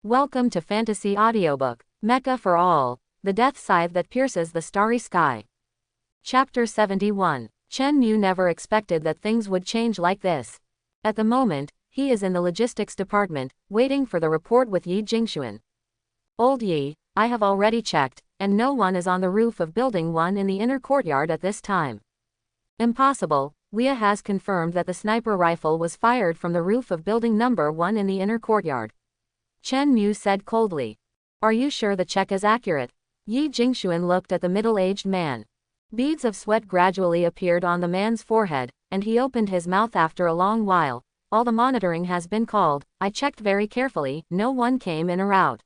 Welcome to Fantasy Audiobook, Mecha for All, The Death Scythe That Pierces the Starry Sky. Chapter 71. Chen Mu never expected that things would change like this. At the moment, he is in the logistics department, waiting for the report with Yi Jingxuan. Old Yi, I have already checked, and no one is on the roof of Building 1 in the inner courtyard at this time. Impossible, Wea has confirmed that the sniper rifle was fired from the roof of Building Number 1 in the inner courtyard. Chen Mu said coldly. Are you sure the check is accurate? Yi Jingxuan looked at the middle-aged man. Beads of sweat gradually appeared on the man's forehead, and he opened his mouth after a long while. All the monitoring has been called, I checked very carefully, no one came in or out.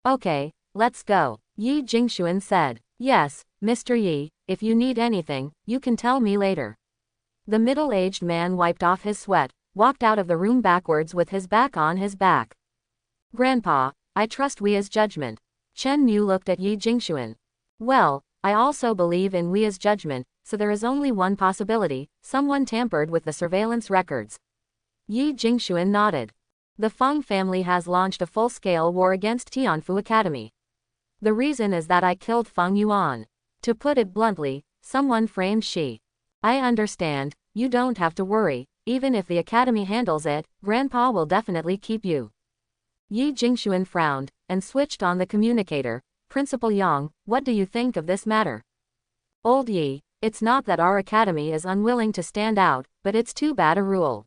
Okay, let's go, Yi Jingxuan said. Yes, Mr. Yi, if you need anything, you can tell me later. The middle-aged man wiped off his sweat, walked out of the room backwards with his back on his back. Grandpa, I trust Wea's judgment. Chen Mu looked at Yi Jingxuan. Well, I also believe in Wea's judgment, so there is only one possibility, someone tampered with the surveillance records. Yi Jingxuan nodded. The Feng family has launched a full-scale war against Tianfu Academy. The reason is that I killed Feng Yuan. To put it bluntly, someone framed Shi. I understand, you don't have to worry, even if the academy handles it, Grandpa will definitely keep you. Yi Jingxuan frowned, and switched on the communicator. Principal Yang, what do you think of this matter? Old Yi, it's not that our academy is unwilling to stand out, but it's too bad a rule.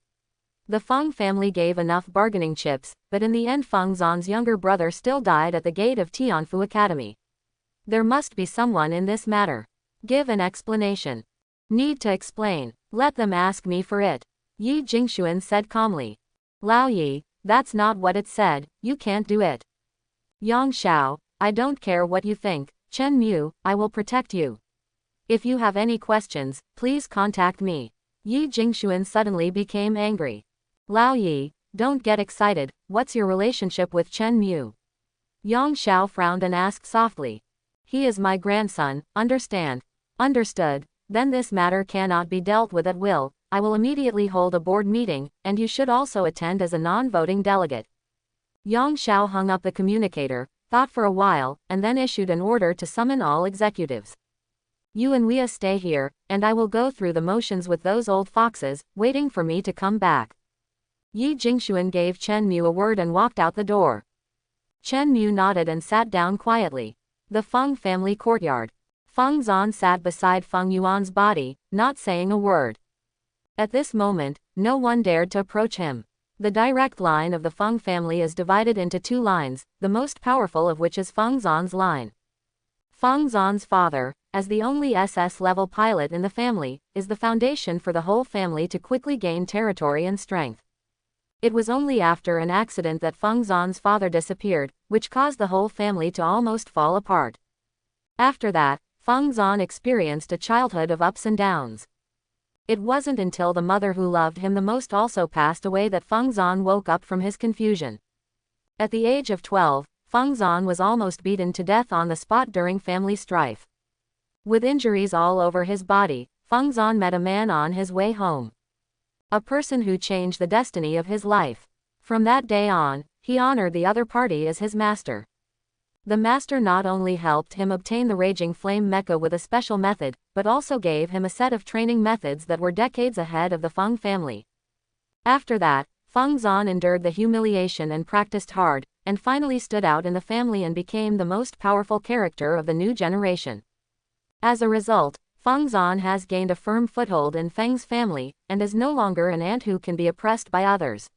The Feng family gave enough bargaining chips, but in the end Feng Zan's younger brother still died at the gate of Tianfu Academy. There must be someone in this matter. Give an explanation. Need to explain. Let them ask me for it. Yi Jingxuan said calmly. Lao Yi, that's not what it said, you can't do it. Yang Xiao, I don't care what you think, Chen Mu, I will protect you. If you have any questions, please contact me. Yi Jingxuan suddenly became angry. Lao Yi, don't get excited, what's your relationship with Chen Mu? Yang Xiao frowned and asked softly. He is my grandson, understand? Understood, then this matter cannot be dealt with at will. I will immediately hold a board meeting, and you should also attend as a non-voting delegate. Yang Xiao hung up the communicator, thought for a while, and then issued an order to summon all executives. You and Wea stay here, and I will go through the motions with those old foxes, waiting for me to come back. Yi Jingxuan gave Chen Mu a word and walked out the door. Chen Mu nodded and sat down quietly. The Feng family courtyard. Feng Zan sat beside Feng Yuan's body, not saying a word. At this moment, no one dared to approach him. The direct line of the Feng family is divided into two lines, the most powerful of which is Feng Zan's line. Feng Zan's father, as the only SS-level pilot in the family, is the foundation for the whole family to quickly gain territory and strength. It was only after an accident that Feng Zan's father disappeared, which caused the whole family to almost fall apart. After that, Feng Zan experienced a childhood of ups and downs. It wasn't until the mother who loved him the most also passed away that Feng Zan woke up from his confusion. At the age of 12, Feng Zan was almost beaten to death on the spot during family strife. With injuries all over his body, Feng Zan met a man on his way home. A person who changed the destiny of his life. From that day on, he honored the other party as his master. The master not only helped him obtain the Raging Flame Mecha with a special method, but also gave him a set of training methods that were decades ahead of the Feng family. After that, Feng Zan endured the humiliation and practiced hard, and finally stood out in the family and became the most powerful character of the new generation. As a result, Feng Zan has gained a firm foothold in Feng's family, and is no longer an ant who can be oppressed by others.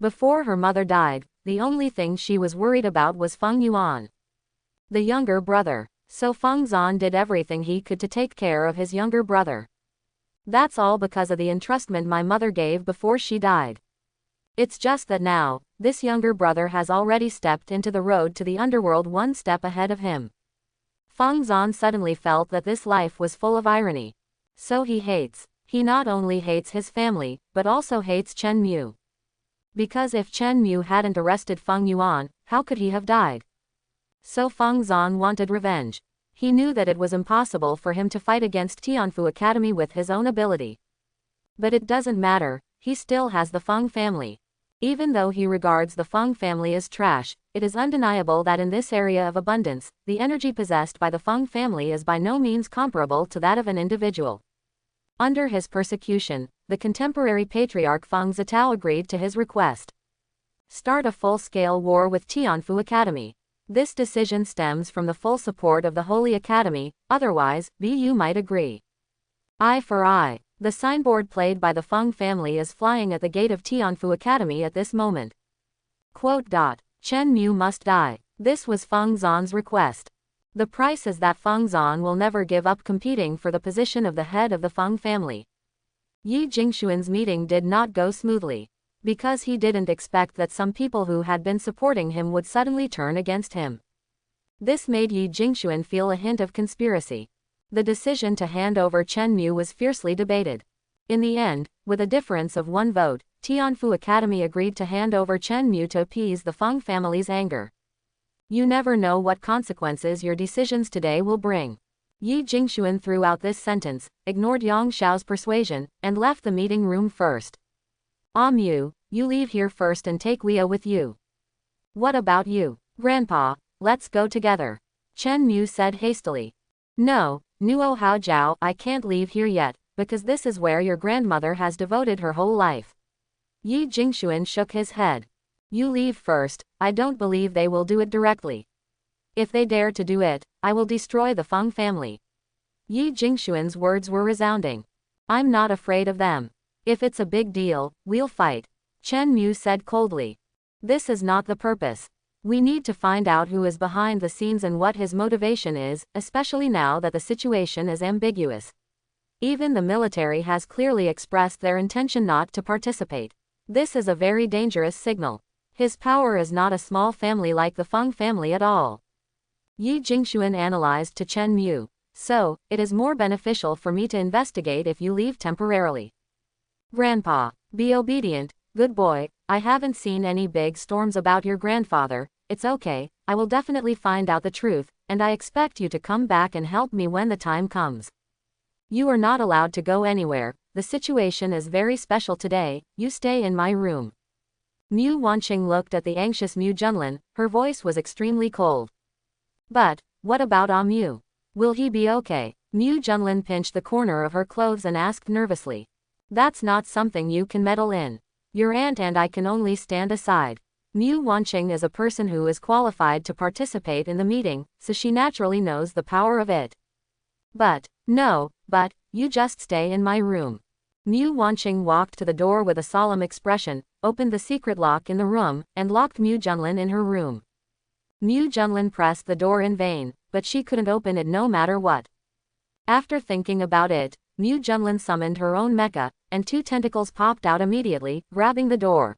Before her mother died, the only thing she was worried about was Feng Yuan, the younger brother. So Feng Zan did everything he could to take care of his younger brother. That's all because of the entrustment my mother gave before she died. It's just that now, this younger brother has already stepped into the road to the underworld one step ahead of him. Feng Zan suddenly felt that this life was full of irony. So he not only hates his family, but also hates Chen Mu. Because if Chen Mu hadn't arrested Feng Yuan, how could he have died? So Feng Zan wanted revenge. He knew that it was impossible for him to fight against Tianfu Academy with his own ability. But it doesn't matter, he still has the Feng family. Even though he regards the Feng family as trash, it is undeniable that in this area of abundance, the energy possessed by the Feng family is by no means comparable to that of an individual. Under his persecution, the contemporary patriarch Feng Zitao agreed to his request. Start a full-scale war with Tianfu Academy. This decision stems from the full support of the Holy Academy, otherwise, BU might agree. Eye for eye. The signboard played by the Feng family is flying at the gate of Tianfu Academy at this moment. Quote. Chen Mu must die. This was Feng Zan's request. The price is that Feng Zan will never give up competing for the position of the head of the Feng family. Yi Jingxuan's meeting did not go smoothly. Because he didn't expect that some people who had been supporting him would suddenly turn against him. This made Yi Jingxuan feel a hint of conspiracy. The decision to hand over Chen Mu was fiercely debated. In the end, with a difference of 1 vote, Tianfu Academy agreed to hand over Chen Mu to appease the Feng family's anger. You never know what consequences your decisions today will bring. Yi Jingxuan threw out this sentence, ignored Yang Xiao's persuasion, and left the meeting room first. Mu, you leave here first and take Weia with you. What about you? Grandpa, let's go together. Chen Mu said hastily. No, Nuo Hao Jiao, I can't leave here yet, because this is where your grandmother has devoted her whole life. Yi Jingxuan shook his head. You leave first, I don't believe they will do it directly. If they dare to do it, I will destroy the Feng family. Yi Jingxuan's words were resounding. I'm not afraid of them. If it's a big deal, we'll fight. Chen Mu said coldly. This is not the purpose. We need to find out who is behind the scenes and what his motivation is, especially now that the situation is ambiguous. Even the military has clearly expressed their intention not to participate. This is a very dangerous signal. His power is not a small family like the Feng family at all. Yi Jingxuan analyzed to Chen Mu. So, it is more beneficial for me to investigate if you leave temporarily. Grandpa, be obedient, good boy, I haven't seen any big storms about your grandfather, it's okay, I will definitely find out the truth, and I expect you to come back and help me when the time comes. You are not allowed to go anywhere, the situation is very special today, you stay in my room. Mu Wanqing looked at the anxious Mu Junlin, her voice was extremely cold. But, what about Mu? Will he be okay? Mu Junlin pinched the corner of her clothes and asked nervously. That's not something you can meddle in. Your aunt and I can only stand aside. Mu Wanqing is a person who is qualified to participate in the meeting, so she naturally knows the power of it. But, you just stay in my room. Mu Wanqing walked to the door with a solemn expression, opened the secret lock in the room, and locked Mu Junlin in her room. Mu Junlin pressed the door in vain, but she couldn't open it no matter what. After thinking about it, Mu Junlin summoned her own mecha, and 2 tentacles popped out immediately, grabbing the door.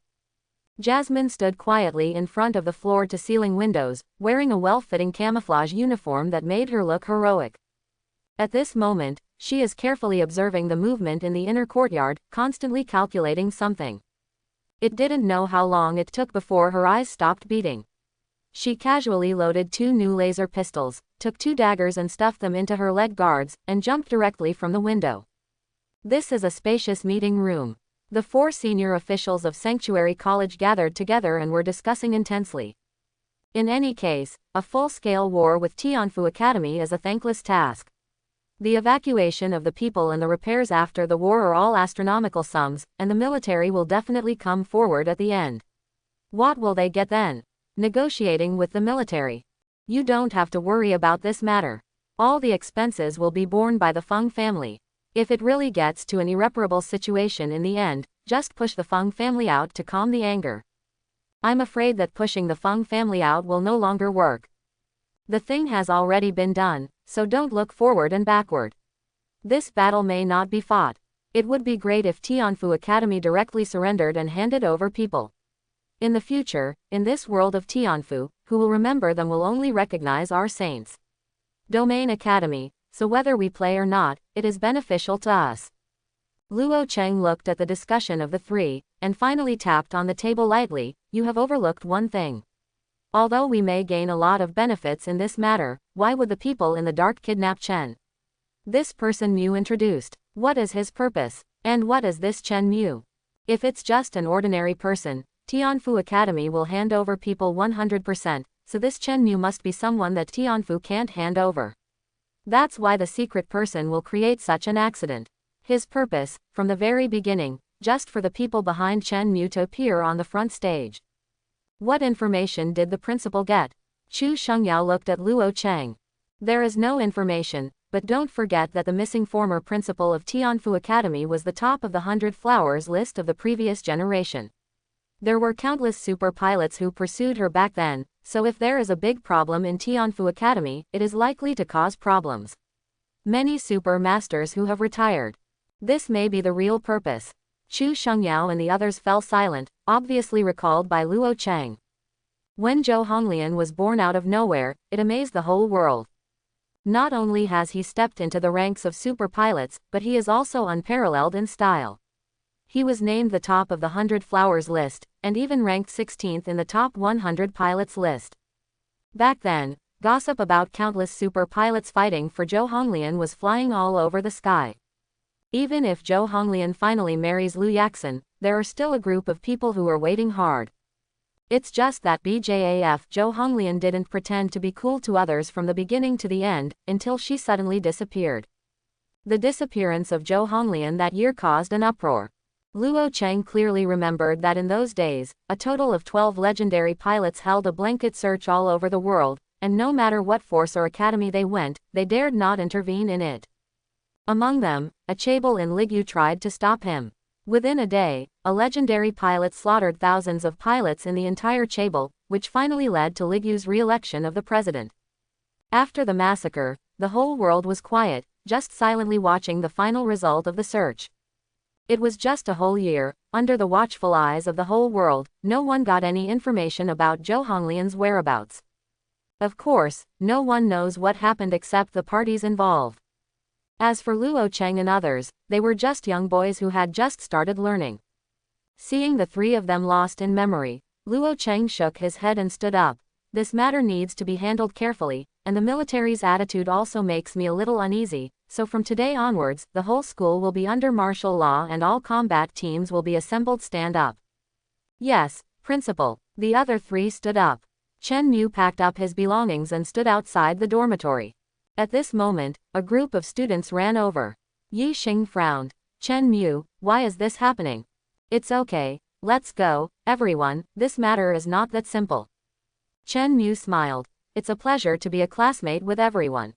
Jasmine stood quietly in front of the floor-to-ceiling windows, wearing a well-fitting camouflage uniform that made her look heroic. At this moment, she is carefully observing the movement in the inner courtyard, constantly calculating something. It didn't know how long it took before her eyes stopped beating. She casually loaded 2 new laser pistols, took 2 daggers and stuffed them into her leg guards, and jumped directly from the window. This is a spacious meeting room. The 4 senior officials of Sanctuary College gathered together and were discussing intensely. In any case, a full-scale war with Tianfu Academy is a thankless task. The evacuation of the people and the repairs after the war are all astronomical sums, and the military will definitely come forward at the end. What will they get then? Negotiating with the military. You don't have to worry about this matter. All the expenses will be borne by the Feng family. If it really gets to an irreparable situation in the end, just push the Feng family out to calm the anger. I'm afraid that pushing the Feng family out will no longer work. The thing has already been done, so don't look forward and backward. This battle may not be fought. It would be great if Tianfu Academy directly surrendered and handed over people. In the future, in this world of Tianfu, who will remember them will only recognize our saints. Domain Academy, so whether we play or not, it is beneficial to us. Luo Cheng looked at the discussion of the 3, and finally tapped on the table lightly. You have overlooked one thing. Although we may gain a lot of benefits in this matter, why would the people in the dark kidnap Chen? This person Mu introduced. What is his purpose? And what is this Chen Mu? If it's just an ordinary person, Tianfu Academy will hand over people 100%, so this Chen Mu must be someone that Tianfu can't hand over. That's why the secret person will create such an accident. His purpose, from the very beginning, just for the people behind Chen Mu to appear on the front stage. What information did the principal get? Chu Shengyao looked at Luo Cheng. There is no information, but don't forget that the missing former principal of Tianfu Academy was the top of the 100 Flowers list of the previous generation. There were countless super pilots who pursued her back then, so if there is a big problem in Tianfu Academy, it is likely to cause problems. Many super masters who have retired. This may be the real purpose. Chu Shengyao and the others fell silent, obviously recalled by Luo Cheng. When Zhou Honglian was born out of nowhere, it amazed the whole world. Not only has he stepped into the ranks of super pilots, but he is also unparalleled in style. He was named the top of the 100 Flowers list, and even ranked 16th in the top 100 pilots list. Back then, gossip about countless super pilots fighting for Zhou Honglian was flying all over the sky. Even if Zhou Honglian finally marries Liu Yaxin, there are still a group of people who are waiting hard. It's just that BJAF Zhou Honglian didn't pretend to be cool to others from the beginning to the end, until she suddenly disappeared. The disappearance of Zhou Honglian that year caused an uproar. Luo Cheng clearly remembered that in those days, a total of 12 legendary pilots held a blanket search all over the world, and no matter what force or academy they went, they dared not intervene in it. Among them, a chaebol in Ligyu tried to stop him. Within a day, a legendary pilot slaughtered thousands of pilots in the entire chaebol, which finally led to Ligyu's re-election of the president. After the massacre, the whole world was quiet, just silently watching the final result of the search. It was just a whole year, under the watchful eyes of the whole world, no one got any information about Zhou Honglian's whereabouts. Of course, no one knows what happened except the parties involved. As for Luo Cheng and others, they were just young boys who had just started learning. Seeing the three of them lost in memory, Luo Cheng shook his head and stood up. This matter needs to be handled carefully, and the military's attitude also makes me a little uneasy. So from today onwards, the whole school will be under martial law and all combat teams will be assembled. Stand up. Yes, principal. The other three stood up. Chen Mu packed up his belongings and stood outside the dormitory. At this moment, a group of students ran over. Yi Xing frowned. Chen Mu, why is this happening? It's okay, let's go, everyone, this matter is not that simple. Chen Mu smiled. It's a pleasure to be a classmate with everyone.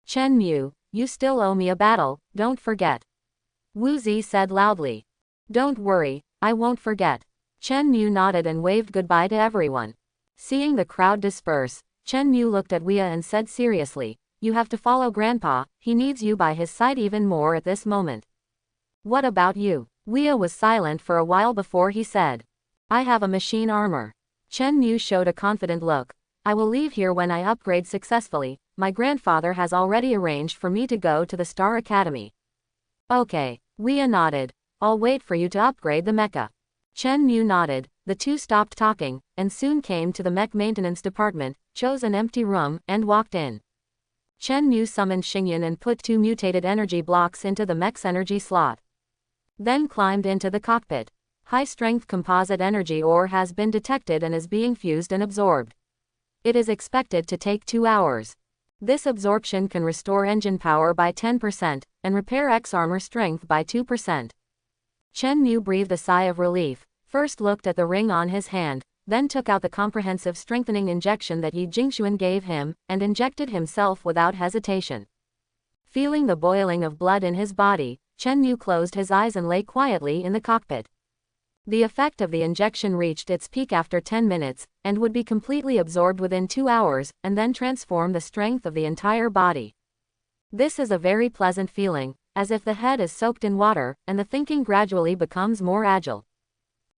Chen Mu, you still owe me a battle, don't forget. Wu Zi said loudly. Don't worry, I won't forget. Chen Mu nodded and waved goodbye to everyone. Seeing the crowd disperse, Chen Mu looked at Weia and said seriously, you have to follow Grandpa, he needs you by his side even more at this moment. What about you? Weia was silent for a while before he said. I have a machine armor. Chen Mu showed a confident look. I will leave here when I upgrade successfully. My grandfather has already arranged for me to go to the Star Academy. Okay, Weia nodded. I'll wait for you to upgrade the mecha. Chen Mu nodded. The two stopped talking, and soon came to the mech maintenance department, chose an empty room, and walked in. Chen Mu summoned Xingyan and put 2 mutated energy blocks into the mech's energy slot. Then climbed into the cockpit. High-strength composite energy ore has been detected and is being fused and absorbed. It is expected to take 2 hours. This absorption can restore engine power by 10%, and repair X armor strength by 2%. Chen Mu breathed a sigh of relief, first looked at the ring on his hand, then took out the comprehensive strengthening injection that Yi Jingxuan gave him, and injected himself without hesitation. Feeling the boiling of blood in his body, Chen Mu closed his eyes and lay quietly in the cockpit. The effect of the injection reached its peak after 10 minutes, and would be completely absorbed within 2 hours, and then transform the strength of the entire body. This is a very pleasant feeling, as if the head is soaked in water, and the thinking gradually becomes more agile.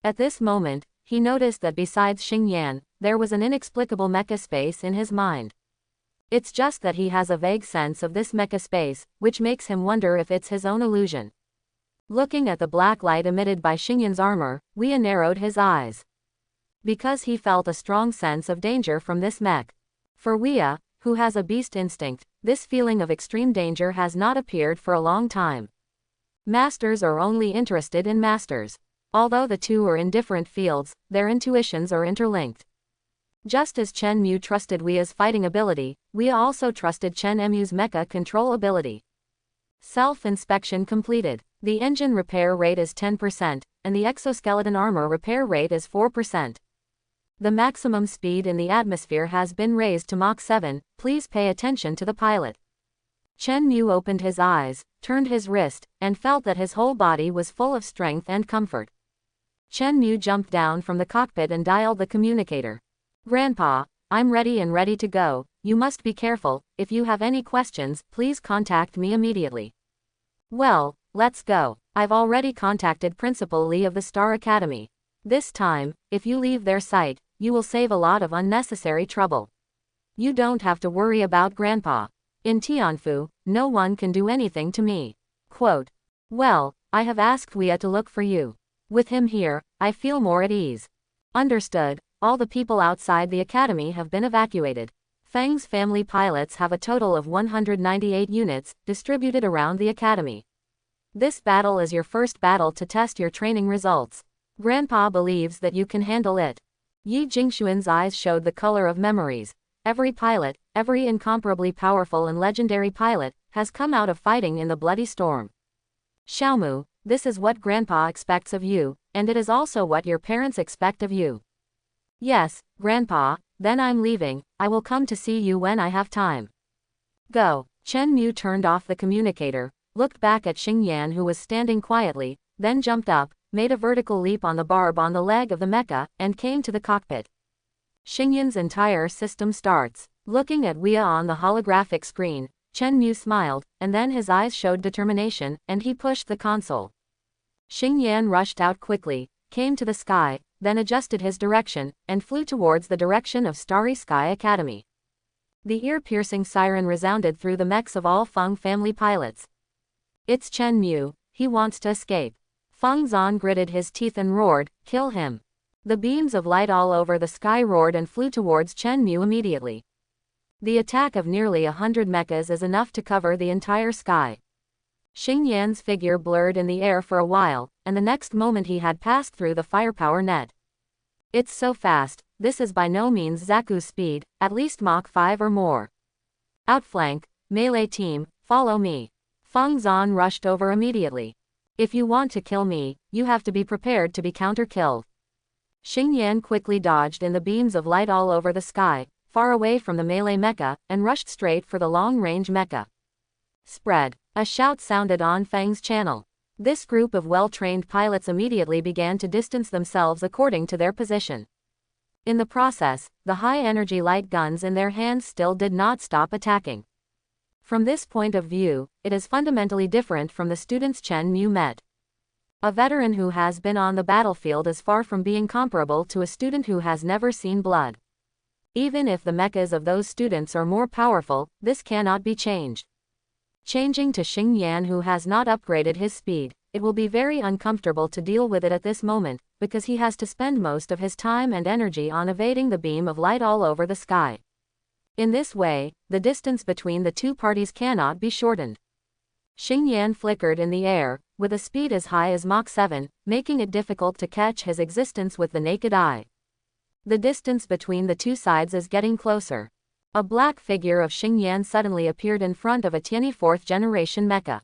At this moment, he noticed that besides Xing Yan, there was an inexplicable mecha space in his mind. It's just that he has a vague sense of this mecha space, which makes him wonder if it's his own illusion. Looking at the black light emitted by Xingyan's armor, Weia narrowed his eyes. Because he felt a strong sense of danger from this mech. For Weia, who has a beast instinct, this feeling of extreme danger has not appeared for a long time. Masters are only interested in masters. Although the two are in different fields, their intuitions are interlinked. Just as Chen Mu trusted Wea's fighting ability, Wea also trusted Chen Mu's mecha control ability. Self-inspection completed. The engine repair rate is 10%, and the exoskeleton armor repair rate is 4%. The maximum speed in the atmosphere has been raised to Mach 7, please pay attention to the pilot. Chen Mu opened his eyes, turned his wrist, and felt that his whole body was full of strength and comfort. Chen Mu jumped down from the cockpit and dialed the communicator. Grandpa, I'm ready and ready to go. You must be careful. If you have any questions, please contact me immediately. Well, let's go. I've already contacted Principal Lee of the Star Academy. This time, if you leave their sight, you will save a lot of unnecessary trouble. You don't have to worry about Grandpa. In Tianfu, no one can do anything to me. Quote. Well, I have asked Wea to look for you. With him here, I feel more at ease. Understood. All the people outside the academy have been evacuated. Feng's family pilots have a total of 198 units, distributed around the academy. This battle is your first battle to test your training results. Grandpa believes that you can handle it. Yi Jingxuan's eyes showed the color of memories. Every pilot, every incomparably powerful and legendary pilot, has come out of fighting in the bloody storm. Xiaomu, this is what Grandpa expects of you, and it is also what your parents expect of you. Yes, Grandpa, then I'm leaving. I will come to see you when I have time. Go. Chen Mu turned off the communicator, looked back at Xingyan who was standing quietly, then jumped up, made a vertical leap on the barb on the leg of the mecha, and came to the cockpit. Xingyan's entire system starts. Looking at Wea on the holographic screen, Chen Mu smiled, and then his eyes showed determination, and he pushed the console. Xingyan rushed out quickly, came to the sky, then adjusted his direction, and flew towards the direction of Starry Sky Academy. The ear-piercing siren resounded through the mechs of all Feng family pilots. It's Chen Mu, he wants to escape. Feng Zan gritted his teeth and roared, kill him. The beams of light all over the sky roared and flew towards Chen Mu immediately. The attack of nearly 100 mechas is enough to cover the entire sky. Xingyan's figure blurred in the air for a while, and the next moment he had passed through the firepower net. It's so fast, this is by no means Zaku's speed, at least Mach 5 or more. Outflank, melee team, follow me. Feng Zan rushed over immediately. If you want to kill me, you have to be prepared to be counter-killed. Xingyan quickly dodged in the beams of light all over the sky, far away from the melee mecha, and rushed straight for the long-range mecha. Spread. A shout sounded on Feng's channel. This group of well-trained pilots immediately began to distance themselves according to their position. In the process, the high-energy light guns in their hands still did not stop attacking. From this point of view, it is fundamentally different from the students Chen Mu met. A veteran who has been on the battlefield is far from being comparable to a student who has never seen blood. Even if the mechas of those students are more powerful, this cannot be changed. Changing to Xingyan who has not upgraded his speed, it will be very uncomfortable to deal with it at this moment, because he has to spend most of his time and energy on evading the beam of light all over the sky. In this way, the distance between the two parties cannot be shortened. Xingyan flickered in the air, with a speed as high as Mach 7, making it difficult to catch his existence with the naked eye. The distance between the two sides is getting closer. A black figure of Xingyan suddenly appeared in front of a Tianyi 4th generation mecha.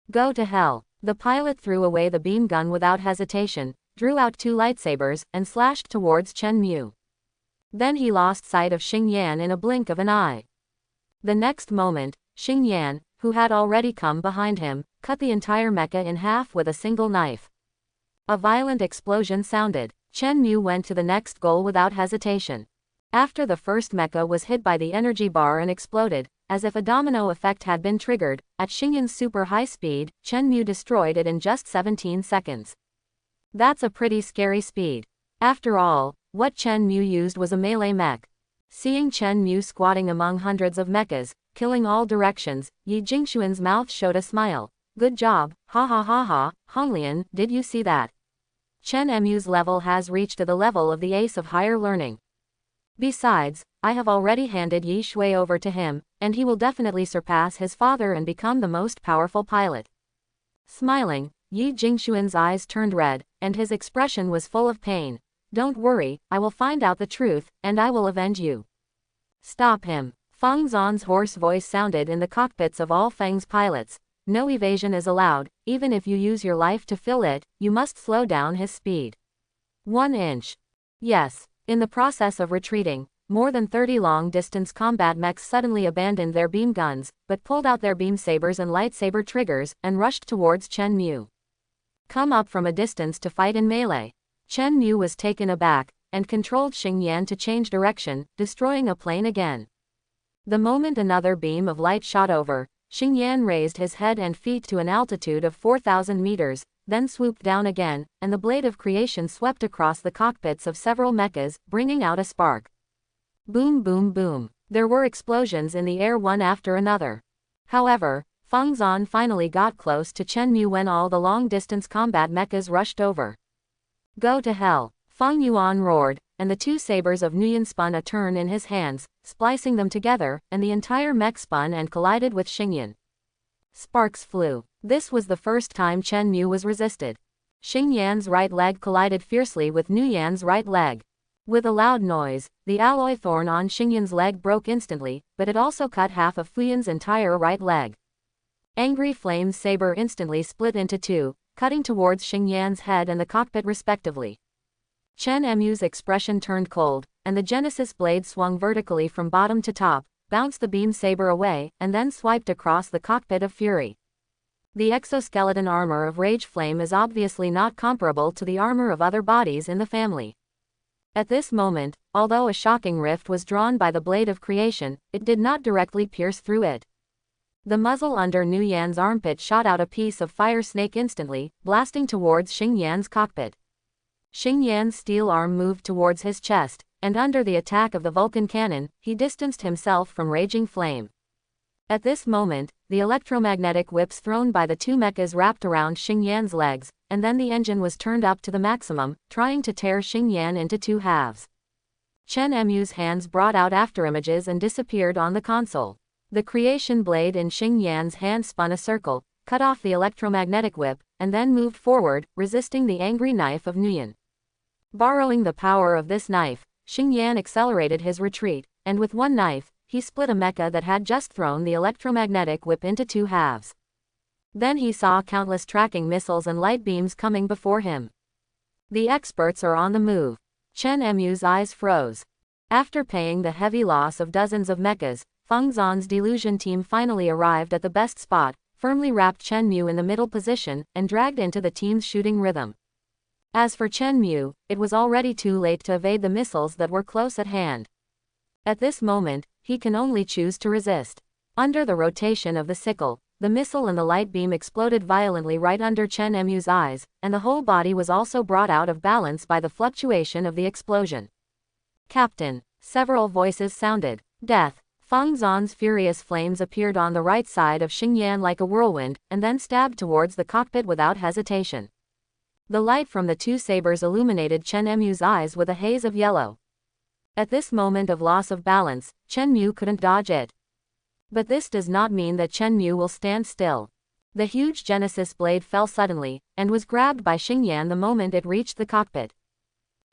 Go to hell. The pilot threw away the beam gun without hesitation, drew out two lightsabers, and slashed towards Chen Mu. Then he lost sight of Xingyan in a blink of an eye. The next moment, Xingyan, who had already come behind him, cut the entire mecha in half with a single knife. A violent explosion sounded. Chen Mu went to the next goal without hesitation. After the first mecha was hit by the energy bar and exploded, as if a domino effect had been triggered, at Xingyan's super high speed, Chen Mu destroyed it in just 17 seconds. That's a pretty scary speed. After all, what Chen Mu used was a melee mech. Seeing Chen Mu squatting among hundreds of mechas, killing all directions, Yi Jingxuan's mouth showed a smile. Good job, ha ha ha ha, Honglian, did you see that? Chen Mu's level has reached to the level of the ace of higher learning. Besides, I have already handed Yi Shui over to him, and he will definitely surpass his father and become the most powerful pilot. Smiling, Yi Jingxuan's eyes turned red, and his expression was full of pain. Don't worry, I will find out the truth, and I will avenge you. Stop him. Feng Zhan's hoarse voice sounded in the cockpits of all Feng's pilots. No evasion is allowed, even if you use your life to fill it, you must slow down his speed. 1 inch. Yes. In the process of retreating, more than 30 long-distance combat mechs suddenly abandoned their beam guns, but pulled out their beam sabers and lightsaber triggers, and rushed towards Chen Mu. Come up from a distance to fight in melee. Chen Mu was taken aback, and controlled Xing Yan to change direction, destroying a plane again. The moment another beam of light shot over, Xing Yan raised his head and feet to an altitude of 4,000 meters, then swooped down again, and the blade of creation swept across the cockpits of several mechas, bringing out a spark. Boom boom boom. There were explosions in the air one after another. However, Feng Zhan finally got close to Chen Mu when all the long-distance combat mechas rushed over. Go to hell. Feng Yuan roared, and the 2 sabers of Nguyen spun a turn in his hands, splicing them together, and the entire mech spun and collided with Xingyan. Sparks flew. This was the first time Chen Mu was resisted. Xingyan's right leg collided fiercely with Nguyen's right leg. With a loud noise, the alloy thorn on Xingyan's leg broke instantly, but it also cut half of Fuyan's entire right leg. Angry Flame's saber instantly split into 2, cutting towards Xingyan's head and the cockpit respectively. Chen Mu's expression turned cold, and the Genesis blade swung vertically from bottom to top, bounced the beam saber away, and then swiped across the cockpit of Fury. The exoskeleton armor of Rage Flame is obviously not comparable to the armor of other bodies in the family. At this moment, although a shocking rift was drawn by the blade of creation, it did not directly pierce through it. The muzzle under Nguyen's armpit shot out a piece of fire snake instantly, blasting towards Xingyan's cockpit. Xingyan's steel arm moved towards his chest, and under the attack of the Vulcan cannon, he distanced himself from Raging Flame. At this moment, the electromagnetic whips thrown by the 2 mechas wrapped around Xingyan's legs, and then the engine was turned up to the maximum, trying to tear Xingyan into 2 halves. Chen Mu's hands brought out afterimages and disappeared on the console. The creation blade in Xingyan's hand spun a circle, cut off the electromagnetic whip, and then moved forward, resisting the angry knife of Nguyen. Borrowing the power of this knife, Xingyan accelerated his retreat, and with one knife, he split a mecha that had just thrown the electromagnetic whip into 2 halves. Then he saw countless tracking missiles and light beams coming before him. The experts are on the move. Chen Mu's eyes froze. After paying the heavy loss of dozens of mechas, Feng Zhan's delusion team finally arrived at the best spot, firmly wrapped Chen Mu in the middle position, and dragged into the team's shooting rhythm. As for Chen Mu, it was already too late to evade the missiles that were close at hand. At this moment, he can only choose to resist. Under the rotation of the sickle, the missile and the light beam exploded violently right under Chen Mu's eyes, and the whole body was also brought out of balance by the fluctuation of the explosion. Captain, several voices sounded. Death. Feng Zhan's furious flames appeared on the right side of Xingyan like a whirlwind, and then stabbed towards the cockpit without hesitation. The light from the 2 sabers illuminated Chen Mu's eyes with a haze of yellow. At this moment of loss of balance, Chen Mu couldn't dodge it. But this does not mean that Chen Mu will stand still. The huge Genesis blade fell suddenly, and was grabbed by Xingyan the moment it reached the cockpit.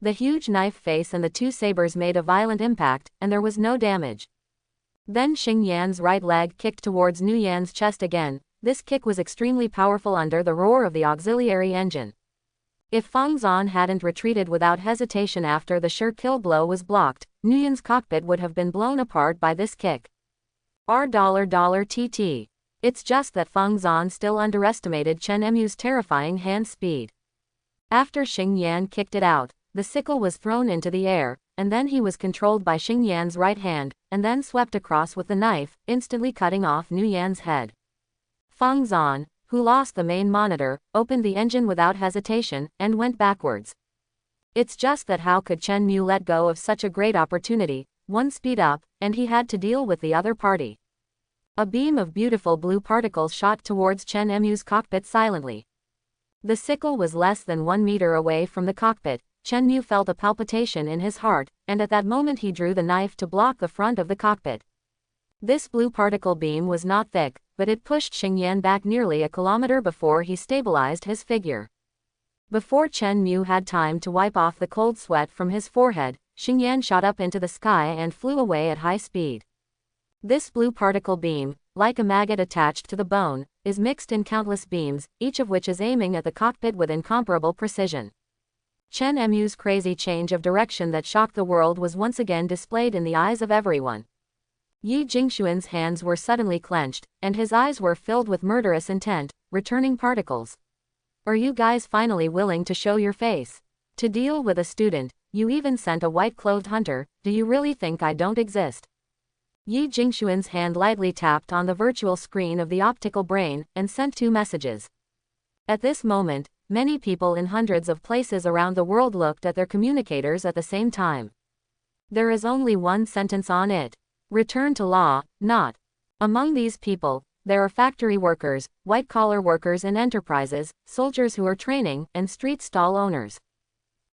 The huge knife face and the 2 sabers made a violent impact, and there was no damage. Then Xingyan's right leg kicked towards Nguyen's chest again. This kick was extremely powerful under the roar of the auxiliary engine. If Feng Zhan hadn't retreated without hesitation after the sure kill blow was blocked, Nguyen's cockpit would have been blown apart by this kick. $TT. It's just that Feng Zhan still underestimated Chen Mu's terrifying hand speed. After Xingyan kicked it out, the sickle was thrown into the air, and then he was controlled by Xingyan's right hand, and then swept across with the knife, instantly cutting off Nguyen's head. Feng Zhan, who lost the main monitor, opened the engine without hesitation, and went backwards. It's just that how could Chen Mu let go of such a great opportunity? One speed up, and he had to deal with the other party. A beam of beautiful blue particles shot towards Chen Mu's cockpit silently. The sickle was less than 1 meter away from the cockpit. Chen Mu felt a palpitation in his heart, and at that moment he drew the knife to block the front of the cockpit. This blue particle beam was not thick, but it pushed Xingyan back nearly a kilometer before he stabilized his figure. Before Chen Mu had time to wipe off the cold sweat from his forehead, Xingyan shot up into the sky and flew away at high speed. This blue particle beam, like a maggot attached to the bone, is mixed in countless beams, each of which is aiming at the cockpit with incomparable precision. Chen Mu's crazy change of direction that shocked the world was once again displayed in the eyes of everyone. Yi Jingxuan's hands were suddenly clenched, and his eyes were filled with murderous intent, returning particles. Are you guys finally willing to show your face? To deal with a student, you even sent a white-clothed hunter, do you really think I don't exist? Yi Jingxuan's hand lightly tapped on the virtual screen of the optical brain, and sent 2 messages. At this moment, many people in hundreds of places around the world looked at their communicators at the same time. There is only one sentence on it. Return to law, not. Among these people, there are factory workers, white-collar workers in enterprises, soldiers who are training, and street stall owners.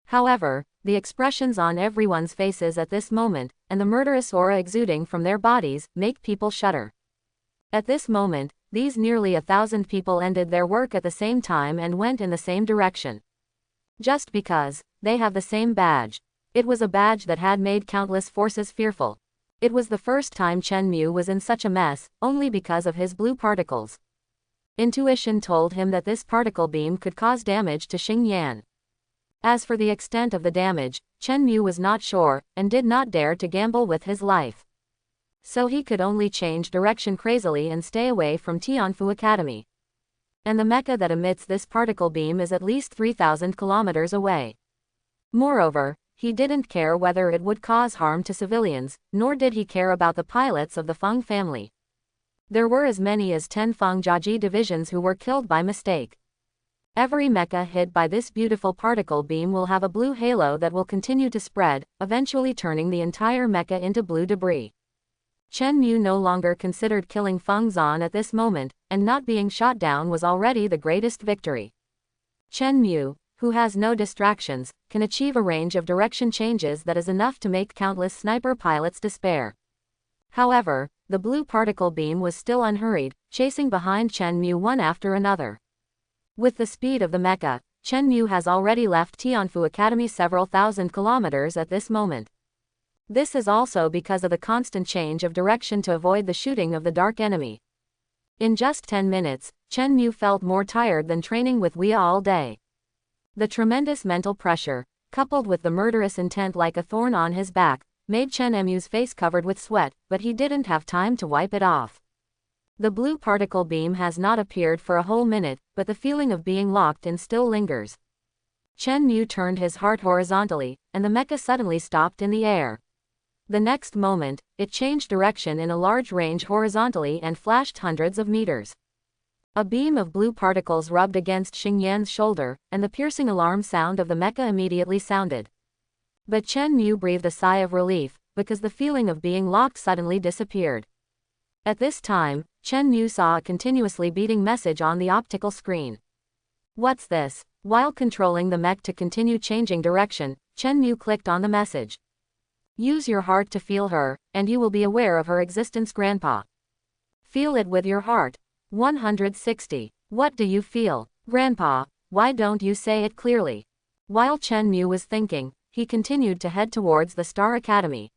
However, the expressions on everyone's faces at this moment, and the murderous aura exuding from their bodies, make people shudder. At this moment, these nearly 1,000 people ended their work at the same time and went in the same direction. Just because they have the same badge. It was a badge that had made countless forces fearful. It was the first time Chen Mu was in such a mess, only because of his blue particles. Intuition told him that this particle beam could cause damage to Xingyan. As for the extent of the damage, Chen Mu was not sure, and did not dare to gamble with his life. So he could only change direction crazily and stay away from Tianfu Academy. And the mecha that emits this particle beam is at least 3,000 kilometers away. Moreover, he didn't care whether it would cause harm to civilians, nor did he care about the pilots of the Feng family. There were as many as 10 Feng Jiaji divisions who were killed by mistake. Every mecha hit by this beautiful particle beam will have a blue halo that will continue to spread, eventually turning the entire mecha into blue debris. Chen Mu no longer considered killing Feng Zan at this moment, and not being shot down was already the greatest victory. Chen Mu, who has no distractions, can achieve a range of direction changes that is enough to make countless sniper pilots despair. However, the blue particle beam was still unhurried, chasing behind Chen Mu one after another. With the speed of the mecha, Chen Mu has already left Tianfu Academy several thousand kilometers at this moment. This is also because of the constant change of direction to avoid the shooting of the dark enemy. In just 10 minutes, Chen Mu felt more tired than training with Wei all day. The tremendous mental pressure, coupled with the murderous intent like a thorn on his back, made Chen Mu's face covered with sweat, but he didn't have time to wipe it off. The blue particle beam has not appeared for a whole minute, but the feeling of being locked in still lingers. Chen Mu turned his heart horizontally, and the mecha suddenly stopped in the air. The next moment, it changed direction in a large range horizontally and flashed hundreds of meters. A beam of blue particles rubbed against Xingyan's shoulder, and the piercing alarm sound of the mecha immediately sounded. But Chen Mu breathed a sigh of relief, because the feeling of being locked suddenly disappeared. At this time, Chen Mu saw a continuously beating message on the optical screen. What's this? While controlling the mech to continue changing direction, Chen Mu clicked on the message. Use your heart to feel her, and you will be aware of her existence, Grandpa. Feel it with your heart. 160. What do you feel, Grandpa? Why don't you say it clearly? While Chen Mu was thinking, he continued to head towards the Star Academy.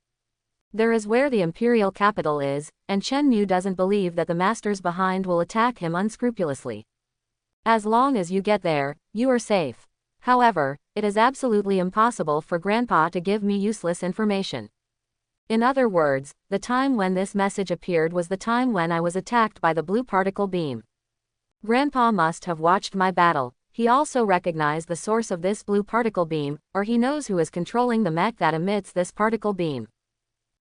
There is where the imperial capital is, and Chen Mu doesn't believe that the masters behind will attack him unscrupulously. As long as you get there, you are safe. However, it is absolutely impossible for Grandpa to give me useless information. In other words, the time when this message appeared was the time when I was attacked by the blue particle beam. Grandpa must have watched my battle. He also recognized the source of this blue particle beam, or he knows who is controlling the mech that emits this particle beam.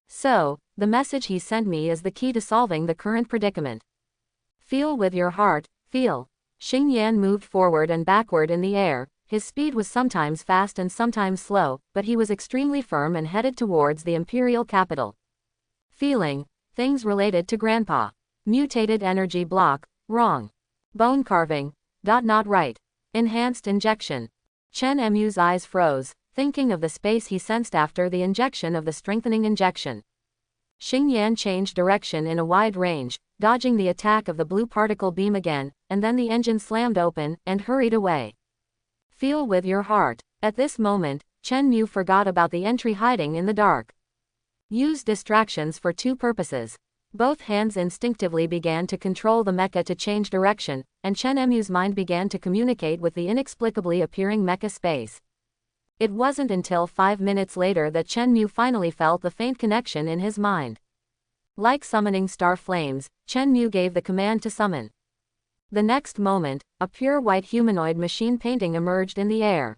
So, the message he sent me is the key to solving the current predicament. Feel with your heart, feel. Xingyan moved forward and backward in the air. His speed was sometimes fast and sometimes slow, but he was extremely firm and headed towards the imperial capital. Feeling. Things related to Grandpa. Mutated energy block. Wrong. Bone carving. Not right. Enhanced injection. Chen Mu's eyes froze, thinking of the space he sensed after the injection of the strengthening injection. Xingyan changed direction in a wide range, dodging the attack of the blue particle beam again, and then the engine slammed open, and hurried away. Feel with your heart. At this moment, Chen Mu forgot about the entry hiding in the dark. Use distractions for two purposes. Both hands instinctively began to control the mecha to change direction, and Chen Mu's mind began to communicate with the inexplicably appearing mecha space. It wasn't until 5 minutes later that Chen Mu finally felt the faint connection in his mind. Like summoning star flames, Chen Mu gave the command to summon. The next moment, a pure white humanoid machine painting emerged in the air.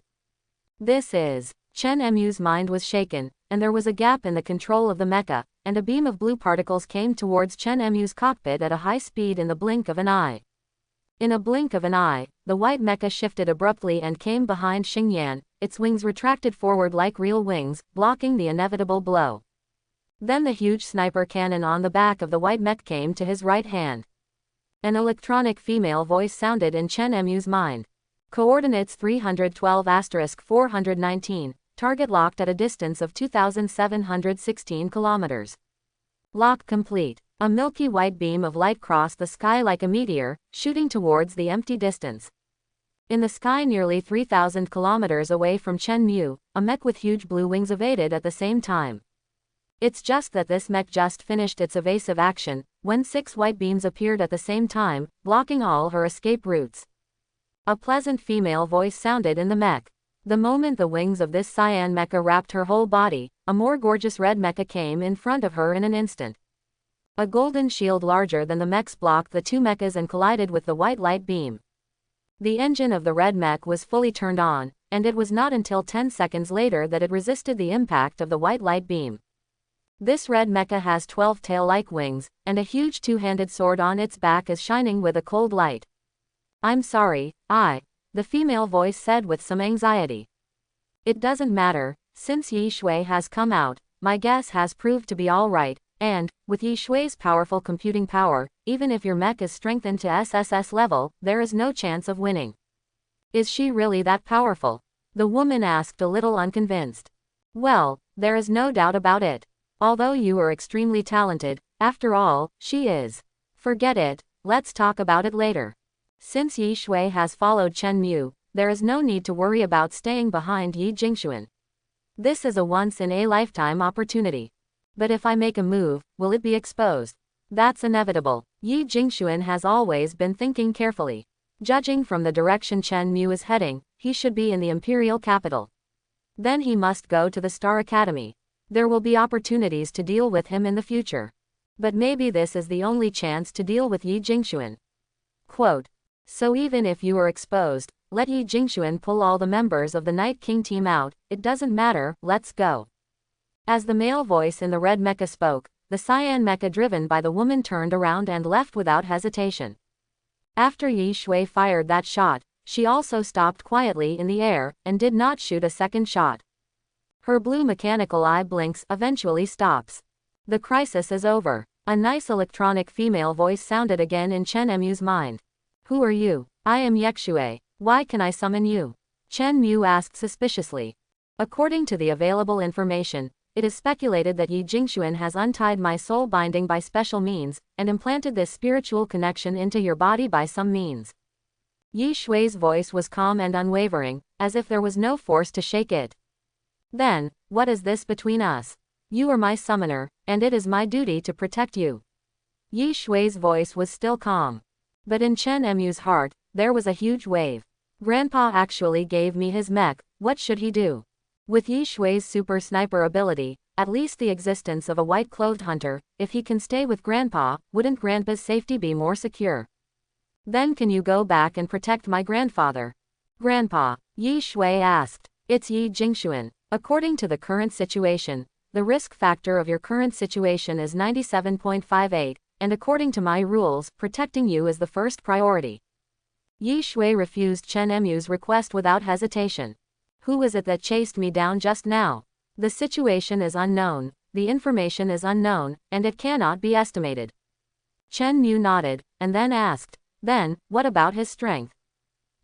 This is. Chen Mu's mind was shaken, and there was a gap in the control of the mecha, and a beam of blue particles came towards Chen Mu's cockpit at a high speed in the blink of an eye. In a blink of an eye, the white mecha shifted abruptly and came behind Xingyan, its wings retracted forward like real wings, blocking the inevitable blow. Then the huge sniper cannon on the back of the white mech came to his right hand. An electronic female voice sounded in Chen Mu's mind. Coordinates 312*419, target locked at a distance of 2,716 kilometers. Lock complete. A milky white beam of light crossed the sky like a meteor, shooting towards the empty distance. In the sky nearly 3,000 kilometers away from Chen Mu, a mech with huge blue wings evaded at the same time. It's just that this mech just finished its evasive action, when 6 white beams appeared at the same time, blocking all her escape routes. A pleasant female voice sounded in the mech. The moment the wings of this cyan mecha wrapped her whole body, a more gorgeous red mecha came in front of her in an instant. A golden shield larger than the mechs blocked the two mechas and collided with the white light beam. The engine of the red mech was fully turned on, and it was not until 10 seconds later that it resisted the impact of the white light beam. This red mecha has 12 tail-like wings, and a huge two-handed sword on its back is shining with a cold light. I'm sorry, the female voice said with some anxiety. It doesn't matter, since Yi Shui has come out, my guess has proved to be all right, and, with Yi Shui's powerful computing power, even if your mech is strengthened to SSS level, there is no chance of winning. Is she really that powerful? The woman asked a little unconvinced. Well, there is no doubt about it. Although you are extremely talented, after all, she is. Forget it, let's talk about it later. Since Yi Shui has followed Chen Mu, there is no need to worry about staying behind Yi Jingxuan. This is a once-in-a-lifetime opportunity. But if I make a move, will it be exposed? That's inevitable. Yi Jingxuan has always been thinking carefully. Judging from the direction Chen Mu is heading, he should be in the imperial capital. Then he must go to the Star Academy. There will be opportunities to deal with him in the future. But maybe this is the only chance to deal with Yi Jingxuan. Quote. So even if you are exposed, let Yi Jingxuan pull all the members of the Night King team out, it doesn't matter, let's go. As the male voice in the red mecha spoke, the cyan mecha driven by the woman turned around and left without hesitation. After Yi Shui fired that shot, she also stopped quietly in the air, and did not shoot a second shot. Her blue mechanical eye blinks, eventually stops. The crisis is over. A nice electronic female voice sounded again in Chen Mu's mind. Who are you? I am Yexue. Why can I summon you? Chen Mu asked suspiciously. According to the available information, it is speculated that Yi Jingxuan has untied my soul binding by special means, and implanted this spiritual connection into your body by some means. Yi Shui's voice was calm and unwavering, as if there was no force to shake it. Then, what is this between us? You are my summoner, and it is my duty to protect you. Yi Shui's voice was still calm. But in Chen Mu's heart, there was a huge wave. Grandpa actually gave me his mech, what should he do? With Yi Shui's super sniper ability, at least the existence of a white-clothed hunter, if he can stay with Grandpa, wouldn't Grandpa's safety be more secure? Then can you go back and protect my grandfather? Grandpa, Yi Shui asked. It's Yi Jingxuan. According to the current situation, the risk factor of your current situation is 97.58, and according to my rules, protecting you is the first priority. Yi Shui refused Chen Mu's request without hesitation. Who is it that chased me down just now? The situation is unknown, the information is unknown, and it cannot be estimated. Chen Mu nodded, and then asked, then, what about his strength?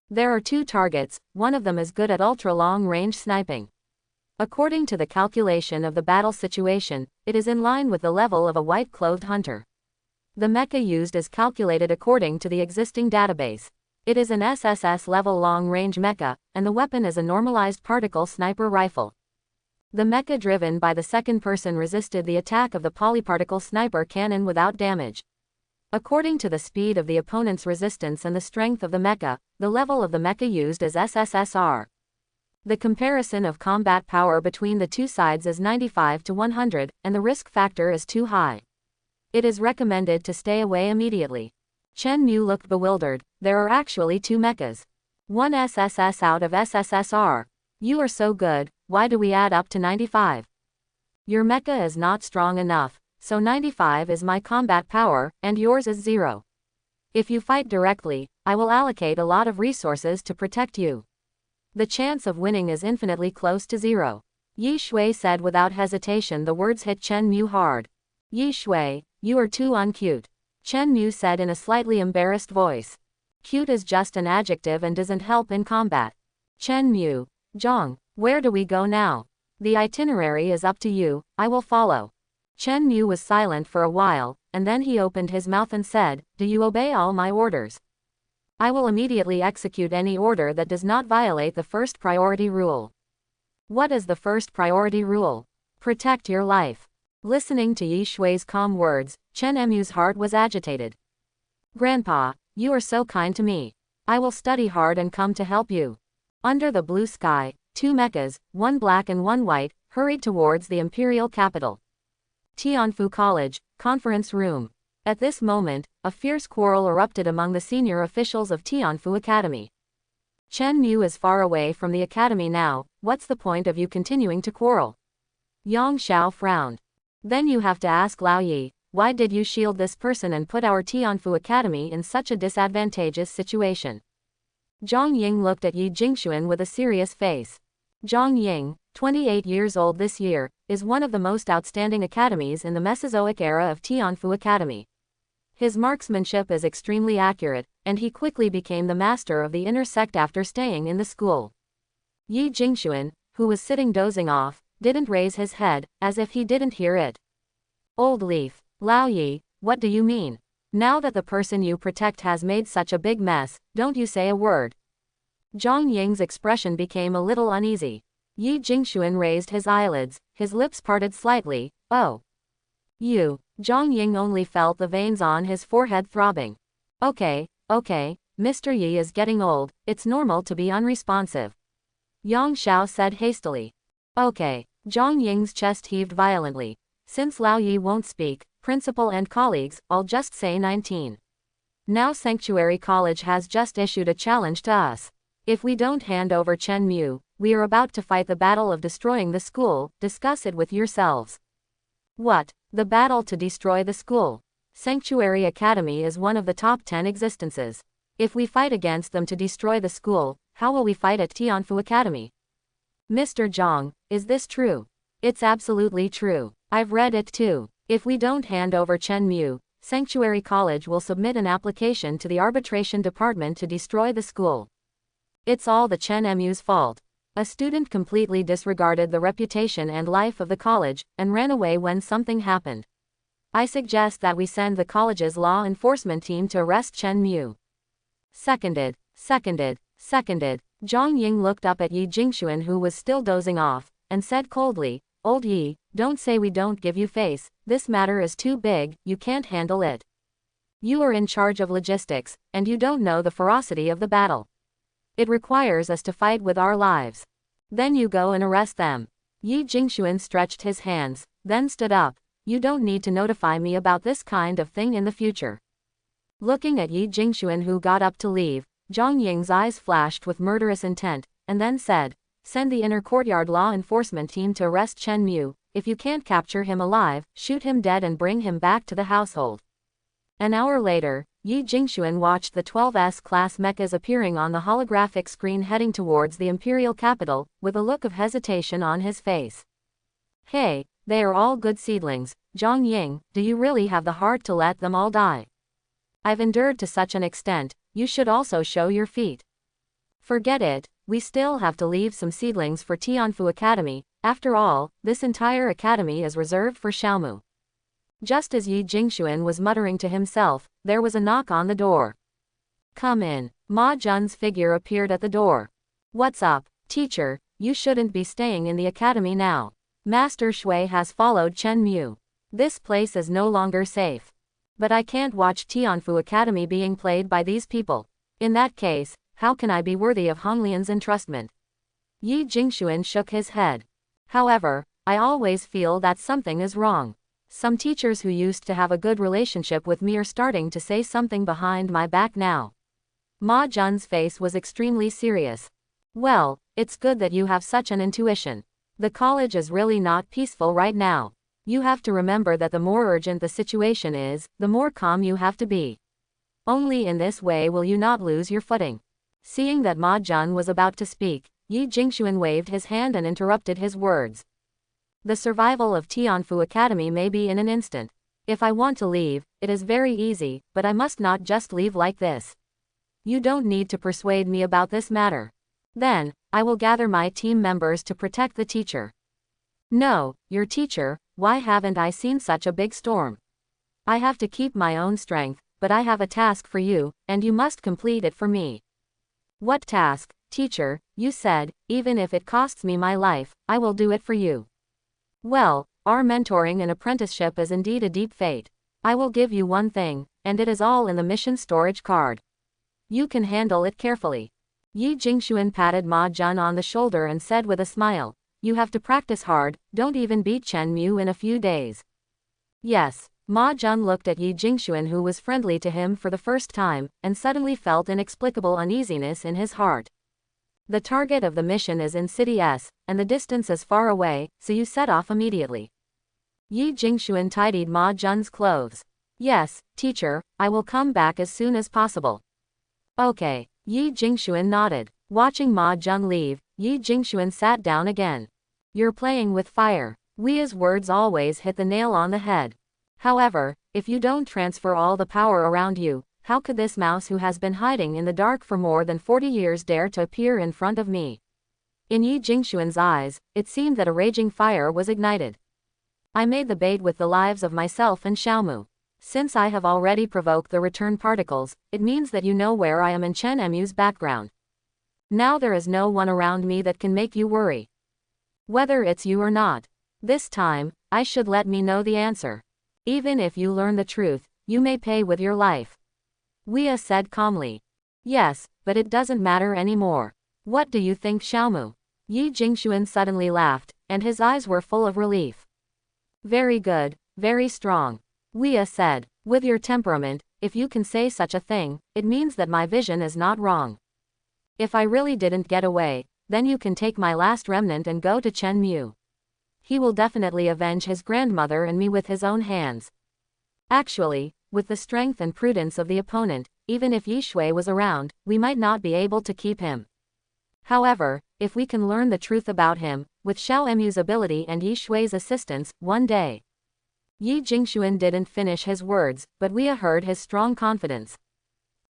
There are 2 targets, one of them is good at ultra-long-range sniping. According to the calculation of the battle situation, it is in line with the level of a white-clothed hunter. The mecha used is calculated according to the existing database. It is an SSS level long-range mecha, and the weapon is a normalized particle sniper rifle. The mecha driven by the second person resisted the attack of the polyparticle sniper cannon without damage. According to the speed of the opponent's resistance and the strength of the mecha, the level of the mecha used is SSSR. The comparison of combat power between the two sides is 95 to 100, and the risk factor is too high. It is recommended to stay away immediately. Chen Mu looked bewildered. There are actually two mechas. One SSS out of SSSR. You are so good, why do we add up to 95? Your mecha is not strong enough, so 95 is my combat power, and yours is 0. If you fight directly, I will allocate a lot of resources to protect you. The chance of winning is infinitely close to 0. Yi Shui said without hesitation. The words hit Chen Mu hard. Yi Shui, you are too uncute. Chen Mu said in a slightly embarrassed voice. Cute is just an adjective and doesn't help in combat. Chen Mu, Zhang, where do we go now? The itinerary is up to you, I will follow. Chen Mu was silent for a while, and then he opened his mouth and said, do you obey all my orders? I will immediately execute any order that does not violate the first priority rule. What is the first priority rule? Protect your life. Listening to Yi Shui's calm words, Chen Mu's heart was agitated. Grandpa, you are so kind to me. I will study hard and come to help you. Under the blue sky, two mechas, one black and one white, hurried towards the imperial capital. Tianfu College, conference room. At this moment, a fierce quarrel erupted among the senior officials of Tianfu Academy. Chen Mu is far away from the academy now, what's the point of you continuing to quarrel? Yang Xiao frowned. Then you have to ask Lao Yi, why did you shield this person and put our Tianfu Academy in such a disadvantageous situation? Zhang Ying looked at Yi Jingxuan with a serious face. Zhang Ying, 28 years old this year, is one of the most outstanding academies in the Mesozoic era of Tianfu Academy. His marksmanship is extremely accurate, and he quickly became the master of the inner sect after staying in the school. Yi Jingxuan, who was sitting dozing off, didn't raise his head, as if he didn't hear it. Old leaf, Lao Yi, what do you mean? Now that the person you protect has made such a big mess, don't you say a word. Zhang Ying's expression became a little uneasy. Yi Jingxuan raised his eyelids, his lips parted slightly. Oh. You. Zhang Ying only felt the veins on his forehead throbbing. Okay, Mr. Yi is getting old, it's normal to be unresponsive. Yang Xiao said hastily. Okay. Zhang Ying's chest heaved violently. Since Lao Yi won't speak, principal and colleagues, I'll just say 19. Now Sanctuary College has just issued a challenge to us. If we don't hand over Chen Mu, we are about to fight the battle of destroying the school, discuss it with yourselves. What? The battle to destroy the school? Sanctuary Academy is one of the top 10 existences. If we fight against them to destroy the school, how will we fight at Tianfu Academy? Mr. Zhang, is this true? It's absolutely true. I've read it too. If we don't hand over Chen Mu, Sanctuary College will submit an application to the arbitration department to destroy the school. It's all the Chen Mu's fault. A student completely disregarded the reputation and life of the college, and ran away when something happened. I suggest that we send the college's law enforcement team to arrest Chen Mu. Seconded. Zhang Ying looked up at Yi Jingxuan, who was still dozing off, and said coldly, Old Yi, don't say we don't give you face, this matter is too big, you can't handle it. You are in charge of logistics, and you don't know the ferocity of the battle. It requires us to fight with our lives. Then you go and arrest them. Yi Jingxuan stretched his hands, then stood up. You don't need to notify me about this kind of thing in the future. Looking at Yi Jingxuan, who got up to leave, Zhang Ying's eyes flashed with murderous intent, and then said, Send the inner courtyard law enforcement team to arrest Chen Mu. If you can't capture him alive, shoot him dead and bring him back to the household. An hour later, Yi Jingxuan watched the 12S class mechas appearing on the holographic screen heading towards the imperial capital, with a look of hesitation on his face. Hey, they are all good seedlings. Zhang Ying, do you really have the heart to let them all die? I've endured to such an extent, you should also show your feet. Forget it, we still have to leave some seedlings for Tianfu Academy. After all, this entire academy is reserved for Xiaomu. Just as Yi Jingxuan was muttering to himself, there was a knock on the door. Come in. Ma Jun's figure appeared at the door. What's up, teacher? You shouldn't be staying in the academy now. Master Shui has followed Chen Mu. This place is no longer safe. But I can't watch Tianfu Academy being played by these people. In that case, how can I be worthy of Honglian's entrustment? Yi Jingxuan shook his head. However, I always feel that something is wrong. Some teachers who used to have a good relationship with me are starting to say something behind my back now. Ma Jun's face was extremely serious. Well, it's good that you have such an intuition. The college is really not peaceful right now. You have to remember that the more urgent the situation is, the more calm you have to be. Only in this way will you not lose your footing. Seeing that Ma Jun was about to speak, Yi Jingxuan waved his hand and interrupted his words. The survival of Tianfu Academy may be in an instant. If I want to leave, it is very easy, but I must not just leave like this. You don't need to persuade me about this matter. Then, I will gather my team members to protect the teacher. No, your teacher, why haven't I seen such a big storm? I have to keep my own strength, but I have a task for you, and you must complete it for me. What task, teacher? You said, even if it costs me my life, I will do it for you. Well, our mentoring and apprenticeship is indeed a deep fate. I will give you one thing, and it is all in the mission storage card. You can handle it carefully. Yi Jingxuan patted Ma Jun on the shoulder and said with a smile, you have to practice hard, don't even beat Chen Mu in a few days. Yes. Ma Jun looked at Yi Jingxuan, who was friendly to him for the first time, and suddenly felt inexplicable uneasiness in his heart. The target of the mission is in City S, and the distance is far away, so you set off immediately. Yi Jingxuan tidied Ma Jun's clothes. Yes, teacher, I will come back as soon as possible. Okay. Yi Jingxuan nodded. Watching Ma Jun leave, Yi Jingxuan sat down again. You're playing with fire. Wea's words always hit the nail on the head. However, if you don't transfer all the power around you, how could this mouse who has been hiding in the dark for more than 40 years dare to appear in front of me? In Yi Jingxuan's eyes, it seemed that a raging fire was ignited. I made the bait with the lives of myself and Xiaomu. Since I have already provoked the return particles, it means that you know where I am in Chen Mu's background. Now there is no one around me that can make you worry. Whether it's you or not. This time, I should let me know the answer. Even if you learn the truth, you may pay with your life. Wea said calmly. Yes, but it doesn't matter anymore. What do you think, Xiaomu? Yi Jingxuan suddenly laughed, and his eyes were full of relief. Very good, very strong. Wea said, with your temperament, if you can say such a thing, it means that my vision is not wrong. If I really didn't get away, then you can take my last remnant and go to Chen Mu. He will definitely avenge his grandmother and me with his own hands. Actually, with the strength and prudence of the opponent, even if Yi Shui was around, we might not be able to keep him. However, if we can learn the truth about him, with Xiao Mu's ability and Yi Shui's assistance, one day. Yi Jingxuan didn't finish his words, but Wea heard his strong confidence.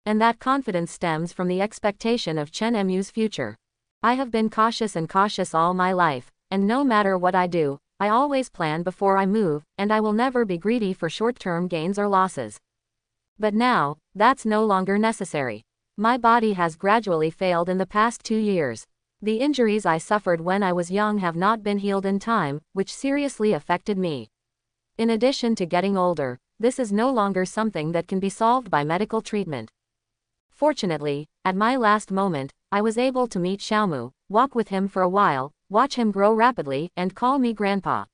And that confidence stems from the expectation of Chen Mu's future. I have been cautious all my life, and no matter what I do, I always plan before I move, and I will never be greedy for short-term gains or losses. But now, that's no longer necessary. My body has gradually failed in the past 2 years. The injuries I suffered when I was young have not been healed in time, which seriously affected me. In addition to getting older, this is no longer something that can be solved by medical treatment. Fortunately, at my last moment, I was able to meet Xiaomu, walk with him for a while, watch him grow rapidly, and call me grandpa.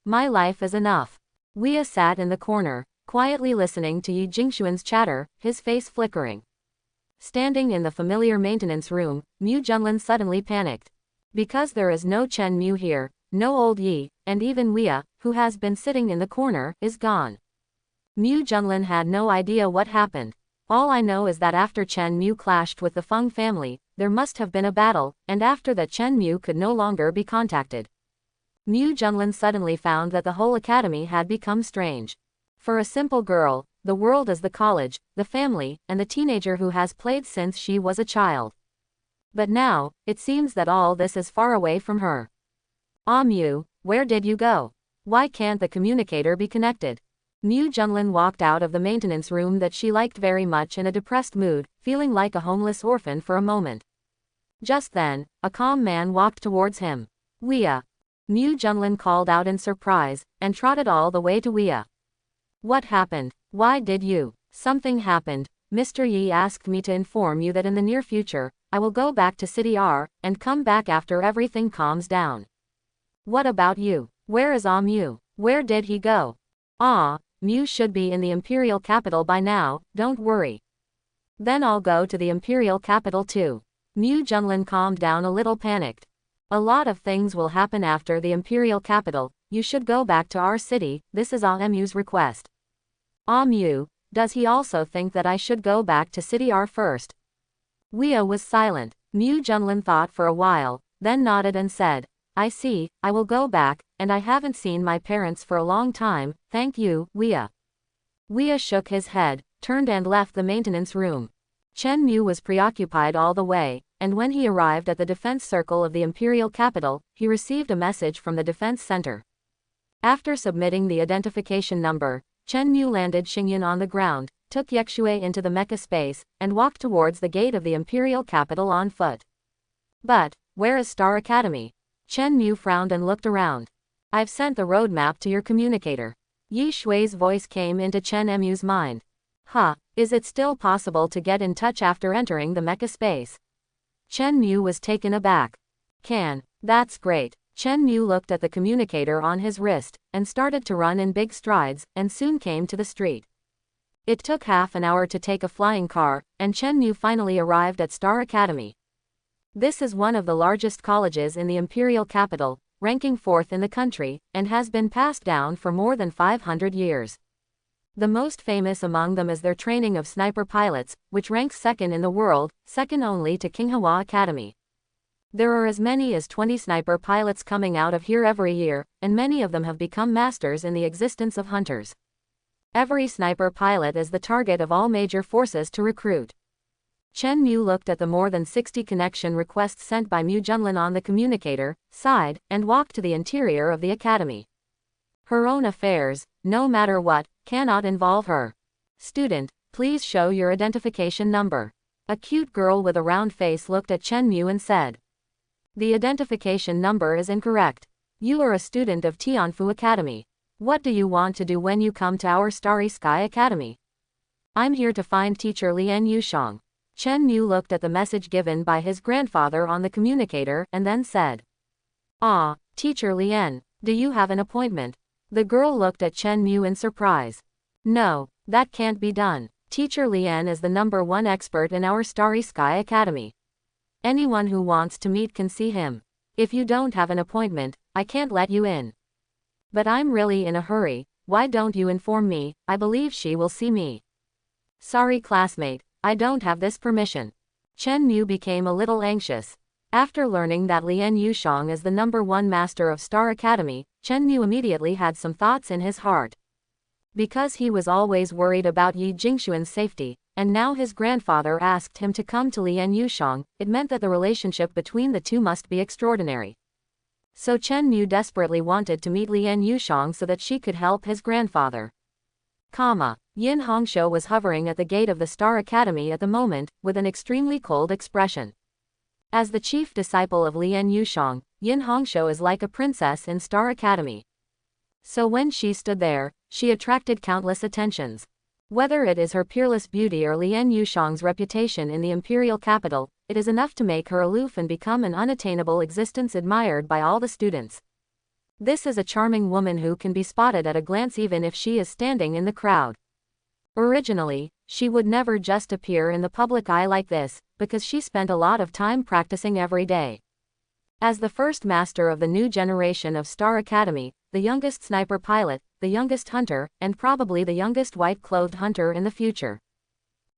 My life is enough. Wea sat in the corner, quietly listening to Yi Jingxuan's chatter, his face flickering. Standing in the familiar maintenance room, Mu Junlin suddenly panicked. Because there is no Chen Mu here, no old Yi, and even Wea, who has been sitting in the corner, is gone. Mu Junlin had no idea what happened. All I know is that after Chen Mu clashed with the Feng family, there must have been a battle, and after that Chen Mu could no longer be contacted. Mu Junlin suddenly found that the whole academy had become strange. For a simple girl, the world is the college, the family, and the teenager who has played since she was a child. But now, it seems that all this is far away from her. Ah Mu, where did you go? Why can't the communicator be connected? Mu Junlin walked out of the maintenance room that she liked very much in a depressed mood, feeling like a homeless orphan for a moment. Just then, a calm man walked towards him. Wea. Mu Junlin called out in surprise, and trotted all the way to Wea. What happened? Why did you? Something happened. Mr. Yi asked me to inform you that in the near future, I will go back to City R, and come back after everything calms down. What about you? Where is Mu? Where did he go? Mu should be in the Imperial capital by now, don't worry. Then I'll go to the Imperial capital too. Mu Junlin calmed down a little, panicked. A lot of things will happen after the Imperial capital, you should go back to our city, this is Mu's request. Mu, does he also think that I should go back to City R first? Wea was silent. Mu Junlin thought for a while, then nodded and said, I see, I will go back, and I haven't seen my parents for a long time, thank you, Wea. Wea shook his head, turned and left the maintenance room. Chen Mu was preoccupied all the way, and when he arrived at the defense circle of the Imperial capital, he received a message from the defense center. After submitting the identification number, Chen Mu landed Xingyan on the ground, took Yexue into the mecha space, and walked towards the gate of the Imperial capital on foot. But, where is Star Academy? Chen Mu frowned and looked around. I've sent the roadmap to your communicator. Yi Shui's voice came into Chen Mu's mind. Is it still possible to get in touch after entering the mecha space? Chen Mu was taken aback. That's great. Chen Mu looked at the communicator on his wrist, and started to run in big strides, and soon came to the street. It took half an hour to take a flying car, and Chen Mu finally arrived at Star Academy. This is one of the largest colleges in the Imperial capital, ranking 4th in the country, and has been passed down for more than 500 years. The most famous among them is their training of sniper pilots, which ranks 2nd in the world, second only to Qinghua Academy. There are as many as 20 sniper pilots coming out of here every year, and many of them have become masters in the existence of hunters. Every sniper pilot is the target of all major forces to recruit. Chen Mu looked at the more than 60 connection requests sent by Mu Junlin on the communicator, sighed, and walked to the interior of the academy. Her own affairs, no matter what, cannot involve her. Student, please show your identification number. A cute girl with a round face looked at Chen Mu and said. The identification number is incorrect. You are a student of Tianfu Academy. What do you want to do when you come to our Starry Sky Academy? I'm here to find teacher Lian Yushang. Chen Mu looked at the message given by his grandfather on the communicator and then said. Teacher Lian, do you have an appointment? The girl looked at Chen Mu in surprise. No, that can't be done. Teacher Lian is the #1 expert in our Starry Sky Academy. Anyone who wants to meet can see him. If you don't have an appointment, I can't let you in. But I'm really in a hurry, why don't you inform me? I believe she will see me. Sorry classmate, I don't have this permission. Chen Mu became a little anxious. After learning that Lian Yushang is the #1 master of Star Academy, Chen Mu immediately had some thoughts in his heart. Because he was always worried about Yi Jingxuan's safety, and now his grandfather asked him to come to Lian Yushang, it meant that the relationship between the two must be extraordinary. So Chen Mu desperately wanted to meet Lian Yushang so that she could help his grandfather. Yin Hongshou was hovering at the gate of the Star Academy at the moment, with an extremely cold expression. As the chief disciple of Lian Yushang, Yin Hongshou is like a princess in Star Academy. So when she stood there, she attracted countless attentions. Whether it is her peerless beauty or Lian Yushang's reputation in the imperial capital, it is enough to make her aloof and become an unattainable existence admired by all the students. This is a charming woman who can be spotted at a glance even if she is standing in the crowd. Originally, she would never just appear in the public eye like this, because she spent a lot of time practicing every day. As the first master of the new generation of Star Academy, the youngest sniper pilot, the youngest hunter, and probably the youngest white-clothed hunter in the future.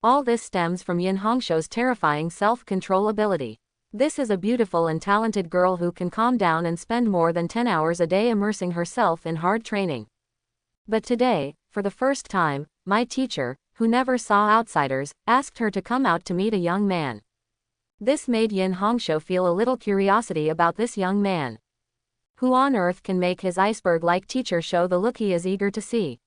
All this stems from Yin Hongshou's terrifying self-control ability. This is a beautiful and talented girl who can calm down and spend more than 10 hours a day immersing herself in hard training. But today, for the first time, my teacher, who never saw outsiders, asked her to come out to meet a young man. This made Yin Hongshou feel a little curiosity about this young man. Who on earth can make his iceberg-like teacher show the look he is eager to see?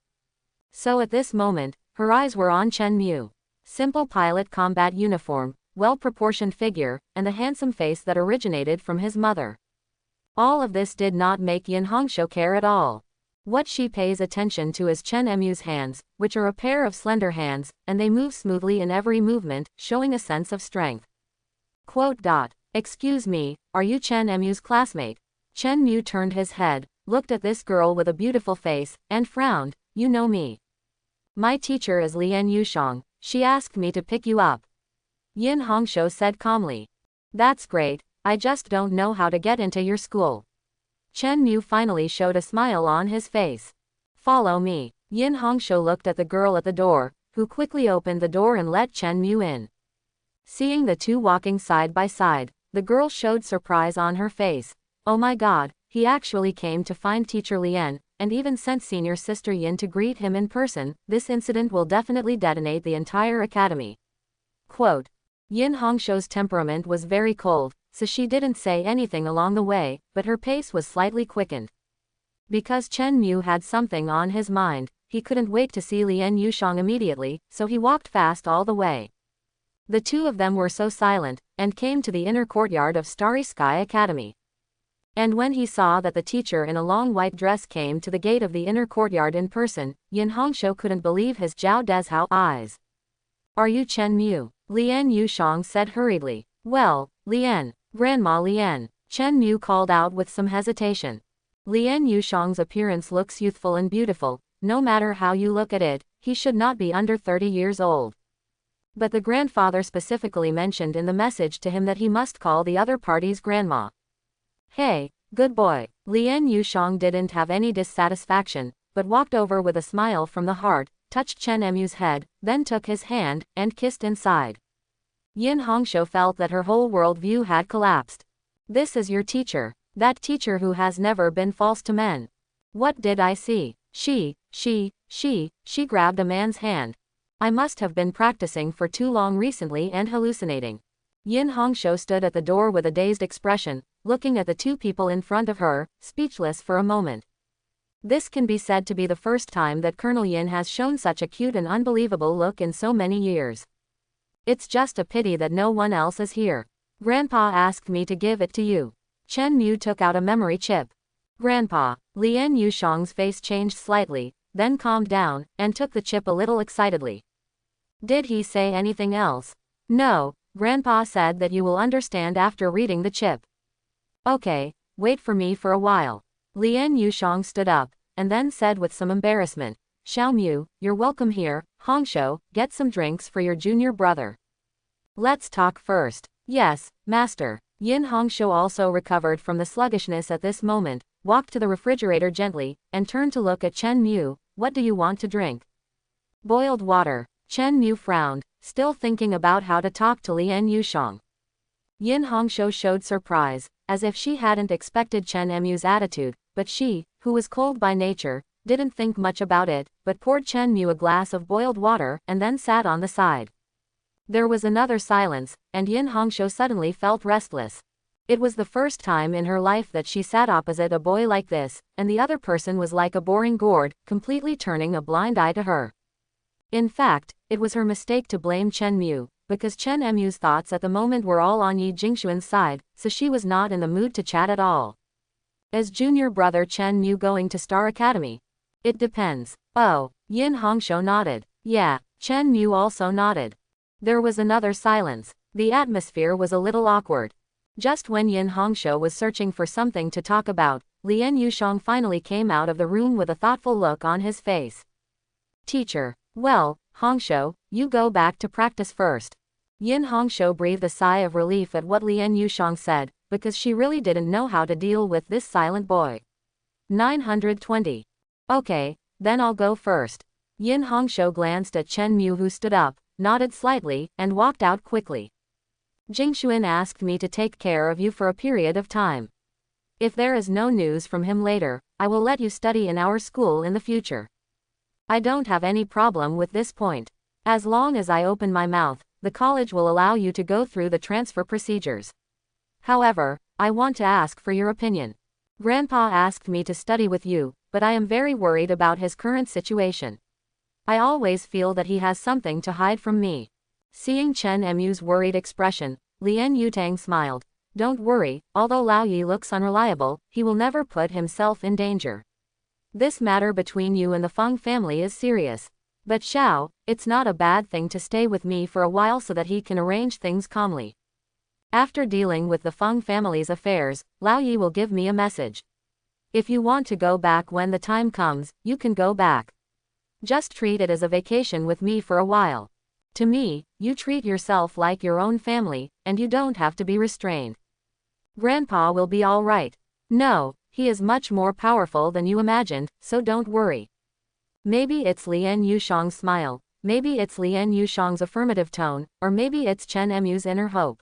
So at this moment, her eyes were on Chen Mu. Simple pilot combat uniform, well-proportioned figure, and the handsome face that originated from his mother. All of this did not make Yin Hongshou care at all. What she pays attention to is Chen Mu's hands, which are a pair of slender hands, and they move smoothly in every movement, showing a sense of strength. Quote. Excuse me, are you Chen Mu's classmate? Chen Mu turned his head, looked at this girl with a beautiful face, and frowned. You know me. My teacher is Lian Yushang, she asked me to pick you up. Yin Hongshou said calmly. That's great, I just don't know how to get into your school. Chen Mu finally showed a smile on his face. Follow me. Yin Hongshou looked at the girl at the door, who quickly opened the door and let Chen Mu in. Seeing the two walking side by side, the girl showed surprise on her face. Oh my god, he actually came to find teacher Lian, and even sent senior sister Yin to greet him in person. This incident will definitely detonate the entire academy. Quote. Yin Hongshou's temperament was very cold, so she didn't say anything along the way, but her pace was slightly quickened. Because Chen Mu had something on his mind, he couldn't wait to see Lian Yushang immediately, so he walked fast all the way. The two of them were so silent, and came to the inner courtyard of Starry Sky Academy. And when he saw that the teacher in a long white dress came to the gate of the inner courtyard in person, Yin Hongshou couldn't believe his Zhao Dezhao eyes. Are you Chen Mu? Lian Yushang said hurriedly. Well, Lian, Grandma Lian, Chen Mu called out with some hesitation. Lian Yushang's appearance looks youthful and beautiful, no matter how you look at it, he should not be under 30 years old. But the grandfather specifically mentioned in the message to him that he must call the other party's grandma. Hey, good boy. Lian Yushang didn't have any dissatisfaction, but walked over with a smile from the heart, touched Chen Mu's head, then took his hand, and kissed inside. Yin Hongshou felt that her whole worldview had collapsed. This is your teacher. That teacher who has never been false to men. What did I see? She grabbed a man's hand. I must have been practicing for too long recently and hallucinating. Yin Hongshou stood at the door with a dazed expression, looking at the two people in front of her, speechless for a moment. This can be said to be the first time that Colonel Yin has shown such a cute and unbelievable look in so many years. It's just a pity that no one else is here. Grandpa asked me to give it to you. Chen Mu took out a memory chip. Grandpa. Lian Yushang's face changed slightly, then calmed down, and took the chip a little excitedly. Did he say anything else? No, Grandpa said that you will understand after reading the chip. Okay, wait for me for a while. Lian Yushang stood up, and then said with some embarrassment, Xiao Mu, you're welcome here. Hongshou, get some drinks for your junior brother. Let's talk first. Yes, master. Yin Hongshou also recovered from the sluggishness at this moment, walked to the refrigerator gently, and turned to look at Chen Mu. What do you want to drink? Boiled water. Chen Mu frowned, still thinking about how to talk to Lian Yushang. Yin Hongshou showed surprise, as if she hadn't expected Chen Mu's attitude, but she, who was cold by nature, didn't think much about it, but poured Chen Mu a glass of boiled water and then sat on the side. There was another silence, and Yin Hongshou suddenly felt restless. It was the first time in her life that she sat opposite a boy like this, and the other person was like a boring gourd, completely turning a blind eye to her. In fact, it was her mistake to blame Chen Mu, because Chen Mu's thoughts at the moment were all on Yi Jingshuan's side, so she was not in the mood to chat at all. Is junior brother Chen Mu going to Star Academy? It depends. Oh, Yin Hongshou nodded. Yeah, Chen Mu also nodded. There was another silence. The atmosphere was a little awkward. Just when Yin Hongshou was searching for something to talk about, Lian Yushang finally came out of the room with a thoughtful look on his face. Teacher. Well, Hongshou, you go back to practice first. Yin Hongshou breathed a sigh of relief at what Lian Yushang said, because she really didn't know how to deal with this silent boy. 920. Okay, then I'll go first. Yin Hongshou glanced at Chen Mu, who stood up, nodded slightly, and walked out quickly. Jingshuan asked me to take care of you for a period of time. If there is no news from him later, I will let you study in our school in the future. I don't have any problem with this point. As long as I open my mouth, the college will allow you to go through the transfer procedures. However, I want to ask for your opinion. Grandpa asked me to study with you, but I am very worried about his current situation. I always feel that he has something to hide from me. Seeing Chen Mu's worried expression, Lien Yutang smiled. Don't worry, although Lao Yi looks unreliable, he will never put himself in danger. This matter between you and the Feng family is serious. But Xiao, it's not a bad thing to stay with me for a while so that he can arrange things calmly. After dealing with the Feng family's affairs, Lao Yi will give me a message. If you want to go back when the time comes, you can go back. Just treat it as a vacation with me for a while. To me, you treat yourself like your own family, and you don't have to be restrained. Grandpa will be all right. No, he is much more powerful than you imagined, so don't worry. Maybe it's Lien Yushang's smile, maybe it's Lien Yushang's affirmative tone, or maybe it's Chen Mu's inner hope.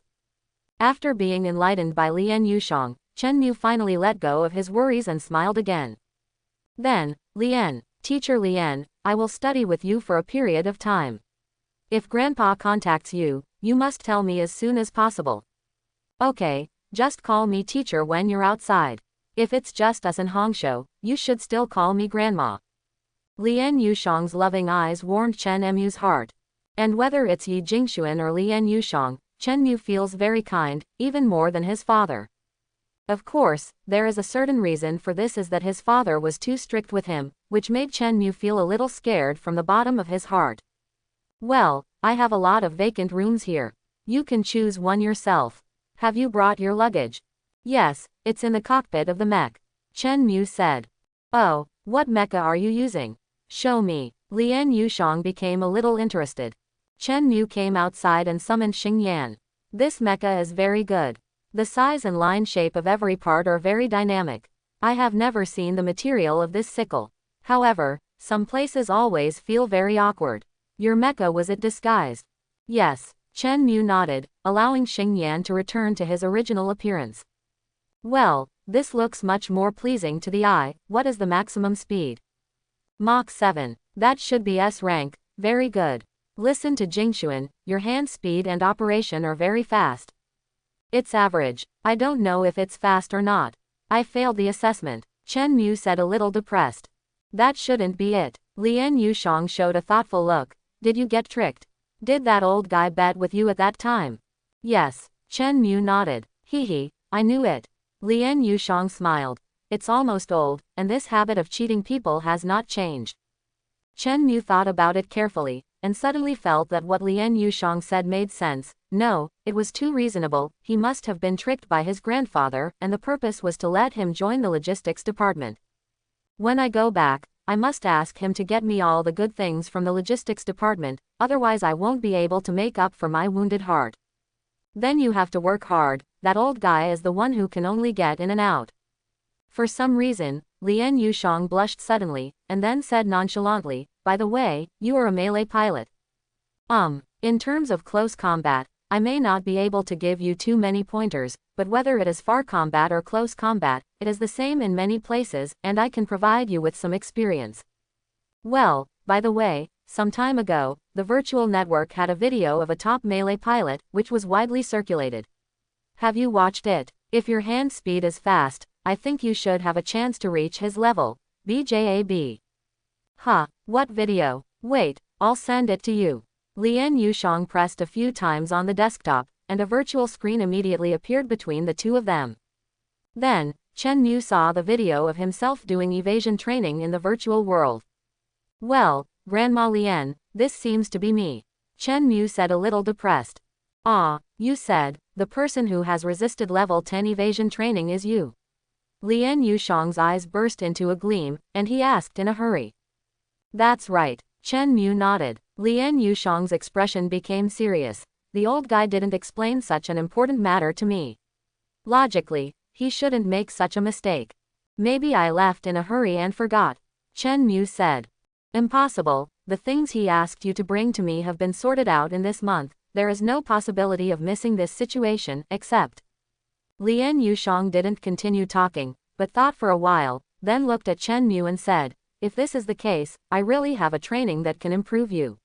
After being enlightened by Lien Yushang, Chen Mu finally let go of his worries and smiled again. Then, Teacher Lien, I will study with you for a period of time. If Grandpa contacts you, you must tell me as soon as possible. Okay, just call me teacher when you're outside. If it's just us in Hangzhou, you should still call me Grandma. Lien Yushang's loving eyes warmed Chen Mu's heart. And whether it's Yi Jingxuan or Lien Yushang, Chen Mu feels very kind, even more than his father. Of course, there is a certain reason for this, is that his father was too strict with him, which made Chen Mu feel a little scared from the bottom of his heart. Well, I have a lot of vacant rooms here. You can choose one yourself. Have you brought your luggage? Yes, it's in the cockpit of the mech. Chen Mu said. Oh, what mecha are you using? Show me. Lien Yushang became a little interested. Chen Mu came outside and summoned Xing Yan. This mecha is very good. The size and line shape of every part are very dynamic. I have never seen the material of this sickle. However, some places always feel very awkward. Your mecha, was it disguised? Yes. Chen Mu nodded, allowing Xing Yan to return to his original appearance. Well, this looks much more pleasing to the eye. What is the maximum speed? Mach 7. That should be S rank. Very good. Listen to Jingxuan, your hand speed and operation are very fast. It's average. I don't know if it's fast or not. I failed the assessment. Chen Mu said, a little depressed. That shouldn't be it. Lien Yushang showed a thoughtful look. Did you get tricked? Did that old guy bet with you at that time? Yes. Chen Mu nodded. Hee, I knew it. Lien Yushang smiled. It's almost old, and this habit of cheating people has not changed. Chen Mu thought about it carefully, and suddenly felt that what Lien Yushang said made sense. No, it was too reasonable. He must have been tricked by his grandfather, and the purpose was to let him join the logistics department. When I go back, I must ask him to get me all the good things from the logistics department, otherwise I won't be able to make up for my wounded heart. Then you have to work hard. That old guy is the one who can only get in and out. For some reason, Lien Yushang blushed suddenly, and then said nonchalantly, by the way, you are a melee pilot. In terms of close combat, I may not be able to give you too many pointers, but whether it is far combat or close combat, it is the same in many places, and I can provide you with some experience. Well, by the way, some time ago, the virtual network had a video of a top melee pilot, which was widely circulated. Have you watched it? If your hand speed is fast, I think you should have a chance to reach his level. BJAB. What video? Wait, I'll send it to you. Lien Yushang pressed a few times on the desktop, and a virtual screen immediately appeared between the two of them. Then, Chen Mu saw the video of himself doing evasion training in the virtual world. Well, Grandma Lien, this seems to be me. Chen Mu said, a little depressed. You said, the person who has resisted level 10 evasion training is you. Lien Yushang's eyes burst into a gleam, and he asked in a hurry. That's right. Chen Mu nodded. Lien Yushang's expression became serious. The old guy didn't explain such an important matter to me. Logically, he shouldn't make such a mistake. Maybe I left in a hurry and forgot. Chen Mu said. Impossible. The things he asked you to bring to me have been sorted out in this month. There is no possibility of missing this situation, except. Lien Yushang didn't continue talking, but thought for a while, then looked at Chen Mu and said, if this is the case, I really have a training that can improve you.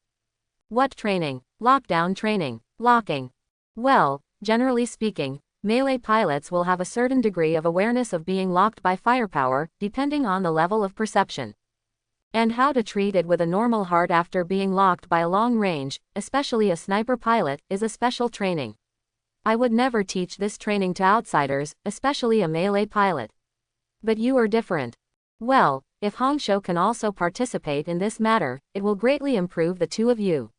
What training? Lockdown training. Locking. Well, generally speaking, melee pilots will have a certain degree of awareness of being locked by firepower, depending on the level of perception. And how to treat it with a normal heart after being locked by a long range, especially a sniper pilot, is a special training. I would never teach this training to outsiders, especially a melee pilot. But you are different. Well, if Hongshou can also participate in this matter, it will greatly improve the two of you.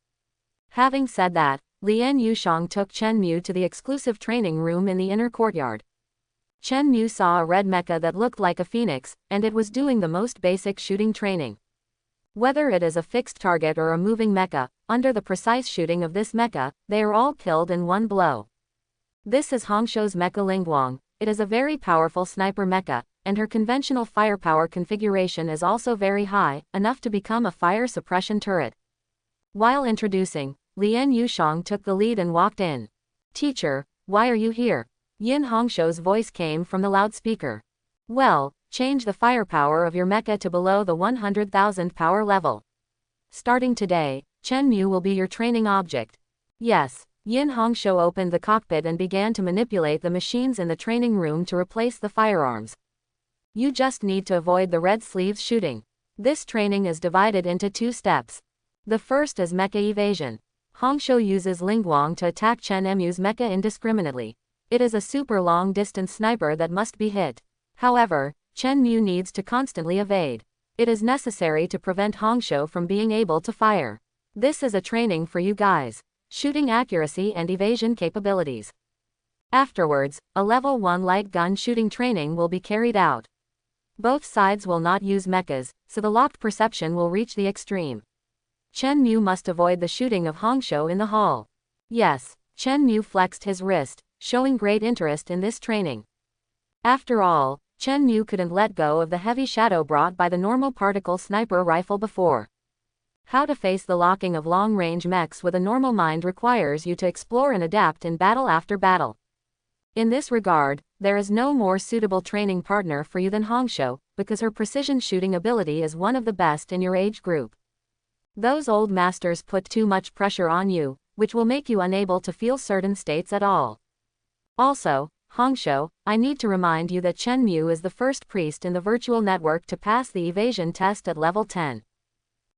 Having said that, Lien Yushang took Chen Mu to the exclusive training room in the inner courtyard. Chen Mu saw a red mecha that looked like a phoenix, and it was doing the most basic shooting training. Whether it is a fixed target or a moving mecha, under the precise shooting of this mecha, they are all killed in one blow. This is Hongshou's Mecha Lingguang. It is a very powerful sniper mecha, and her conventional firepower configuration is also very high, enough to become a fire suppression turret. While introducing, Lien Yushang took the lead and walked in. "Teacher, why are you here?" Yin Hongshou's voice came from the loudspeaker. "Well, change the firepower of your mecha to below the 100,000 power level. Starting today, Chen Mu will be your training object." "Yes." Yin Hongshou opened the cockpit and began to manipulate the machines in the training room to replace the firearms. "You just need to avoid the red sleeves shooting. This training is divided into 2 steps. The first is mecha evasion. Hongshou uses Lingguang to attack Chen Mu's mecha indiscriminately. It is a super long-distance sniper that must be hit. However, Chen Mu needs to constantly evade. It is necessary to prevent Hongshou from being able to fire. This is a training for you guys. Shooting accuracy and evasion capabilities. Afterwards, a level 1 light gun shooting training will be carried out. Both sides will not use mechas, so the locked perception will reach the extreme. Chen Mu must avoid the shooting of Hongshou in the hall." "Yes." Chen Mu flexed his wrist, showing great interest in this training. After all, Chen Mu couldn't let go of the heavy shadow brought by the normal particle sniper rifle before. How to face the locking of long-range mechs with a normal mind requires you to explore and adapt in battle after battle. In this regard, there is no more suitable training partner for you than Hongshou, because her precision shooting ability is one of the best in your age group. Those old masters put too much pressure on you, which will make you unable to feel certain states at all. Also, Hongshou, I need to remind you that Chen Mu is the first priest in the virtual network to pass the evasion test at level 10.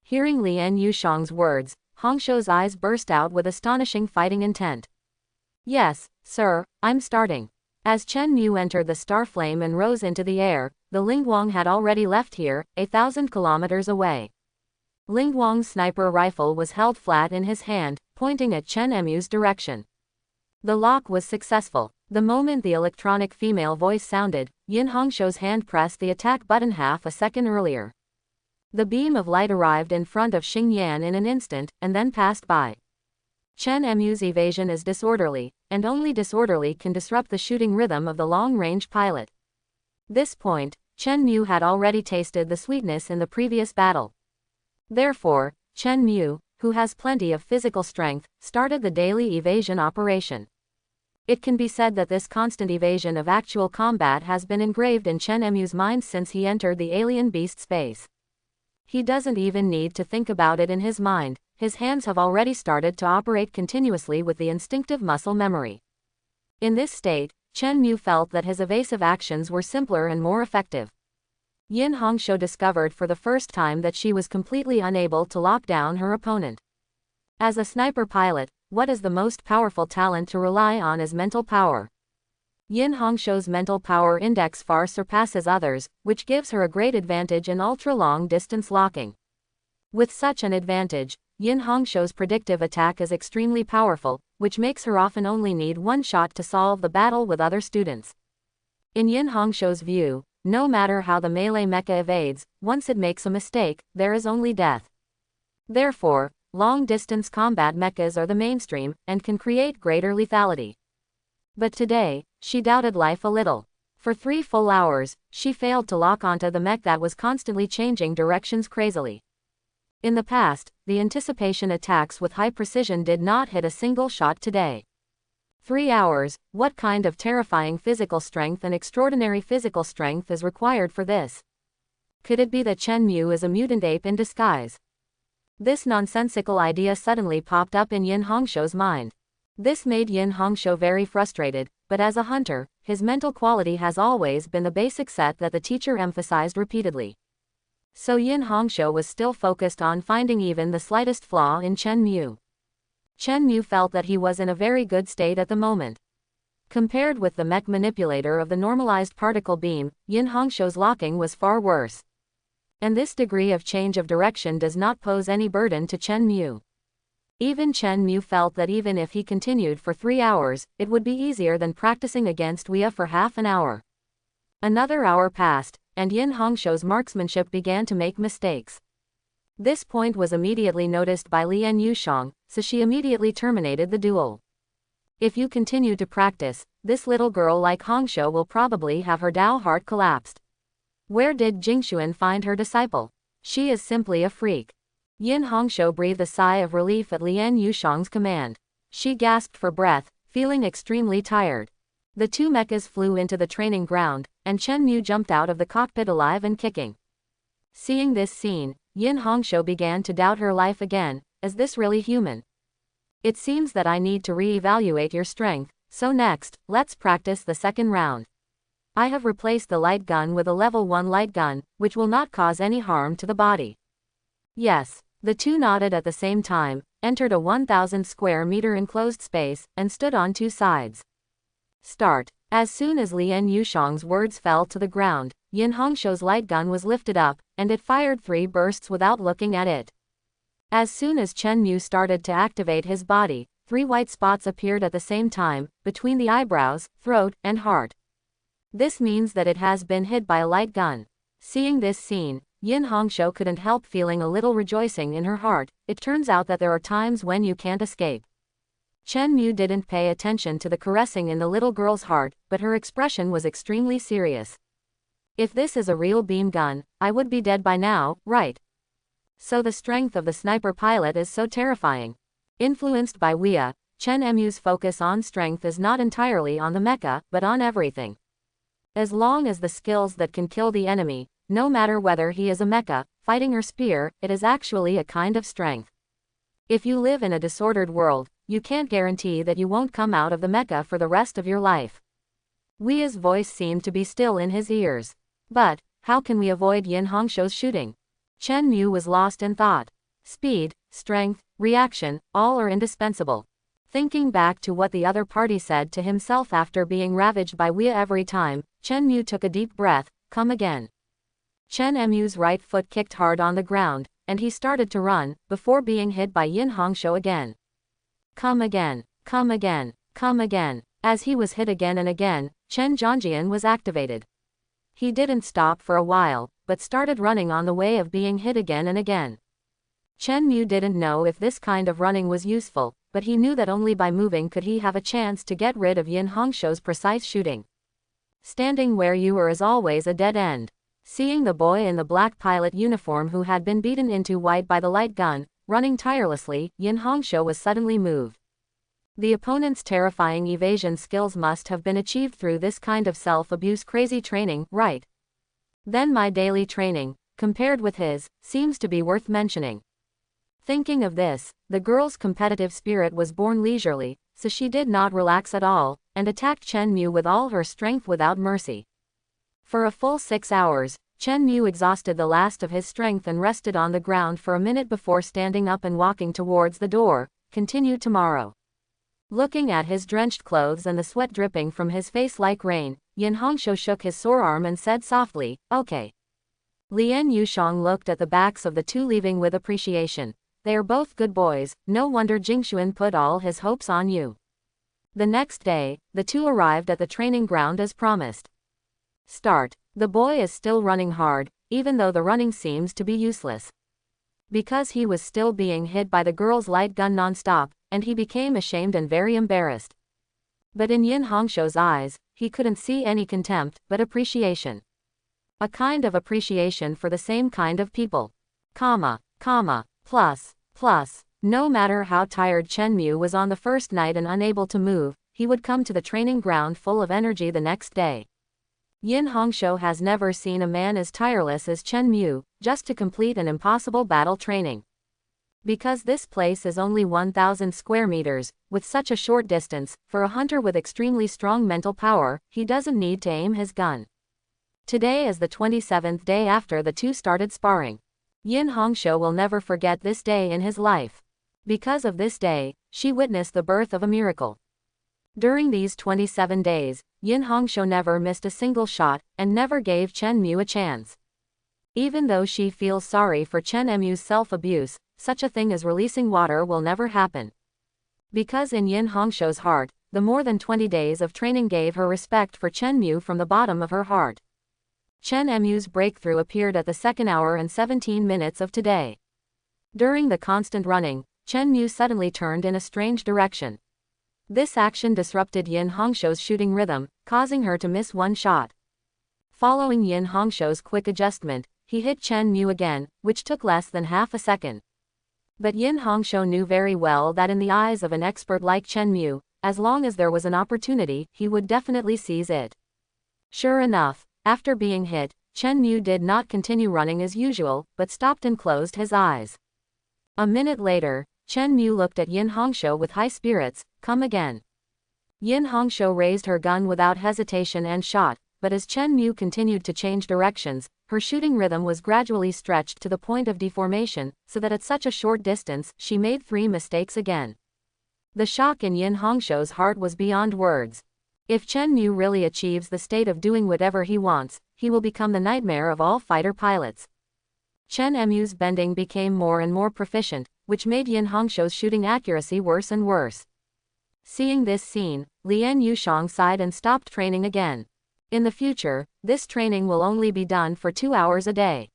Hearing Lien Yushang's words, Hongshou's eyes burst out with astonishing fighting intent. "Yes, sir, I'm starting." As Chen Mu entered the star flame and rose into the air, the Lingguang had already left here, 1,000 kilometers away. Lingguang's sniper rifle was held flat in his hand, pointing at Chen Mu's direction. The lock was successful. The moment the electronic female voice sounded, Yin Hongshou's hand pressed the attack button half a second earlier. The beam of light arrived in front of Xing Yan in an instant, and then passed by. Chen Mu's evasion is disorderly, and only disorderly can disrupt the shooting rhythm of the long-range pilot. This point, Chen Mu had already tasted the sweetness in the previous battle. Therefore, Chen Mu, who has plenty of physical strength, started the daily evasion operation. It can be said that this constant evasion of actual combat has been engraved in Chen Mu's mind since he entered the alien beast space. He doesn't even need to think about it in his mind, his hands have already started to operate continuously with the instinctive muscle memory. In this state, Chen Mu felt that his evasive actions were simpler and more effective. Yin Hongshou discovered for the first time that she was completely unable to lock down her opponent. As a sniper pilot, what is the most powerful talent to rely on is mental power. Yin Hongshou's mental power index far surpasses others, which gives her a great advantage in ultra-long distance locking. With such an advantage, Yin Hongshou's predictive attack is extremely powerful, which makes her often only need one shot to solve the battle with other students. In Yin Hongshou's view, no matter how the melee mecha evades, once it makes a mistake, there is only death. Therefore, long-distance combat mechas are the mainstream, and can create greater lethality. But today, she doubted life a little. For 3 full hours, she failed to lock onto the mech that was constantly changing directions crazily. In the past, the anticipation attacks with high precision did not hit a single shot today. 3 hours, what kind of terrifying physical strength and extraordinary physical strength is required for this? Could it be that Chen Mu is a mutant ape in disguise? This nonsensical idea suddenly popped up in Yin Hongshou's mind. This made Yin Hongshou very frustrated, but as a hunter, his mental quality has always been the basic set that the teacher emphasized repeatedly. So Yin Hongshou was still focused on finding even the slightest flaw in Chen Mu. Chen Mu felt that he was in a very good state at the moment. Compared with the mech manipulator of the normalized particle beam, Yin Hongshou's locking was far worse. And this degree of change of direction does not pose any burden to Chen Mu. Even Chen Mu felt that even if he continued for 3 hours, it would be easier than practicing against Wia for half an hour. Another hour passed, and Yin Hongshou's marksmanship began to make mistakes. This point was immediately noticed by Lian Yushang, so she immediately terminated the duel. If you continue to practice, this little girl like Hongshou will probably have her Dao heart collapsed. Where did Jingxuan find her disciple? She is simply a freak. Yin Hongshou breathed a sigh of relief at Lian Yushang's command. She gasped for breath, feeling extremely tired. The two mechas flew into the training ground, and Chen Mu jumped out of the cockpit alive and kicking. Seeing this scene, Yin Hongshou began to doubt her life again. Is this really human? It seems that I need to re-evaluate your strength, so next, let's practice the second round. I have replaced the light gun with a level 1 light gun, which will not cause any harm to the body. Yes. The two nodded at the same time, entered a 1,000 square meter enclosed space, and stood on two sides. Start. As soon as Lian Yushang's words fell to the ground, Yin Hongshou's light gun was lifted up, and it fired 3 bursts without looking at it. As soon as Chen Mu started to activate his body, 3 white spots appeared at the same time, between the eyebrows, throat, and heart. This means that it has been hit by a light gun. Seeing this scene, Yin Hongshou couldn't help feeling a little rejoicing in her heart. It turns out that there are times when you can't escape. Chen Mu didn't pay attention to the caressing in the little girl's heart, but her expression was extremely serious. If this is a real beam gun, I would be dead by now, right? So the strength of the sniper pilot is so terrifying. Influenced by Wia, Chen Mu's focus on strength is not entirely on the mecha, but on everything. As long as the skills that can kill the enemy, no matter whether he is a mecha, fighting or spear, it is actually a kind of strength. If you live in a disordered world, you can't guarantee that you won't come out of the mecha for the rest of your life. Wia's voice seemed to be still in his ears. But, how can we avoid Yin Hongshou's shooting? Chen Mu was lost in thought. Speed, strength, reaction, all are indispensable. Thinking back to what the other party said to himself after being ravaged by Wia every time, Chen Mu took a deep breath. Come again. Chen Mu's right foot kicked hard on the ground, and he started to run, before being hit by Yin Hongshou again. Come again, come again, come again. As he was hit again and again, Chen Zhongjian was activated. He didn't stop for a while, but started running on the way of being hit again and again. Chen Mu didn't know if this kind of running was useful, but he knew that only by moving could he have a chance to get rid of Yin Hongshou's precise shooting. Standing where you were is always a dead end. Seeing the boy in the black pilot uniform who had been beaten into white by the light gun, running tirelessly, Yin Hongshou was suddenly moved. The opponent's terrifying evasion skills must have been achieved through this kind of self-abuse crazy training, right? Then my daily training, compared with his, seems to be worth mentioning. Thinking of this, the girl's competitive spirit was born leisurely, so she did not relax at all, and attacked Chen Mu with all her strength without mercy. For a full 6 hours, Chen Mu exhausted the last of his strength and rested on the ground for a minute before standing up and walking towards the door. Continue tomorrow. Looking at his drenched clothes and the sweat dripping from his face like rain, Yin Hongshou shook his sore arm and said softly, okay. Lian Yushang looked at the backs of the two leaving with appreciation. They are both good boys, no wonder Jingxuan put all his hopes on you. The next day, the two arrived at the training ground as promised. Start. The boy is still running hard, even though the running seems to be useless. Because he was still being hit by the girl's light gun non-stop, and he became ashamed and very embarrassed. But in Yin Hongshou's eyes, he couldn't see any contempt, but appreciation. A kind of appreciation for the same kind of people. Plus. No matter how tired Chen Mu was on the first night and unable to move, he would come to the training ground full of energy the next day. Yin Hongshou has never seen a man as tireless as Chen Mu, just to complete an impossible battle training. Because this place is only 1,000 square meters, with such a short distance, for a hunter with extremely strong mental power, he doesn't need to aim his gun. Today is the 27th day after the two started sparring. Yin Hongshou will never forget this day in his life. Because of this day, she witnessed the birth of a miracle. During these 27 days, Yin Hongshou never missed a single shot, and never gave Chen Mu a chance. Even though she feels sorry for Chen Mu's self-abuse, such a thing as releasing water will never happen. Because in Yin Hongshou's heart, the more than 20 days of training gave her respect for Chen Mu from the bottom of her heart. Chen Mu's breakthrough appeared at the 2nd hour and 17 minutes of today. During the constant running, Chen Mu suddenly turned in a strange direction. This action disrupted Yin Hongshou's shooting rhythm, causing her to miss one shot. Following Yin Hongshou's quick adjustment, he hit Chen Mu again, which took less than half a second. But Yin Hongshou knew very well that in the eyes of an expert like Chen Mu, as long as there was an opportunity, he would definitely seize it. Sure enough, after being hit, Chen Mu did not continue running as usual, but stopped and closed his eyes. A minute later, Chen Mu looked at Yin Hongshou with high spirits. Come again. Yin Hongshou raised her gun without hesitation and shot, but as Chen Mu continued to change directions, her shooting rhythm was gradually stretched to the point of deformation, so that at such a short distance, she made 3 mistakes again. The shock in Yin Hongshou's heart was beyond words. If Chen Mu really achieves the state of doing whatever he wants, he will become the nightmare of all fighter pilots. Chen Mu's bending became more and more proficient, which made Yin Hongshou's shooting accuracy worse and worse. Seeing this scene, Lian Yushang sighed and stopped training again. In the future, this training will only be done for 2 hours a day.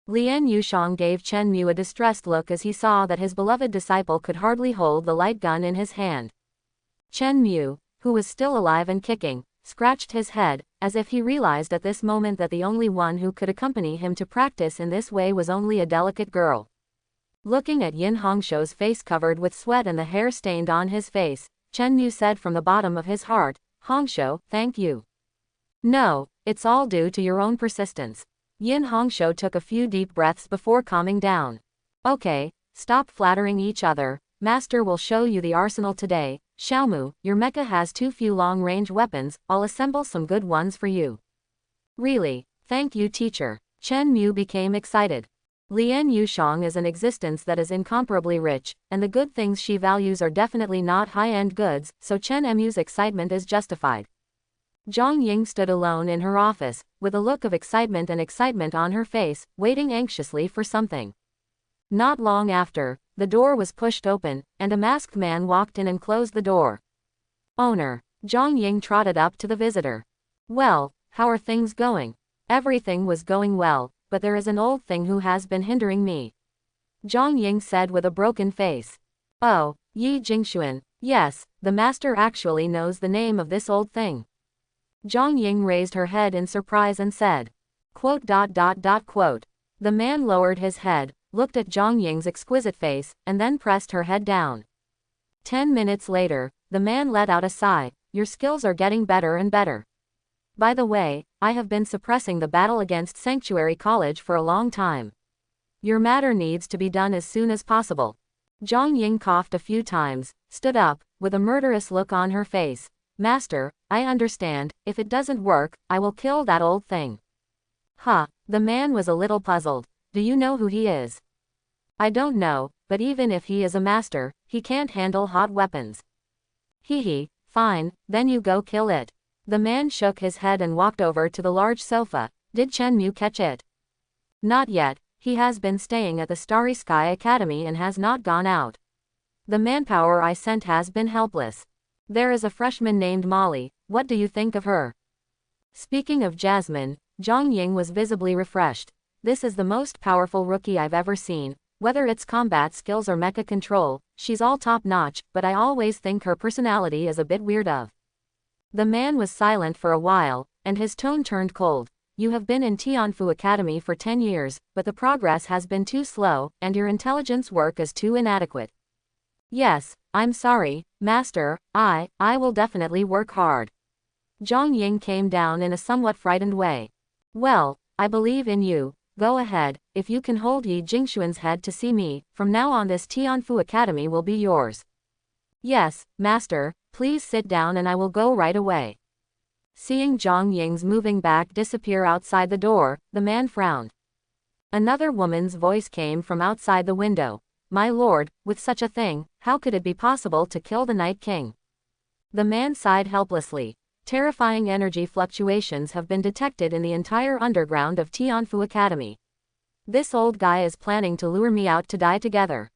Lian Yushang gave Chen Mu a distressed look as he saw that his beloved disciple could hardly hold the light gun in his hand. Chen Mu, who was still alive and kicking, scratched his head, as if he realized at this moment that the only one who could accompany him to practice in this way was only a delicate girl. Looking at Yin Hongshou's face covered with sweat and the hair stained on his face, Chen Mu said from the bottom of his heart, Hongshou, thank you. No, it's all due to your own persistence. Yin Hongshou took a few deep breaths before calming down. Okay, stop flattering each other. Master will show you the arsenal today. Xiaomu, your mecha has too few long-range weapons, I'll assemble some good ones for you. Really, thank you teacher. Chen Mu became excited. Lian Yushang is an existence that is incomparably rich, and the good things she values are definitely not high-end goods, so Chen Mu's excitement is justified. Zhang Ying stood alone in her office, with a look of excitement on her face, waiting anxiously for something. Not long after, the door was pushed open, and a masked man walked in and closed the door. Owner. Zhang Ying trotted up to the visitor. Well, how are things going? Everything was going well, but there is an old thing who has been hindering me. Zhang Ying said with a broken face. Oh, Yi Jingxuan. Yes, the master actually knows the name of this old thing. Zhang Ying raised her head in surprise and said. Quote. The man lowered his head, looked at Zhang Ying's exquisite face, and then pressed her head down. 10 minutes later, the man let out a sigh. Your skills are getting better and better. By the way, I have been suppressing the battle against Sanctuary College for a long time. Your matter needs to be done as soon as possible. Zhang Ying coughed a few times, stood up, with a murderous look on her face. Master, I understand, if it doesn't work, I will kill that old thing. The man was a little puzzled. Do you know who he is? I don't know, but even if he is a master, he can't handle hot weapons. Fine, then you go kill it. The man shook his head and walked over to the large sofa. Did Chen Mu catch it? Not yet, he has been staying at the Starry Sky Academy and has not gone out. The manpower I sent has been helpless. There is a freshman named Molly, what do you think of her? Speaking of Jasmine, Zhang Ying was visibly refreshed. This is the most powerful rookie I've ever seen. Whether it's combat skills or mecha control, she's all top-notch, but I always think her personality is a bit weird of. The man was silent for a while, and his tone turned cold. You have been in Tianfu Academy for 10 years, but the progress has been too slow, and your intelligence work is too inadequate. Yes, I'm sorry, Master, I will definitely work hard. Zhang Ying came down in a somewhat frightened way. Well, I believe in you. Go ahead, if you can hold Yi Jingxuan's head to see me, from now on this Tianfu Academy will be yours. Yes, Master, please sit down and I will go right away. Seeing Zhang Ying's moving back disappear outside the door, the man frowned. Another woman's voice came from outside the window. My lord, with such a thing, how could it be possible to kill the Night King? The man sighed helplessly. Terrifying energy fluctuations have been detected in the entire underground of Tianfu Academy. This old guy is planning to lure me out to die together.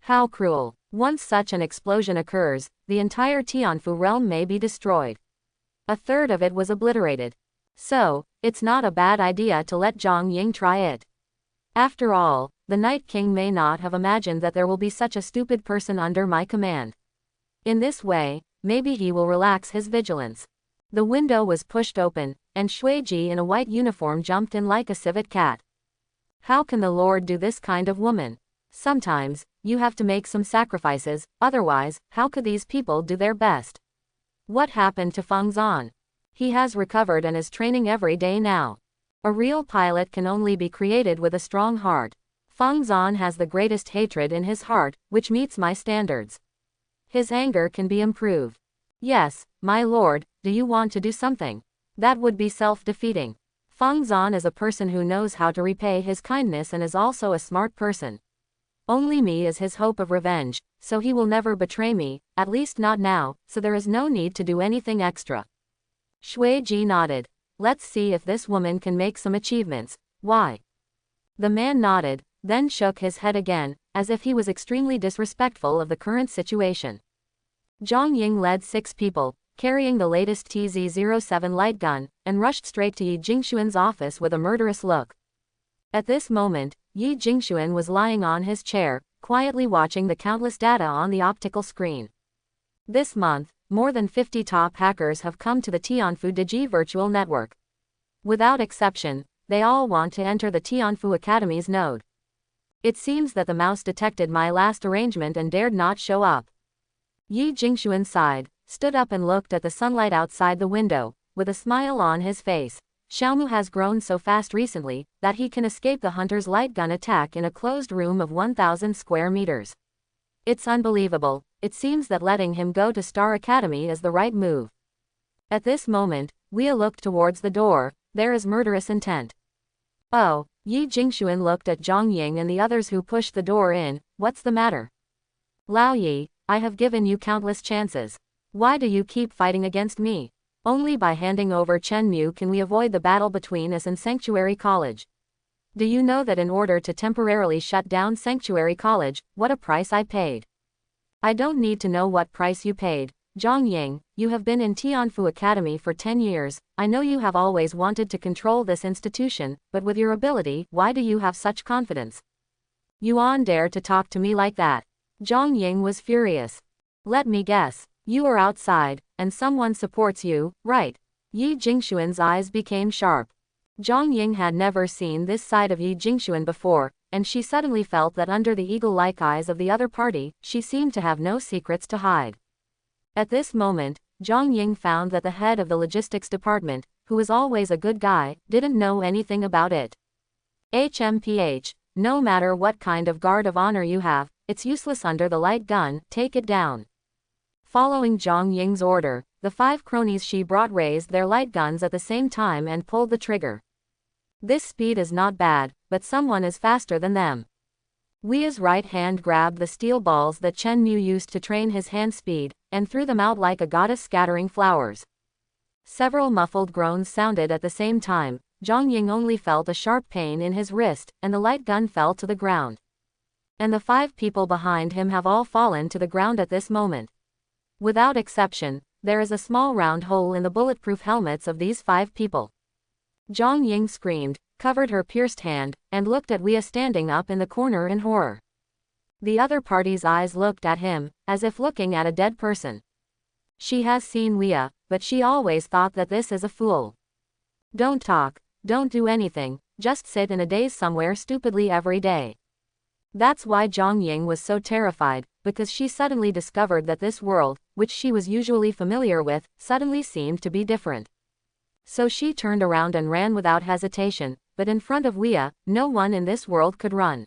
How cruel. Once such an explosion occurs, the entire Tianfu realm may be destroyed. A third of it was obliterated. So, it's not a bad idea to let Zhang Ying try it. After all, the Night King may not have imagined that there will be such a stupid person under my command. In this way, maybe he will relax his vigilance. The window was pushed open, and Shuiji in a white uniform jumped in like a civet cat. How can the Lord do this kind of woman? Sometimes, you have to make some sacrifices, otherwise, how could these people do their best? What happened to Feng Zan? He has recovered and is training every day now. A real pilot can only be created with a strong heart. Feng Zan has the greatest hatred in his heart, which meets my standards. His anger can be improved. Yes, my lord, do you want to do something? That would be self-defeating. Feng Zan is a person who knows how to repay his kindness and is also a smart person. Only me is his hope of revenge, so he will never betray me, at least not now, so there is no need to do anything extra. Shuiji nodded. Let's see if this woman can make some achievements. Why? The man nodded, then shook his head again, as if he was extremely disrespectful of the current situation. Zhang Ying led 6 people, carrying the latest TZ-07 light gun, and rushed straight to Yi Jingxuan's office with a murderous look. At this moment, Yi Jingxuan was lying on his chair, quietly watching the countless data on the optical screen. This month, more than 50 top hackers have come to the Tianfu Digi virtual network. Without exception, they all want to enter the Tianfu Academy's node. It seems that the mouse detected my last arrangement and dared not show up. Yi Jingxuan sighed, stood up and looked at the sunlight outside the window, with a smile on his face. Xiaomu has grown so fast recently, that he can escape the hunter's light gun attack in a closed room of 1,000 square meters. It's unbelievable. It seems that letting him go to Star Academy is the right move. At this moment, Wei looked towards the door. There is murderous intent. Oh, Yi Jingxuan looked at Zhang Ying and the others who pushed the door in. What's the matter? Lao Yi, I have given you countless chances. Why do you keep fighting against me? Only by handing over Chen Mu can we avoid the battle between us and Sanctuary College. Do you know that in order to temporarily shut down Sanctuary College, what a price I paid? I don't need to know what price you paid. Zhang Ying, you have been in Tianfu Academy for 10 years, I know you have always wanted to control this institution, but with your ability, why do you have such confidence? Yuan dare to talk to me like that. Zhang Ying was furious. Let me guess, you are outside, and someone supports you, right? Yi Jingxuan's eyes became sharp. Zhang Ying had never seen this side of Yi Jingxuan before, and she suddenly felt that under the eagle-like eyes of the other party, she seemed to have no secrets to hide. At this moment, Zhang Ying found that the head of the logistics department, who was always a good guy, didn't know anything about it. HMPH, no matter what kind of guard of honor you have, it's useless under the light gun, take it down. Following Zhang Ying's order, the 5 cronies she brought raised their light guns at the same time and pulled the trigger. This speed is not bad, but someone is faster than them. Wei's right hand grabbed the steel balls that Chen Mu used to train his hand speed, and threw them out like a goddess scattering flowers. Several muffled groans sounded at the same time. Zhang Ying only felt a sharp pain in his wrist, and the light gun fell to the ground. And the 5 people behind him have all fallen to the ground at this moment. Without exception, there is a small round hole in the bulletproof helmets of these 5 people. Zhang Ying screamed, covered her pierced hand, and looked at Wei standing up in the corner in horror. The other party's eyes looked at him, as if looking at a dead person. She has seen Wei, but she always thought that this is a fool. Don't talk, don't do anything, just sit in a daze somewhere stupidly every day. That's why Zhang Ying was so terrified, because she suddenly discovered that this world, which she was usually familiar with, suddenly seemed to be different. So she turned around and ran without hesitation, but in front of Wei, no one in this world could run.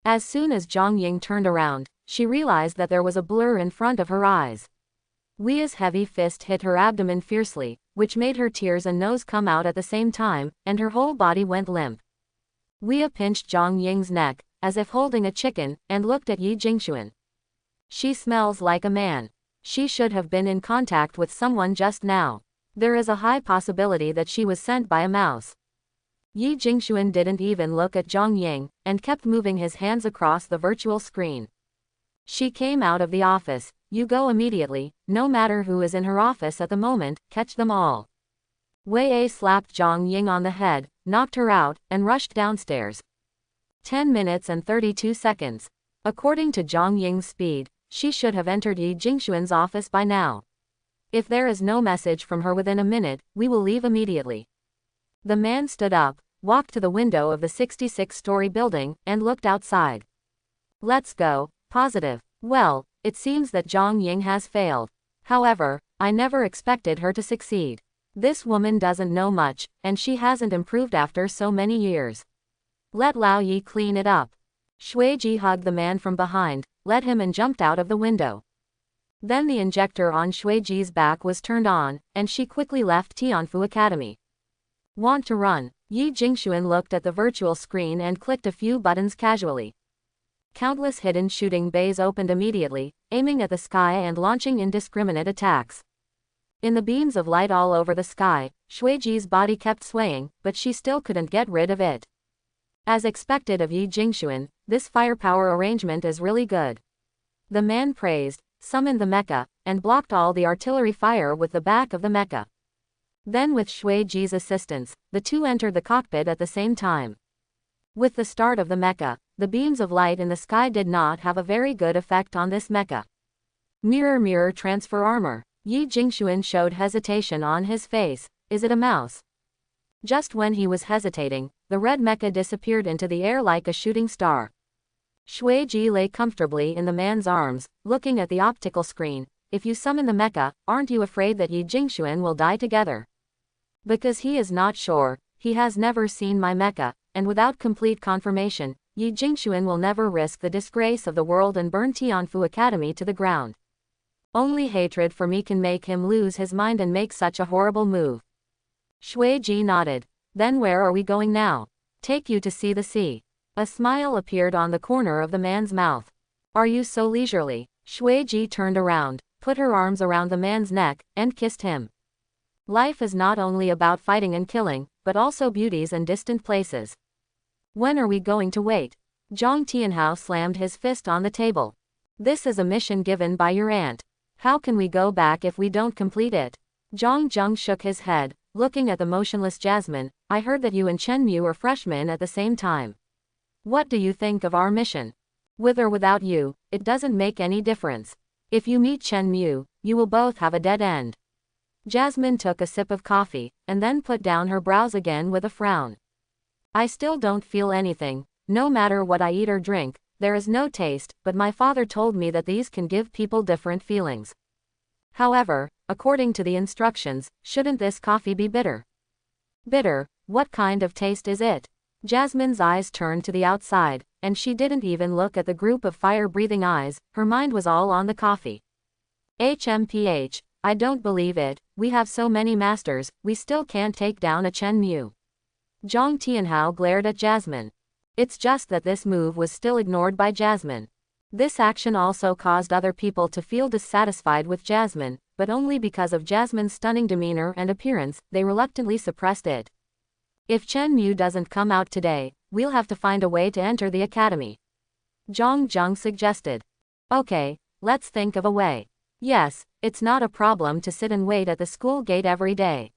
As soon as Zhang Ying turned around, she realized that there was a blur in front of her eyes. Wei's heavy fist hit her abdomen fiercely, which made her tears and nose come out at the same time, and her whole body went limp. Wea pinched Zhang Ying's neck, as if holding a chicken, and looked at Yi Jingxuan. She smells like a man. She should have been in contact with someone just now. There is a high possibility that she was sent by a mouse. Yi Jingxuan didn't even look at Zhang Ying, and kept moving his hands across the virtual screen. She came out of the office. You go immediately, no matter who is in her office at the moment, catch them all. Wei slapped Zhang Ying on the head, knocked her out, and rushed downstairs. 10 minutes and 32 seconds. According to Zhang Ying's speed, she should have entered Yi Jingxuan's office by now. If there is no message from her within a minute, we will leave immediately. The man stood up, walked to the window of the 66-story building, and looked outside. Let's go, positive. Well, it seems that Zhang Ying has failed. However, I never expected her to succeed. This woman doesn't know much, and she hasn't improved after so many years. Let Lao Yi clean it up. Shuiji hugged the man from behind, led him and jumped out of the window. Then the injector on Shuiji's back was turned on, and she quickly left Tianfu Academy. Want to run? Yi Jingxuan looked at the virtual screen and clicked a few buttons casually. Countless hidden shooting bays opened immediately, aiming at the sky and launching indiscriminate attacks. In the beams of light all over the sky, Shuiji's body kept swaying, but she still couldn't get rid of it. As expected of Yi Jingxuan, this firepower arrangement is really good. The man praised, summoned the mecha, and blocked all the artillery fire with the back of the mecha. Then with Shuiji's assistance, the two entered the cockpit at the same time. With the start of the mecha, the beams of light in the sky did not have a very good effect on this mecha. Mirror transfer armor. Yi Jingxuan showed hesitation on his face. Is it a mouse? Just when he was hesitating, the red mecha disappeared into the air like a shooting star. Shuiji lay comfortably in the man's arms, looking at the optical screen. If you summon the mecha, aren't you afraid that Yi Jingxuan will die together? Because he is not sure, he has never seen my mecha, and without complete confirmation, Yi Jingxuan will never risk the disgrace of the world and burn Tianfu Academy to the ground. Only hatred for me can make him lose his mind and make such a horrible move. Shuiji nodded. Then where are we going now? Take you to see the sea. A smile appeared on the corner of the man's mouth. Are you so leisurely? Shuiji turned around, put her arms around the man's neck, and kissed him. Life is not only about fighting and killing, but also beauties and distant places. When are we going to wait? Zhang Tianhao slammed his fist on the table. This is a mission given by your aunt. How can we go back if we don't complete it? Zhang Zheng shook his head, looking at the motionless Jasmine. I heard that you and Chen Mu are freshmen at the same time. What do you think of our mission? With or without you, it doesn't make any difference. If you meet Chen Mu, you will both have a dead end. Jasmine took a sip of coffee, and then put down her brows again with a frown. I still don't feel anything. No matter what I eat or drink, there is no taste, but my father told me that these can give people different feelings. However, according to the instructions, shouldn't this coffee be bitter? Bitter? What kind of taste is it? Jasmine's eyes turned to the outside, and she didn't even look at the group of fire-breathing eyes. Her mind was all on the coffee. HMPH, I don't believe it. We have so many masters, we still can't take down a Chen Mu. Zhang Tianhao glared at Jasmine. It's just that this move was still ignored by Jasmine. This action also caused other people to feel dissatisfied with Jasmine, but only because of Jasmine's stunning demeanor and appearance, they reluctantly suppressed it. If Chen Mu doesn't come out today, we'll have to find a way to enter the academy. Zhang Zheng suggested. Okay, let's think of a way. Yes, it's not a problem to sit and wait at the school gate every day.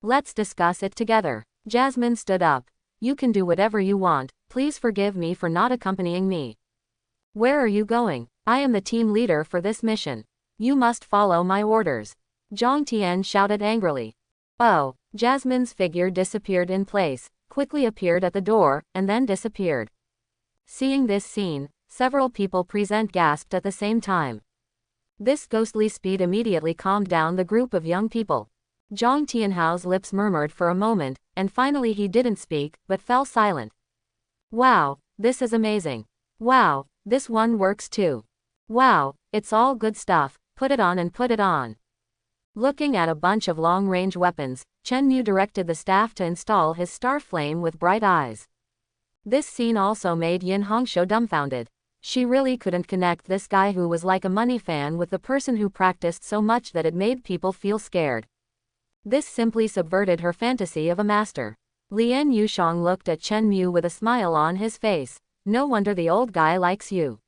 Let's discuss it together. Jasmine stood up. You can do whatever you want, please forgive me for not accompanying me. Where are you going? I am the team leader for this mission. You must follow my orders. Zhang Tian shouted angrily. Oh, Jasmine's figure disappeared in place, quickly appeared at the door, and then disappeared. Seeing this scene, several people present gasped at the same time. This ghostly speed immediately calmed down the group of young people. Zhang Tianhao's lips murmured for a moment, and finally he didn't speak, but fell silent. Wow, this is amazing. Wow, this one works too. Wow, it's all good stuff, put it on and put it on. Looking at a bunch of long-range weapons, Chen Mu directed the staff to install his star flame with bright eyes. This scene also made Yin Hongshou dumbfounded. She really couldn't connect this guy who was like a money fan with the person who practiced so much that it made people feel scared. This simply subverted her fantasy of a master. Lien Yushang looked at Chen Mu with a smile on his face. No wonder the old guy likes you.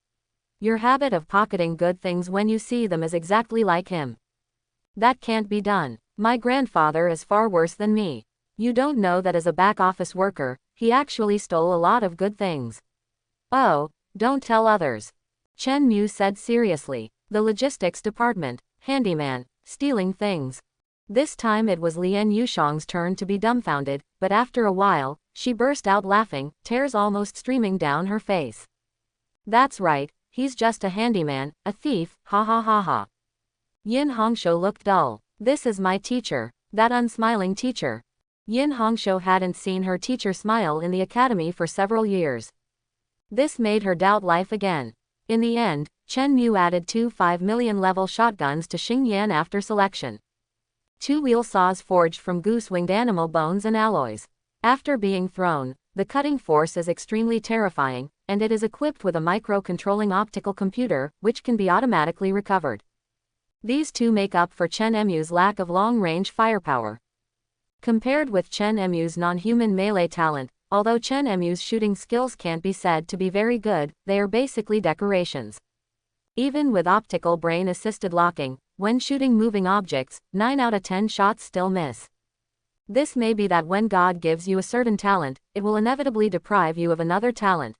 Your habit of pocketing good things when you see them is exactly like him. That can't be done. My grandfather is far worse than me. You don't know that as a back office worker, he actually stole a lot of good things. Oh, don't tell others. Chen Mu said seriously. The logistics department, handyman, stealing things. This time it was Lien Yushang's turn to be dumbfounded, but after a while, she burst out laughing, tears almost streaming down her face. That's right, he's just a handyman, a thief, ha ha ha ha. Yin Hongshou looked dull. This is my teacher, that unsmiling teacher. Yin Hongshou hadn't seen her teacher smile in the academy for several years. This made her doubt life again. In the end, Chen Mu added 2 5 million level shotguns to Xingyan after selection. 2 wheel saws forged from goose-winged animal bones and alloys. After being thrown, the cutting force is extremely terrifying, and it is equipped with a micro-controlling optical computer, which can be automatically recovered. These two make up for Chen Mu's lack of long-range firepower. Compared with Chen Mu's non-human melee talent, although Chen Mu's shooting skills can't be said to be very good, they are basically decorations. Even with optical brain-assisted locking, when shooting moving objects, 9 out of 10 shots still miss. This may be that when God gives you a certain talent, it will inevitably deprive you of another talent.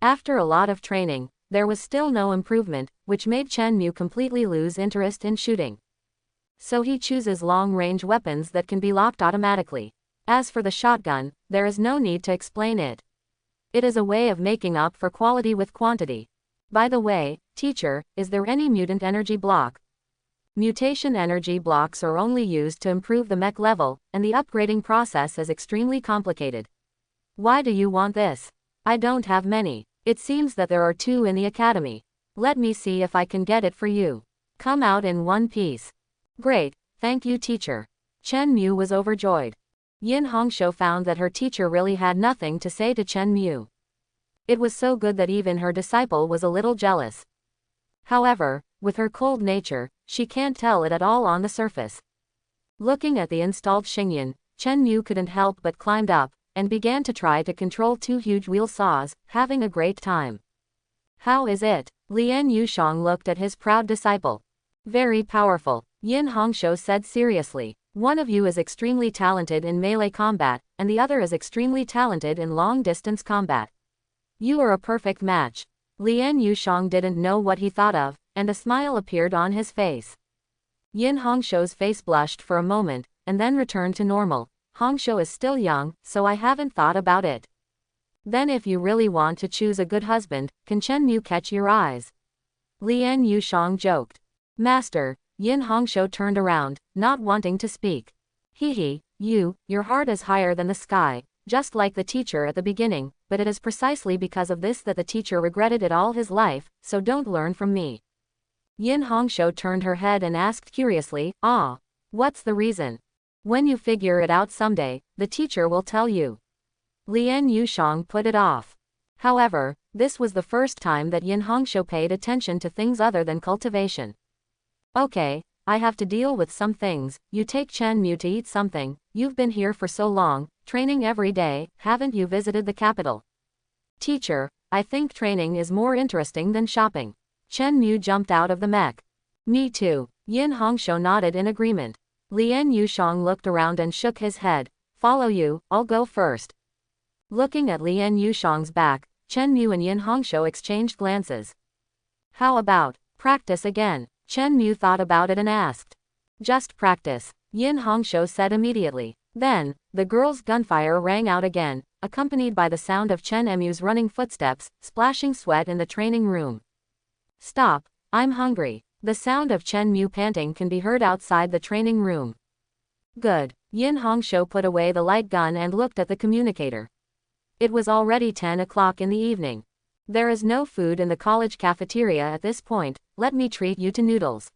After a lot of training, there was still no improvement, which made Chen Mu completely lose interest in shooting. So he chooses long-range weapons that can be locked automatically. As for the shotgun, there is no need to explain it. It is a way of making up for quality with quantity. By the way, teacher, is there any mutant energy block? Mutation energy blocks are only used to improve the mech level, and the upgrading process is extremely complicated. Why do you want this? I don't have many. It seems that there are 2 in the academy. Let me see if I can get it for you. Come out in one piece. Great, thank you teacher. Chen Mu was overjoyed. Yin Hongshou found that her teacher really had nothing to say to Chen Mu. It was so good that even her disciple was a little jealous. However, with her cold nature, she can't tell it at all on the surface. Looking at the installed Xingyan, Chen Mu couldn't help but climbed up, and began to try to control 2 huge wheel saws, having a great time. How is it? Lien Yushang looked at his proud disciple. Very powerful, Yin Hongshou said seriously. One of you is extremely talented in melee combat, and the other is extremely talented in long-distance combat. You are a perfect match. Lien Yushang didn't know what he thought of, and a smile appeared on his face. Yin Hongshou's face blushed for a moment, and then returned to normal. Hongshou is still young, so I haven't thought about it. Then if you really want to choose a good husband, can Chen Mu catch your eyes? Lien Yushang joked. Master, Yin Hongshou turned around, not wanting to speak. Hee, your heart is higher than the sky, just like the teacher at the beginning, but it is precisely because of this that the teacher regretted it all his life, so don't learn from me. Yin Hongshou turned her head and asked curiously, what's the reason? When you figure it out someday, the teacher will tell you. Lien Yushang put it off. However, this was the first time that Yin Hongshou paid attention to things other than cultivation. Okay, I have to deal with some things. You take Chen Mu to eat something. You've been here for so long, training every day, haven't you visited the capital? Teacher, I think training is more interesting than shopping. Chen Mu jumped out of the mech. Me too. Yin Hongshou nodded in agreement. Lien Yushang looked around and shook his head. Follow you, I'll go first. Looking at Lien Yushang's back, Chen Mu and Yin Hongshou exchanged glances. How about practice again? Chen Mu thought about it and asked. Just practice, Yin Hongshou said immediately. Then, the girls' gunfire rang out again, accompanied by the sound of Chen Mu's running footsteps, splashing sweat in the training room. Stop, I'm hungry. The sound of Chen Mu panting can be heard outside the training room. Good. Yin Hongshou put away the light gun and looked at the communicator. It was already 10 o'clock in the evening. There is no food in the college cafeteria at this point, let me treat you to noodles.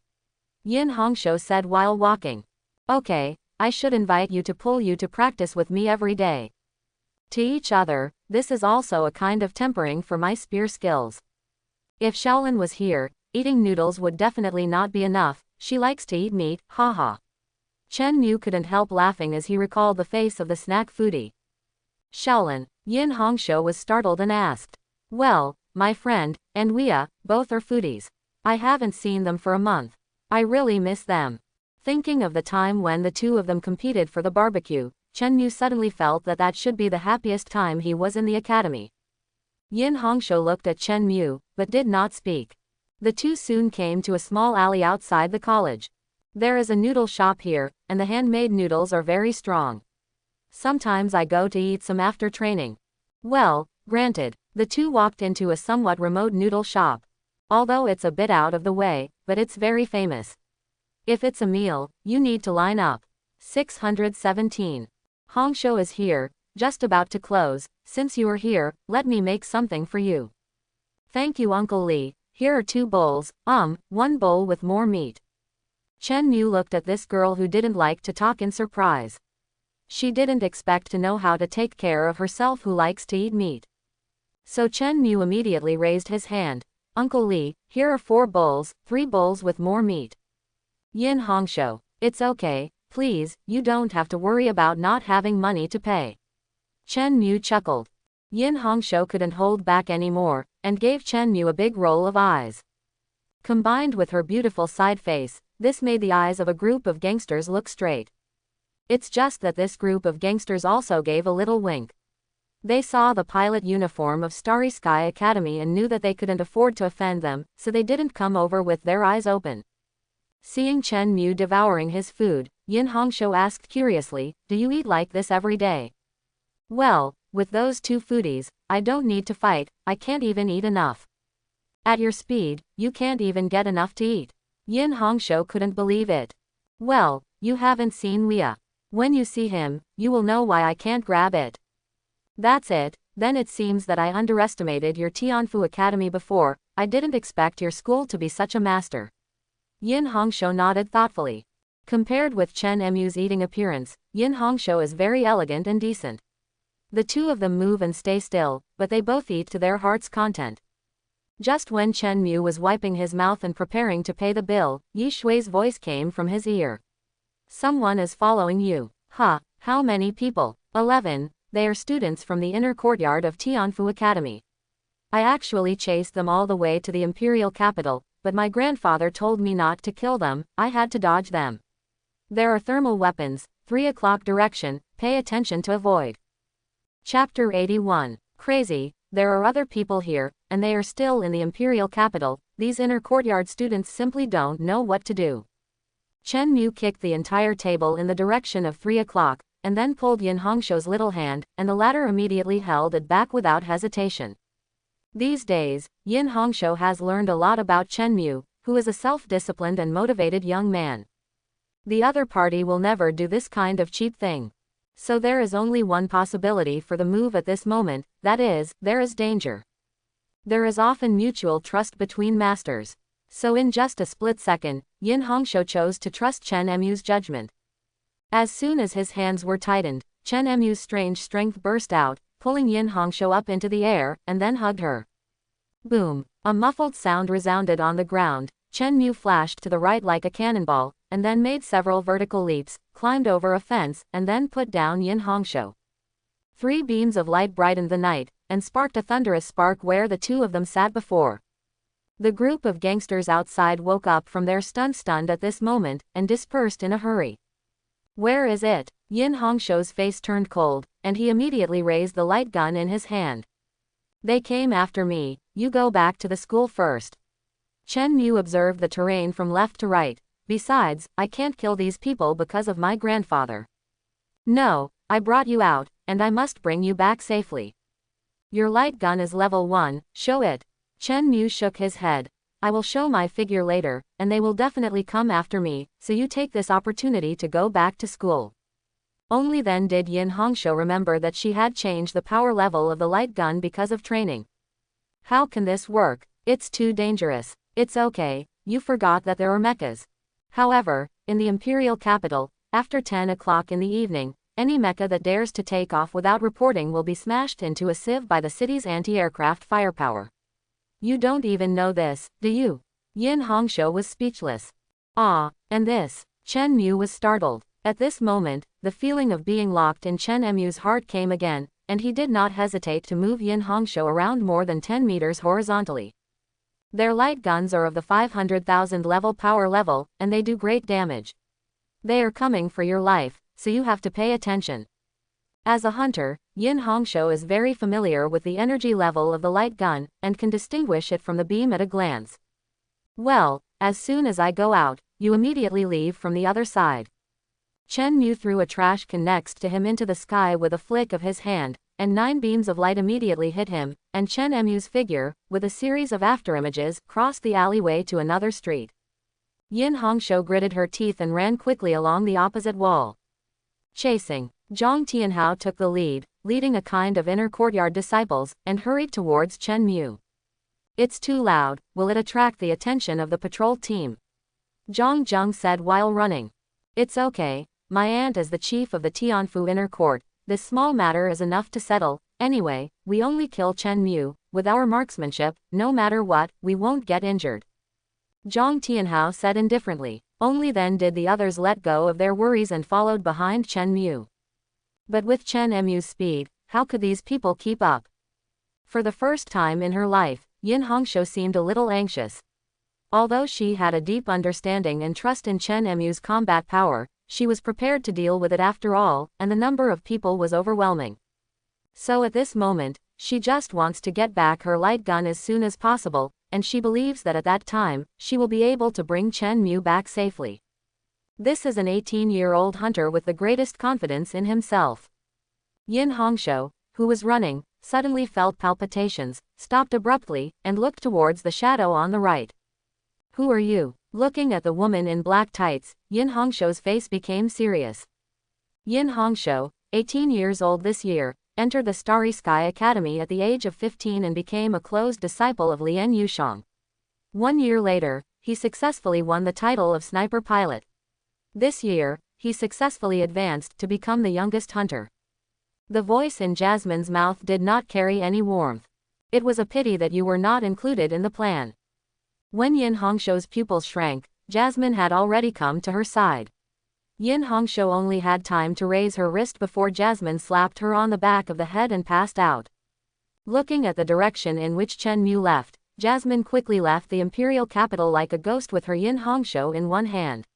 Yin Hongshou said while walking. Okay, I should invite you to pull you to practice with me every day. To each other, this is also a kind of tempering for my spear skills. If Shaolin was here, eating noodles would definitely not be enough, she likes to eat meat, haha. Chen Mu couldn't help laughing as he recalled the face of the snack foodie. Shaolin, Yin Hongshou was startled and asked. Well, my friend, and Weia, both are foodies. I haven't seen them for a month. I really miss them. Thinking of the time when the two of them competed for the barbecue, Chen Mu suddenly felt that that should be the happiest time he was in the academy. Yin Hongshou looked at Chen Mu, but did not speak. The two soon came to a small alley outside the college. There is a noodle shop here, and the handmade noodles are very strong. Sometimes I go to eat some after training. Well, granted, the two walked into a somewhat remote noodle shop. Although it's a bit out of the way, but it's very famous. If it's a meal, you need to line up. 617. Hongshou is here, just about to close. Since you are here, let me make something for you. Thank you, Uncle Li. Here are 2 bowls, one bowl with more meat. Chen Mu looked at this girl who didn't like to talk in surprise. She didn't expect to know how to take care of herself who likes to eat meat. So Chen Mu immediately raised his hand. Uncle Li, here are 4 bowls, 3 bowls with more meat. Yin Hongshou, it's okay, please, you don't have to worry about not having money to pay. Chen Mu chuckled. Yin Hongshou couldn't hold back anymore, and gave Chen Mu a big roll of eyes. Combined with her beautiful side face, this made the eyes of a group of gangsters look straight. It's just that this group of gangsters also gave a little wink. They saw the pilot uniform of Starry Sky Academy and knew that they couldn't afford to offend them, so they didn't come over with their eyes open. Seeing Chen Mu devouring his food, Yin Hongshou asked curiously, do you eat like this every day? Well, with those 2 foodies, I don't need to fight, I can't even eat enough. At your speed, you can't even get enough to eat. Yin Hongshou couldn't believe it. Well, you haven't seen Weia. When you see him, you will know why I can't grab it. That's it, then it seems that I underestimated your Tianfu Academy before, I didn't expect your school to be such a master. Yin Hongshou nodded thoughtfully. Compared with Chen Mu's eating appearance, Yin Hongshou is very elegant and decent. The two of them move and stay still, but they both eat to their heart's content. Just when Chen Mu was wiping his mouth and preparing to pay the bill, Yi Shui's voice came from his ear. Someone is following you. Huh, how many people? 11, they are students from the inner courtyard of Tianfu Academy. I actually chased them all the way to the imperial capital, but my grandfather told me not to kill them, I had to dodge them. There are thermal weapons, 3 o'clock direction, pay attention to avoid. Chapter 81. Crazy, there are other people here, and they are still in the imperial capital, these inner courtyard students simply don't know what to do. Chen Mu kicked the entire table in the direction of 3 o'clock, and then pulled Yin Hongshou's little hand, and the latter immediately held it back without hesitation. These days, Yin Hongshou has learned a lot about Chen Mu, who is a self-disciplined and motivated young man. The other party will never do this kind of cheap thing. So there is only one possibility for the move at this moment, that is, there is danger. There is often mutual trust between masters. So in just a split second, Yin Hongshou chose to trust Chen Mu's judgment. As soon as his hands were tightened, Chen Mu's strange strength burst out, pulling Yin Hongshou up into the air, and then hugged her. Boom! A muffled sound resounded on the ground. Chen Mu flashed to the right like a cannonball, and then made several vertical leaps, climbed over a fence, and then put down Yin Hongshou. 3 beams of light brightened the night, and sparked a thunderous spark where the two of them sat before. The group of gangsters outside woke up from their stunned at this moment, and dispersed in a hurry. Where is it? Yin Hongshou's face turned cold, and he immediately raised the light gun in his hand. They came after me, you go back to the school first. Chen Mu observed the terrain from left to right. Besides, I can't kill these people because of my grandfather. No, I brought you out, and I must bring you back safely. Your light gun is level 1, show it. Chen Mu shook his head. I will show my figure later, and they will definitely come after me, so you take this opportunity to go back to school. Only then did Yin Hongshou remember that she had changed the power level of the light gun because of training. How can this work? It's too dangerous. It's okay, you forgot that there are mechas. However, in the imperial capital, after 10 o'clock in the evening, any mecha that dares to take off without reporting will be smashed into a sieve by the city's anti-aircraft firepower. You don't even know this, do you? Yin Hongshou was speechless. Ah, and this? Chen Mu was startled. At this moment, the feeling of being locked in Chen Mu's heart came again, and he did not hesitate to move Yin Hongshou around more than 10 meters horizontally. Their light guns are of the 500,000 level power level, and they do great damage. They are coming for your life, so you have to pay attention. As a hunter, Yin Hongshou is very familiar with the energy level of the light gun, and can distinguish it from the beam at a glance. Well, as soon as I go out, you immediately leave from the other side. Chen Mu threw a trash can next to him into the sky with a flick of his hand, and 9 beams of light immediately hit him, and Chen Mu's figure, with a series of afterimages, crossed the alleyway to another street. Yin Hongshou gritted her teeth and ran quickly along the opposite wall. Chasing. Zhang Tianhao took the lead, leading a kind of inner courtyard disciples, and hurried towards Chen Mu. It's too loud, will it attract the attention of the patrol team? Zhang Zheng said while running. It's okay, my aunt is the chief of the Tianfu inner court, this small matter is enough to settle, anyway, we only kill Chen Mu, with our marksmanship, no matter what, we won't get injured. Zhang Tianhao said indifferently. Only then did the others let go of their worries and followed behind Chen Mu. But with Chen Mu's speed, how could these people keep up? For the first time in her life, Yin Hongshou seemed a little anxious. Although she had a deep understanding and trust in Chen Mu's combat power, she was prepared to deal with it after all, and the number of people was overwhelming. So at this moment, she just wants to get back her light gun as soon as possible, and she believes that at that time, she will be able to bring Chen Mu back safely. This is an 18-year-old hunter with the greatest confidence in himself. Yin Hongshou, who was running, suddenly felt palpitations, stopped abruptly, and looked towards the shadow on the right. Who are you? Looking at the woman in black tights, Yin Hongshou's face became serious. Yin Hongshou, 18 years old this year, entered the Starry Sky Academy at the age of 15 and became a close disciple of Lian Yushang. 1 year later, he successfully won the title of sniper pilot. This year, he successfully advanced to become the youngest hunter. The voice in Jasmine's mouth did not carry any warmth. It was a pity that you were not included in the plan. When Yin Hongshou's pupils shrank, Jasmine had already come to her side. Yin Hongshou only had time to raise her wrist before Jasmine slapped her on the back of the head and passed out. Looking at the direction in which Chen Mu left, Jasmine quickly left the imperial capital like a ghost with her Yin Hongshou in one hand.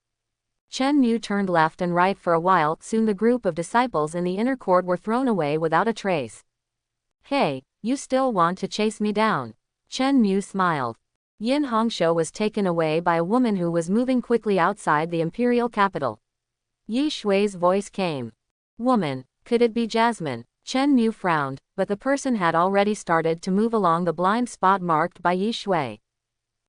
Chen Mu turned left and right for a while, soon the group of disciples in the inner court were thrown away without a trace. Hey, you still want to chase me down? Chen Mu smiled. Yin Hongshou was taken away by a woman who was moving quickly outside the imperial capital. Yi Shui's voice came. Woman, could it be Jasmine? Chen Mu frowned, but the person had already started to move along the blind spot marked by Yi Shui.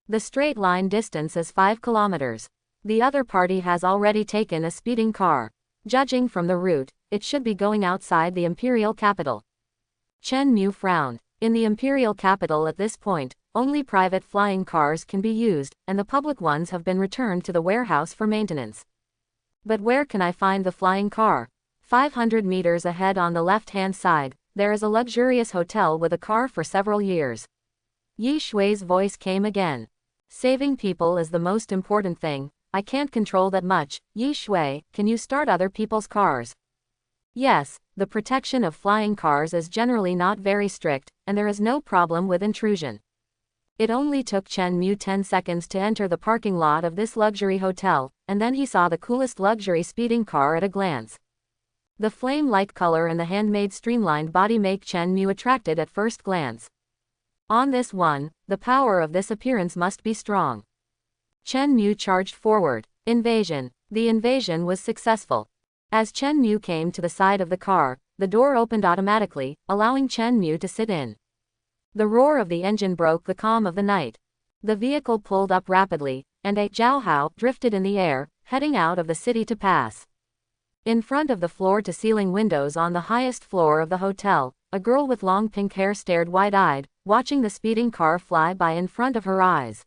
The straight line distance is 5 kilometers. The other party has already taken a speeding car. Judging from the route, it should be going outside the imperial capital. Chen Mu frowned. In the imperial capital at this point, only private flying cars can be used, and the public ones have been returned to the warehouse for maintenance. But where can I find the flying car? 500 meters ahead on the left-hand side, there is a luxurious hotel with a car for several years. Yi Shui's voice came again. Saving people is the most important thing. I can't control that much. Yi Shui, can you start other people's cars? Yes, the protection of flying cars is generally not very strict, and there is no problem with intrusion. It only took Chen Mu 10 seconds to enter the parking lot of this luxury hotel, and then he saw the coolest luxury speeding car at a glance. The flame-like color and the handmade streamlined body make Chen Mu attracted at first glance. On this one, the power of this appearance must be strong. Chen Mu charged forward. Invasion. The invasion was successful. As Chen Mu came to the side of the car, the door opened automatically, allowing Chen Mu to sit in. The roar of the engine broke the calm of the night. The vehicle pulled up rapidly, and a Zhao Hao drifted in the air, heading out of the city to pass. In front of the floor-to-ceiling windows on the highest floor of the hotel, a girl with long pink hair stared wide-eyed, watching the speeding car fly by in front of her eyes.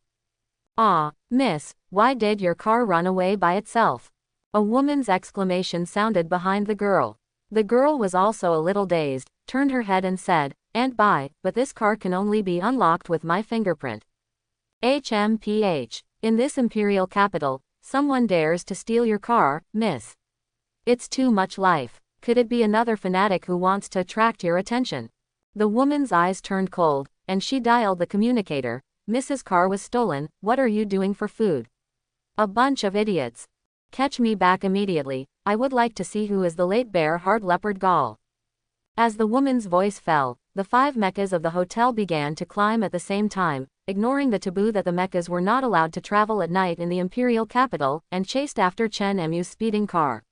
"Ah, miss, why did your car run away by itself?" A woman's exclamation sounded behind the girl. The girl was also a little dazed, turned her head and said, "Aunt Bai, but this car can only be unlocked with my fingerprint." HMPH. In this imperial capital, someone dares to steal your car, miss. It's too much life. Could it be another fanatic who wants to attract your attention? The woman's eyes turned cold, and she dialed the communicator. "Mrs. Car was stolen, what are you doing for food?" "A bunch of idiots. Catch me back immediately, I would like to see who is the late bear hard leopard gall." As the woman's voice fell, the 5 mechas of the hotel began to climb at the same time, ignoring the taboo that the mechas were not allowed to travel at night in the imperial capital, and chased after Chen Mu's speeding car.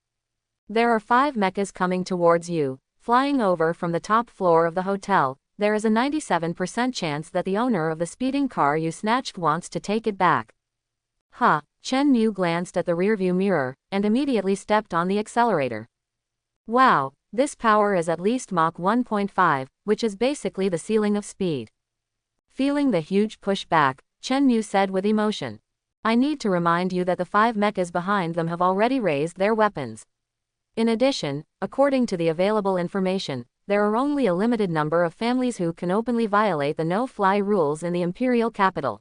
"There are 5 mechas coming towards you, flying over from the top floor of the hotel. There is a 97% chance that the owner of the speeding car you snatched wants to take it back." "Huh." Chen Mu glanced at the rearview mirror, and immediately stepped on the accelerator. "Wow, this power is at least Mach 1.5, which is basically the ceiling of speed." Feeling the huge push back, Chen Mu said with emotion, "I need to remind you that the 5 mechas behind them have already raised their weapons. In addition, according to the available information, there are only a limited number of families who can openly violate the no-fly rules in the imperial capital."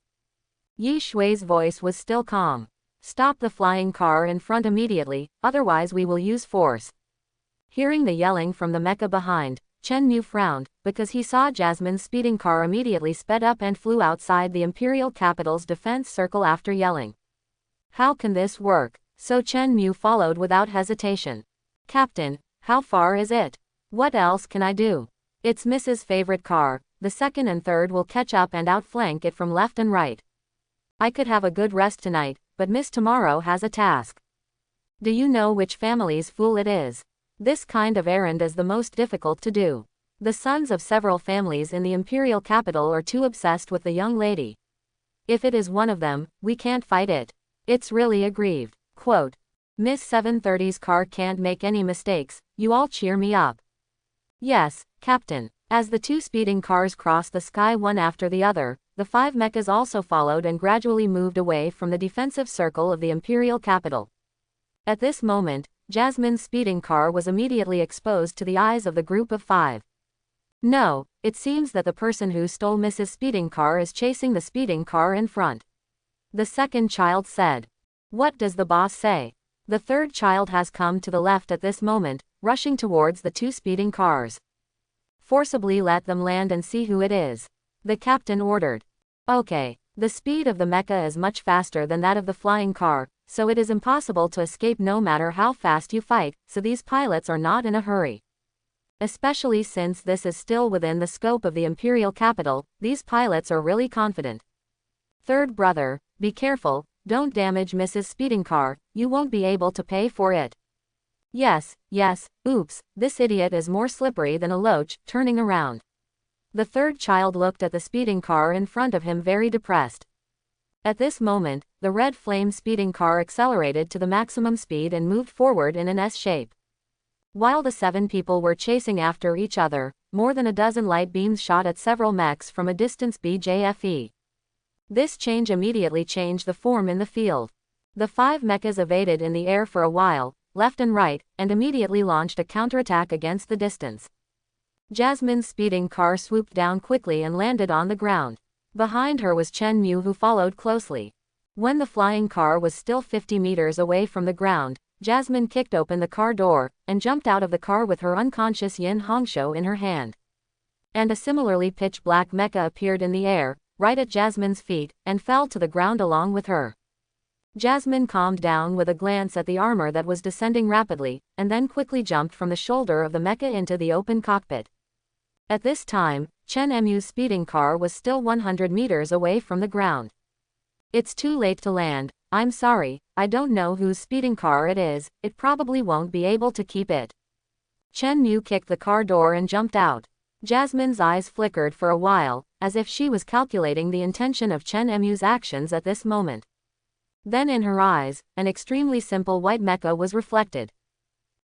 Yi Shui's voice was still calm. "Stop the flying car in front immediately, otherwise we will use force." Hearing the yelling from the mecha behind, Chen Mu frowned, because he saw Jasmine's speeding car immediately sped up and flew outside the imperial capital's defense circle after yelling. How can this work? So Chen Mu followed without hesitation. "Captain, how far is it? What else can I do? It's Mrs.'s favorite car, the second and third will catch up and outflank it from left and right. I could have a good rest tonight, but Miss tomorrow has a task. Do you know which family's fool it is? This kind of errand is the most difficult to do. The sons of several families in the imperial capital are too obsessed with the young lady. If it is one of them, we can't fight it. It's really aggrieved." Quote, "Miss 730's car can't make any mistakes, you all cheer me up." "Yes, Captain." As the 2 speeding cars crossed the sky one after the other, the 5 mechas also followed and gradually moved away from the defensive circle of the imperial capital. At this moment, Jasmine's speeding car was immediately exposed to the eyes of the group of 5. "No, it seems that the person who stole Mrs. Speeding car is chasing the speeding car in front," the second child said. "What does the boss say?" The third child has come to the left at this moment, rushing towards the 2 speeding cars. "Forcibly let them land and see who it is," the captain ordered. "Okay." The speed of the mecha is much faster than that of the flying car, so it is impossible to escape no matter how fast you fight, so these pilots are not in a hurry. Especially since this is still within the scope of the imperial capital, these pilots are really confident. "Third brother, be careful, don't damage Mrs. Speeding car, you won't be able to pay for it." Yes, oops, this idiot is more slippery than a loach," turning around. The third child looked at the speeding car in front of him very depressed. At this moment, the red flame speeding car accelerated to the maximum speed and moved forward in an S shape. While the 7 people were chasing after each other, more than a dozen light beams shot at several mechs from a distance BJFE. This change immediately changed the form in the field. The 5 mechas evaded in the air for a while, left and right, and immediately launched a counterattack against the distance. Jasmine's speeding car swooped down quickly and landed on the ground. Behind her was Chen Mu, who followed closely. When the flying car was still 50 meters away from the ground, Jasmine kicked open the car door, and jumped out of the car with her unconscious Yin Hongshou in her hand. And a similarly pitch black mecha appeared in the air, right at Jasmine's feet, and fell to the ground along with her. Jasmine calmed down with a glance at the armor that was descending rapidly, and then quickly jumped from the shoulder of the mecha into the open cockpit. At this time, Chen Mu's speeding car was still 100 meters away from the ground. "It's too late to land, I'm sorry, I don't know whose speeding car it is, it probably won't be able to keep it." Chen Mu kicked the car door and jumped out. Jasmine's eyes flickered for a while, as if she was calculating the intention of Chen Mu's actions at this moment. Then in her eyes, an extremely simple white mecha was reflected.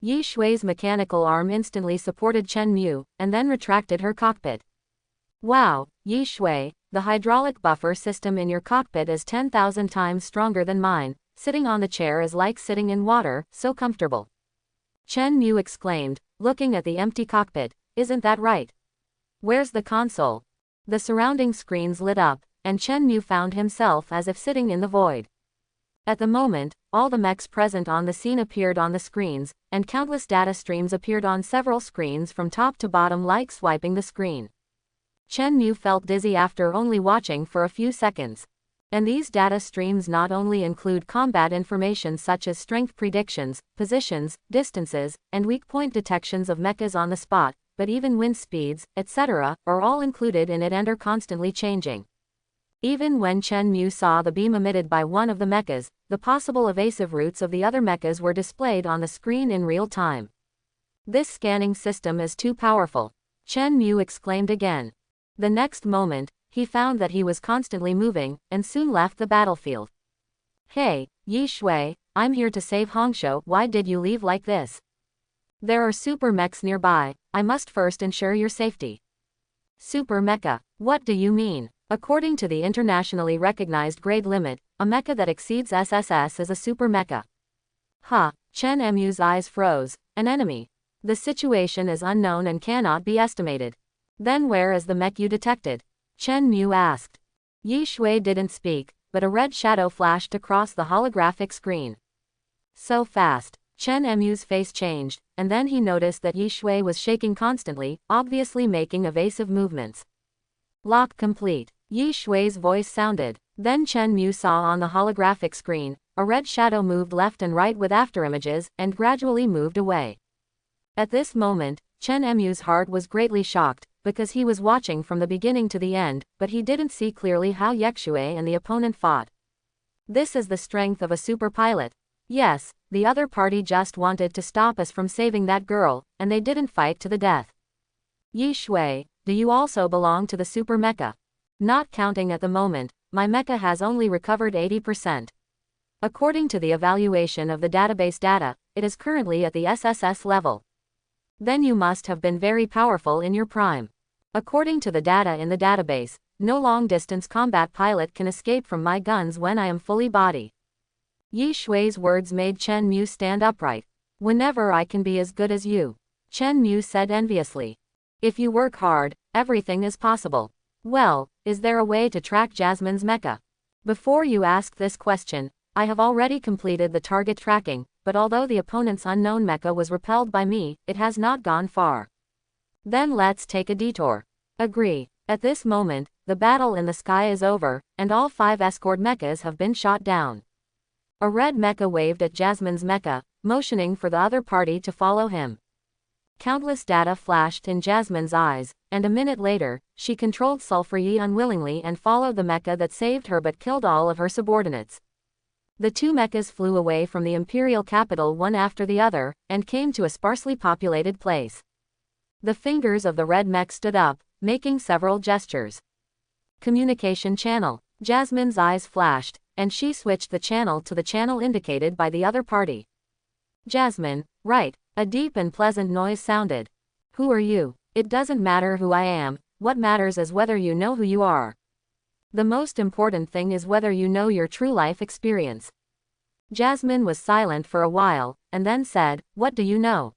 Yi Shui's mechanical arm instantly supported Chen Mu, and then retracted her cockpit. Wow, Yi Shui, the hydraulic buffer system in your cockpit is 10,000 times stronger than mine. Sitting on the chair is like sitting in water, so comfortable. Chen Mu exclaimed, looking at the empty cockpit. Isn't that right? Where's the console? The surrounding screens lit up, and Chen Mu found himself as if sitting in the void. At the moment, all the mechs present on the scene appeared on the screens, and countless data streams appeared on several screens from top to bottom like swiping the screen. Chen Mu felt dizzy after only watching for a few seconds. And these data streams not only include combat information such as strength predictions, positions, distances, and weak point detections of mechas on the spot, but even wind speeds, etc., are all included in it and are constantly changing. Even when Chen Mu saw the beam emitted by one of the mechas, the possible evasive routes of the other mechas were displayed on the screen in real time. This scanning system is too powerful, Chen Mu exclaimed again. The next moment, he found that he was constantly moving, and soon left the battlefield. Hey, Yi Shui, I'm here to save Hongshou. Why did you leave like this? There are super mechs nearby. I must first ensure your safety. Super mecha? What do you mean? According to the internationally recognized grade limit, a mecha that exceeds SSS is a super mecha. Huh, Chen Mu's eyes froze. An enemy. The situation is unknown and cannot be estimated. Then where is the mech you detected? Chen Mu asked. Yi Shui didn't speak, but a red shadow flashed across the holographic screen. So fast, Chen Mu's face changed, and then he noticed that Yi Shui was shaking constantly, obviously making evasive movements. Lock complete, Yi Shui's voice sounded. Then Chen Mu saw on the holographic screen, a red shadow moved left and right with afterimages, and gradually moved away. At this moment, Chen Mu's heart was greatly shocked, because he was watching from the beginning to the end, but he didn't see clearly how Yexue and the opponent fought. This is the strength of a super pilot. Yes, the other party just wanted to stop us from saving that girl, and they didn't fight to the death. Yi Shui, do you also belong to the super mecha? Not counting at the moment, my mecha has only recovered 80%. According to the evaluation of the database data, it is currently at the SSS level. Then you must have been very powerful in your prime. According to the data in the database, no long-distance combat pilot can escape from my guns when I am fully body. Yi Shui's words made Chen Mu stand upright. Whenever I can be as good as you, Chen Mu said enviously. If you work hard, everything is possible. Well, is there a way to track Jasmine's mecha? Before you ask this question, I have already completed the target tracking, but although the opponent's unknown mecha was repelled by me, it has not gone far. Then let's take a detour. Agree. At this moment, the battle in the sky is over, and all 5 escort mechas have been shot down. A red mecha waved at Jasmine's mecha, motioning for the other party to follow him. Countless data flashed in Jasmine's eyes, and a minute later, she controlled Sulfur Yi unwillingly and followed the mecha that saved her but killed all of her subordinates. The 2 mechas flew away from the imperial capital one after the other, and came to a sparsely populated place. The fingers of the red mech stood up, making several gestures. Communication channel. Jasmine's eyes flashed, and she switched the channel to the channel indicated by the other party. Jasmine, right, a deep and pleasant noise sounded. Who are you? It doesn't matter who I am, what matters is whether you know who you are. The most important thing is whether you know your true life experience. Jasmine was silent for a while, and then said, what do you know?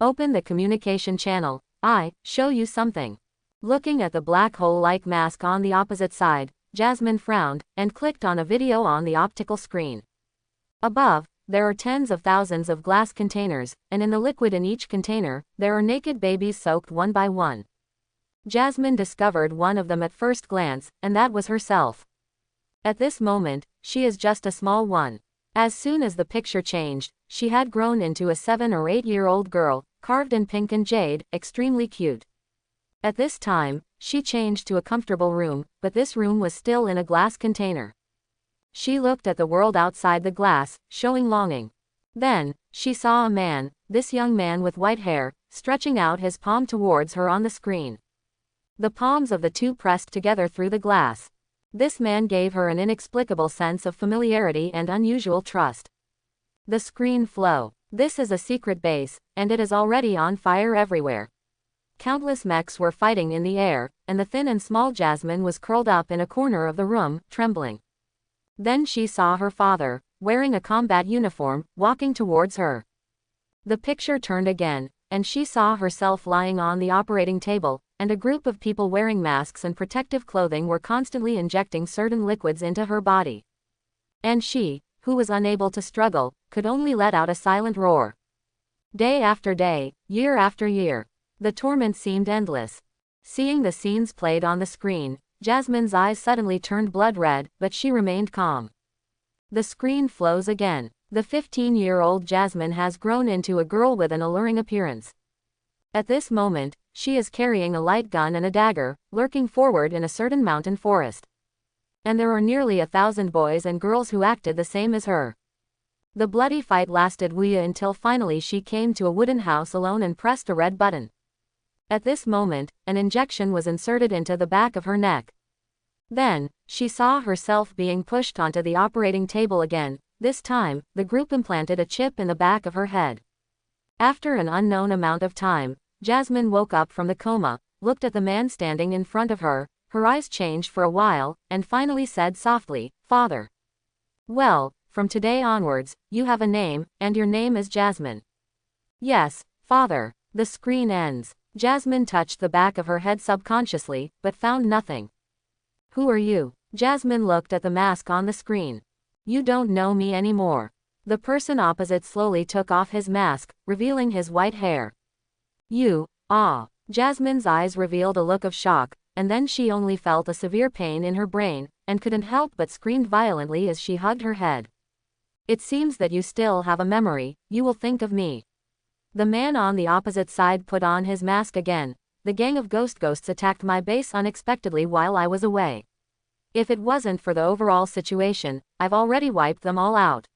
Open the communication channel, I show you something. Looking at the black hole-like mask on the opposite side, Jasmine frowned, and clicked on a video on the optical screen. Above, there are tens of thousands of glass containers, and in the liquid in each container, there are naked babies soaked one by one. Jasmine discovered one of them at first glance, and that was herself. At this moment, she is just a small one. As soon as the picture changed, she had grown into a 7 or 8-year-old girl, carved in pink and jade, extremely cute. At this time, she changed to a comfortable room, but this room was still in a glass container. She looked at the world outside the glass, showing longing. Then, she saw a man, this young man with white hair, stretching out his palm towards her on the screen. The palms of the two pressed together through the glass. This man gave her an inexplicable sense of familiarity and unusual trust. The screen flow. This is a secret base, and it is already on fire everywhere. Countless mechs were fighting in the air, and the thin and small Jasmine was curled up in a corner of the room, trembling. Then she saw her father, wearing a combat uniform, walking towards her. The picture turned again, and she saw herself lying on the operating table, and a group of people wearing masks and protective clothing were constantly injecting certain liquids into her body. And she, who was unable to struggle, could only let out a silent roar. Day after day, year after year, the torment seemed endless. Seeing the scenes played on the screen, Jasmine's eyes suddenly turned blood red, but she remained calm. The screen flows again. The 15-year-old Jasmine has grown into a girl with an alluring appearance. At this moment, she is carrying a light gun and a dagger, lurking forward in a certain mountain forest. And there are nearly 1,000 boys and girls who acted the same as her. The bloody fight lasted until finally she came to a wooden house alone and pressed a red button. At this moment, an injection was inserted into the back of her neck. Then, she saw herself being pushed onto the operating table again. This time, the group implanted a chip in the back of her head. After an unknown amount of time, Jasmine woke up from the coma, looked at the man standing in front of her, her eyes changed for a while, and finally said softly, "Father." "Well, from today onwards, you have a name, and your name is Jasmine." "Yes, Father." The screen ends. Jasmine touched the back of her head subconsciously, but found nothing. "Who are you?" Jasmine looked at the mask on the screen. "You don't know me anymore." The person opposite slowly took off his mask, revealing his white hair. "You, Jasmine's eyes revealed a look of shock, and then she only felt a severe pain in her brain, and couldn't help but screamed violently as she hugged her head. "It seems that you still have a memory, you will think of me." The man on the opposite side put on his mask again. "The gang of ghosts attacked my base unexpectedly while I was away. If it wasn't for the overall situation, I've already wiped them all out."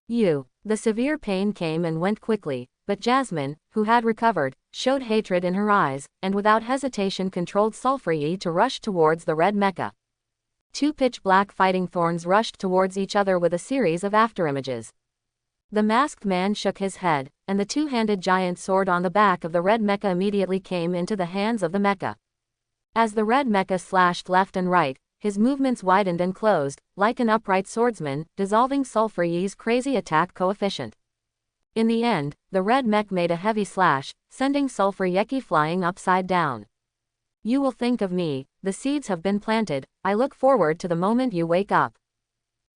The severe pain came and went quickly, but Jasmine, who had recovered, showed hatred in her eyes, and without hesitation controlled Sulfury to rush towards the red mecha. Two pitch-black fighting thorns rushed towards each other with a series of afterimages. The masked man shook his head, and the two-handed giant sword on the back of the red mecha immediately came into the hands of the mecha. As the red mecha slashed left and right, his movements widened and closed, like an upright swordsman, dissolving Sulfury's crazy attack coefficient. In the end, the red mech made a heavy slash, sending Sulfury flying upside down. "You will think of me, the seeds have been planted, I look forward to the moment you wake up."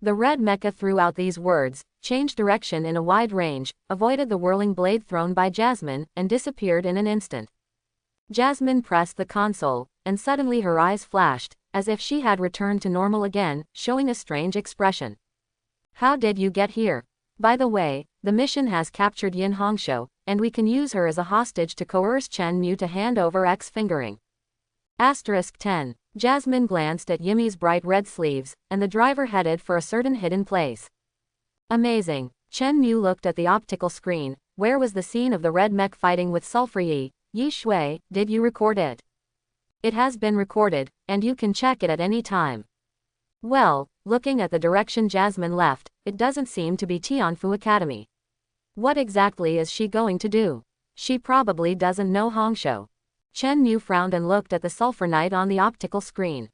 The red mecha threw out these words, changed direction in a wide range, avoided the whirling blade thrown by Jasmine, and disappeared in an instant. Jasmine pressed the console, and suddenly her eyes flashed, as if she had returned to normal again, showing a strange expression. "How did you get here? By the way, the mission has captured Yin Hongshou, and we can use her as a hostage to coerce Chen Mu to hand over X-fingering." *10. Jasmine glanced at Yumi's bright red sleeves, and the driver headed for a certain hidden place. "Amazing." Chen Mu looked at the optical screen. "Where was the scene of the red mech fighting with Sulfury? Yi Shui, did you record it?" "It has been recorded, and you can check it at any time." "Well, looking at the direction Jasmine left, it doesn't seem to be Tianfu Academy. What exactly is she going to do? She probably doesn't know Hongshou." Chen Mu frowned and looked at the sulfur knight on the optical screen.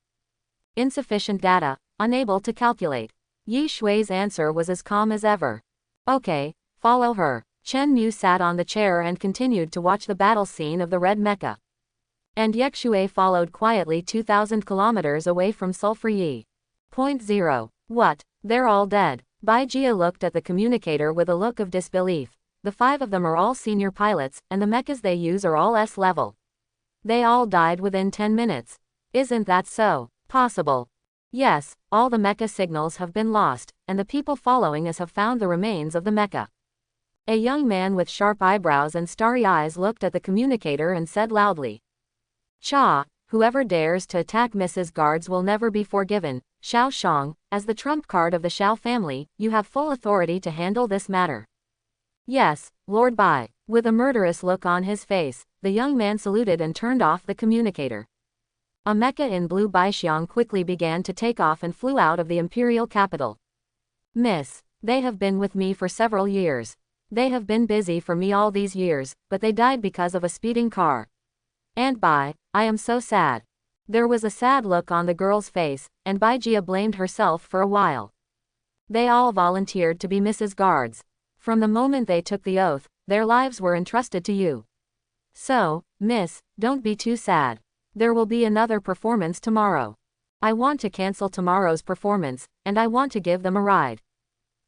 "Insufficient data, unable to calculate." Yi Shui's answer was as calm as ever. "Okay, follow her." Chen Mu sat on the chair and continued to watch the battle scene of the red mecha. And Yexue followed quietly 2,000 kilometers away from Sulfury. Point 0. "What? They're all dead." Bai Jia looked at the communicator with a look of disbelief. "The 5 of them are all senior pilots, and the mechas they use are all S level. They all died within 10 minutes. Isn't that so? Possible?" "Yes, all the mecha signals have been lost, and the people following us have found the remains of the mecha." A young man with sharp eyebrows and starry eyes looked at the communicator and said loudly, "Cha, whoever dares to attack Mrs. Guards will never be forgiven. Xiao Shang, as the trump card of the Xiao family, you have full authority to handle this matter." "Yes, Lord Bai." With a murderous look on his face, the young man saluted and turned off the communicator. A mecha in blue Baixiang quickly began to take off and flew out of the imperial capital. "Miss, they have been with me for several years. They have been busy for me all these years, but they died because of a speeding car." "Aunt Bai, I am so sad." There was a sad look on the girl's face, and Baijia blamed herself for a while. They all volunteered to be Mrs. Guards. From the moment they took the oath, their lives were entrusted to you. So, miss, don't be too sad. There will be another performance tomorrow. I want to cancel tomorrow's performance, and I want to give them a ride.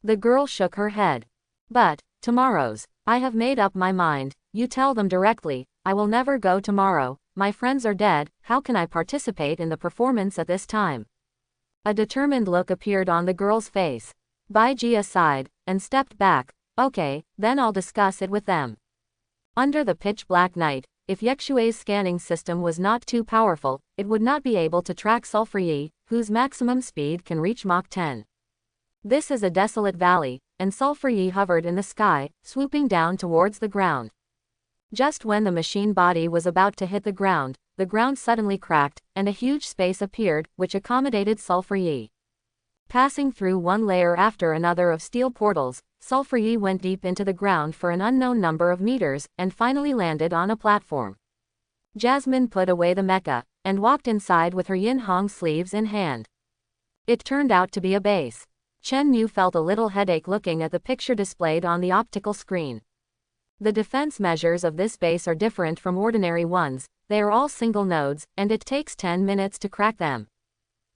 The girl shook her head. But, tomorrow's. I have made up my mind. You tell them directly, I will never go tomorrow. My friends are dead, how can I participate in the performance at this time? A determined look appeared on the girl's face. Baijia sighed, and stepped back. Okay, then I'll discuss it with them. Under the pitch-black night, if Yekshue's scanning system was not too powerful, it would not be able to track Sulfur-Yi, whose maximum speed can reach Mach 10. This is a desolate valley, and Sulfur-Yi hovered in the sky, swooping down towards the ground. Just when the machine body was about to hit the ground suddenly cracked, and a huge space appeared, which accommodated Sulfur-Yi. Passing through one layer after another of steel portals, Sulfur-Yi went deep into the ground for an unknown number of meters, and finally landed on a platform. Jasmine put away the mecha, and walked inside with her yin hong sleeves in hand. It turned out to be a base. Chen Yu felt a little headache looking at the picture displayed on the optical screen. The defense measures of this base are different from ordinary ones, they are all single nodes, and it takes 10 minutes to crack them.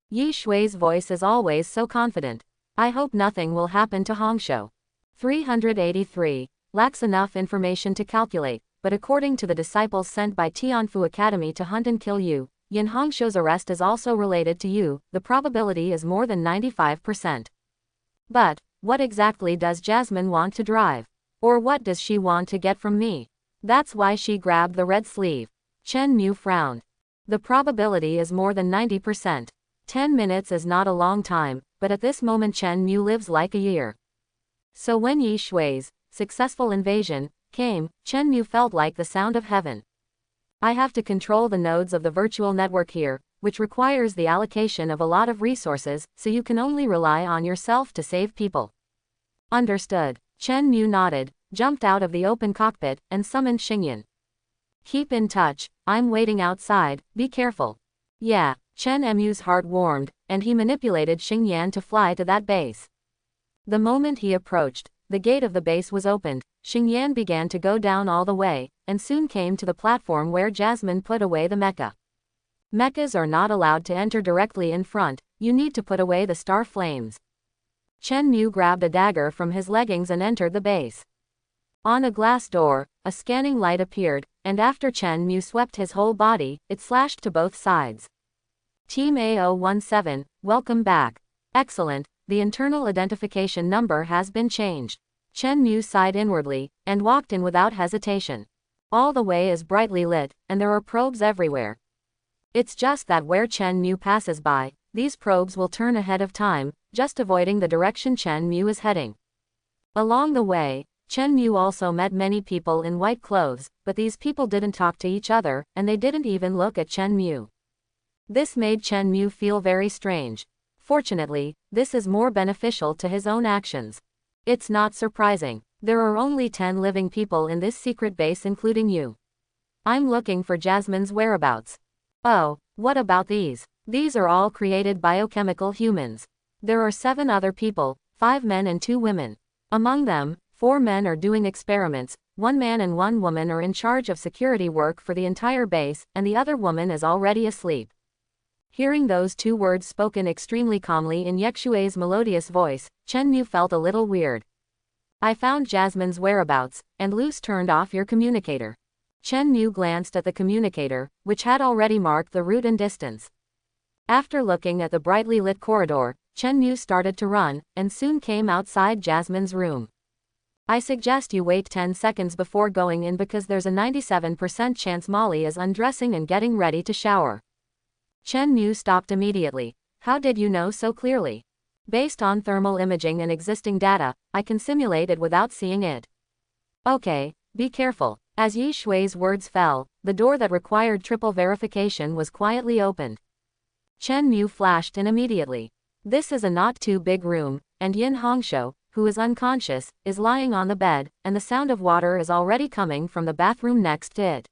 Yi Shui's voice is always so confident. I hope nothing will happen to Hongsho. 383. Lacks enough information to calculate, but according to the disciples sent by Tianfu Academy to hunt and kill you, Yin Hongsho's arrest is also related to you, the probability is more than 95%. But, what exactly does Jasmine want to drive? Or what does she want to get from me? That's why she grabbed the red sleeve. Chen Mu frowned. The probability is more than 90%. 10 minutes is not a long time, but at this moment Chen Mu lives like a year. So when Yi Shui's successful invasion came, Chen Mu felt like the sound of heaven. I have to control the nodes of the virtual network here, which requires the allocation of a lot of resources, so you can only rely on yourself to save people. Understood. Chen Mu nodded, jumped out of the open cockpit, and summoned Xingyan. Keep in touch, I'm waiting outside, be careful. Yeah, Chen Mu's heart warmed, and he manipulated Xingyan to fly to that base. The moment he approached, the gate of the base was opened, Xingyan began to go down all the way, and soon came to the platform where Jasmine put away the mecha. Mechas are not allowed to enter directly in front, you need to put away the star flames. Chen Mu grabbed a dagger from his leggings and entered the base. On a glass door, a scanning light appeared, and after Chen Mu swept his whole body, it slashed to both sides. Team A017, welcome back. Excellent, the internal identification number has been changed. Chen Mu sighed inwardly, and walked in without hesitation. All the way is brightly lit, and there are probes everywhere. It's just that where Chen Mu passes by, these probes will turn ahead of time, just avoiding the direction Chen Mu is heading. Along the way, Chen Mu also met many people in white clothes, but these people didn't talk to each other, and they didn't even look at Chen Mu. This made Chen Mu feel very strange. Fortunately, this is more beneficial to his own actions. It's not surprising. There are only 10 living people in this secret base including you. I'm looking for Jasmine's whereabouts. Oh, what about these? These are all created biochemical humans. There are 7 other people, 5 men and 2 women. Among them, 4 men are doing experiments, 1 man and 1 woman are in charge of security work for the entire base, and the other woman is already asleep. Hearing those 2 words spoken extremely calmly in Yekshue's melodious voice, Chen Mu felt a little weird. I found Jasmine's whereabouts, and Luce turned off your communicator. Chen Mu glanced at the communicator, which had already marked the route and distance. After looking at the brightly lit corridor, Chen Mu started to run, and soon came outside Jasmine's room. I suggest you wait 10 seconds before going in because there's a 97% chance Molly is undressing and getting ready to shower. Chen Mu stopped immediately. How did you know so clearly? Based on thermal imaging and existing data, I can simulate it without seeing it. Okay, be careful. As Yi Shui's words fell, the door that required triple verification was quietly opened. Chen Mu flashed in immediately. This is a not too big room, and Yin Hongsho, who is unconscious, is lying on the bed, and the sound of water is already coming from the bathroom next to it.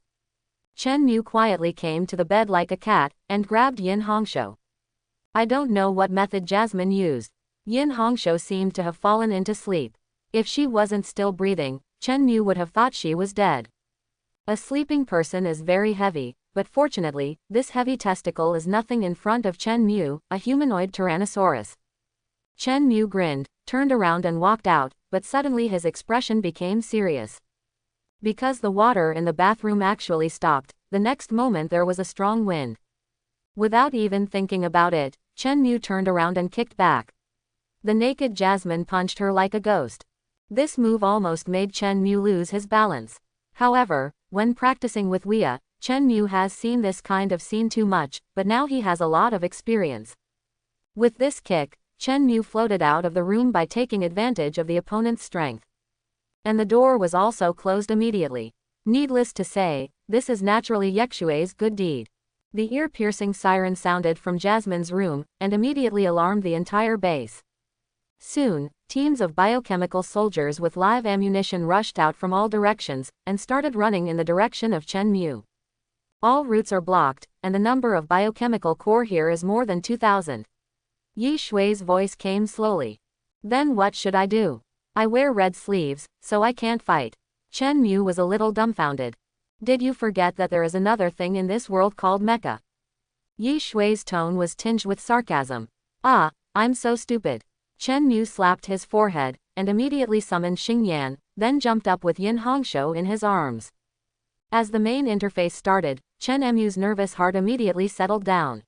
Chen Mu quietly came to the bed like a cat, and grabbed Yin Hongshou. I don't know what method Jasmine used. Yin Hongshou seemed to have fallen into sleep. If she wasn't still breathing, Chen Mu would have thought she was dead. A sleeping person is very heavy, but fortunately, this heavy testicle is nothing in front of Chen Mu, a humanoid Tyrannosaurus. Chen Mu grinned, turned around and walked out, but suddenly his expression became serious. Because the water in the bathroom actually stopped, the next moment there was a strong wind. Without even thinking about it, Chen Mu turned around and kicked back. The naked Jasmine punched her like a ghost. This move almost made Chen Mu lose his balance. However, when practicing with Wea, Chen Mu has seen this kind of scene too much, but now he has a lot of experience. With this kick, Chen Mu floated out of the room by taking advantage of the opponent's strength. And the door was also closed immediately. Needless to say, this is naturally Yexue's good deed. The ear-piercing siren sounded from Jasmine's room, and immediately alarmed the entire base. Soon, teams of biochemical soldiers with live ammunition rushed out from all directions, and started running in the direction of Chen Mu. All routes are blocked, and the number of biochemical core here is more than 2,000. Yi Shui's voice came slowly. Then what should I do? I wear red sleeves, so I can't fight. Chen Mu was a little dumbfounded. Did you forget that there is another thing in this world called Mecha? Yi Shui's tone was tinged with sarcasm. Ah, I'm so stupid. Chen Mu slapped his forehead, and immediately summoned Xingyan, then jumped up with Yin Hongshou in his arms. As the main interface started, Chen Mu's nervous heart immediately settled down.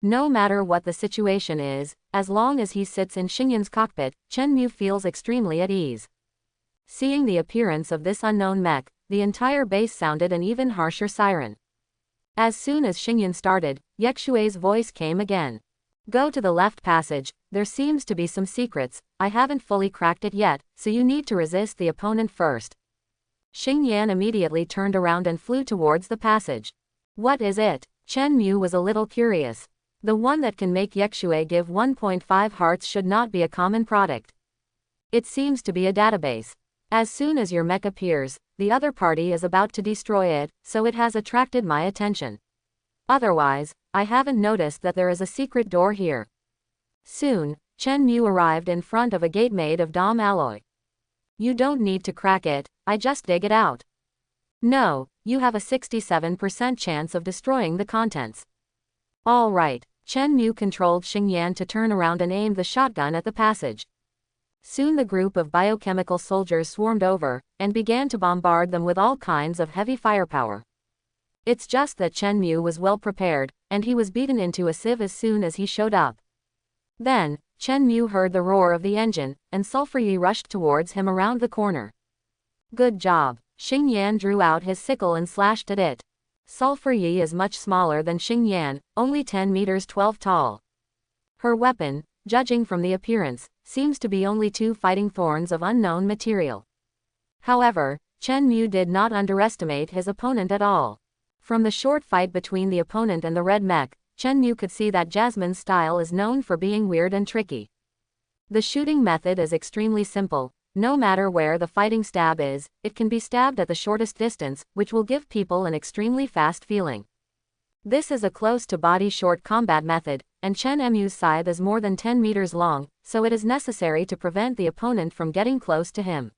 No matter what the situation is, as long as he sits in Xingyan's cockpit, Chen Mu feels extremely at ease. Seeing the appearance of this unknown mech, the entire base sounded an even harsher siren. As soon as Xingyan started, Yexue's voice came again. Go to the left passage, there seems to be some secrets, I haven't fully cracked it yet, so you need to resist the opponent first. Xingyan immediately turned around and flew towards the passage. What is it? Chen Mu was a little curious. The one that can make Yexue give 1.5 hearts should not be a common product. It seems to be a database. As soon as your mech appears, the other party is about to destroy it, so it has attracted my attention. Otherwise, I haven't noticed that there is a secret door here. Soon, Chen Mu arrived in front of a gate made of dom alloy. You don't need to crack it, I just dig it out. No, you have a 67% chance of destroying the contents. All right, Chen Mu controlled Xingyan to turn around and aimed the shotgun at the passage. Soon the group of biochemical soldiers swarmed over, and began to bombard them with all kinds of heavy firepower. It's just that Chen Mu was well prepared, and he was beaten into a sieve as soon as he showed up. Then, Chen Mu heard the roar of the engine, and Sulfur-Yi rushed towards him around the corner. Good job. Xingyan drew out his sickle and slashed at it. Sulfur-Yi is much smaller than Xingyan, only 10 meters 12 tall. Her weapon, judging from the appearance, seems to be only 2 fighting thorns of unknown material. However, Chen Mu did not underestimate his opponent at all. From the short fight between the opponent and the red mech, Chen Mu could see that Jasmine's style is known for being weird and tricky. The shooting method is extremely simple. No matter where the fighting stab is, it can be stabbed at the shortest distance, which will give people an extremely fast feeling. This is a close-to-body short combat method, and Chen Mu's scythe is more than 10 meters long, so it is necessary to prevent the opponent from getting close to him.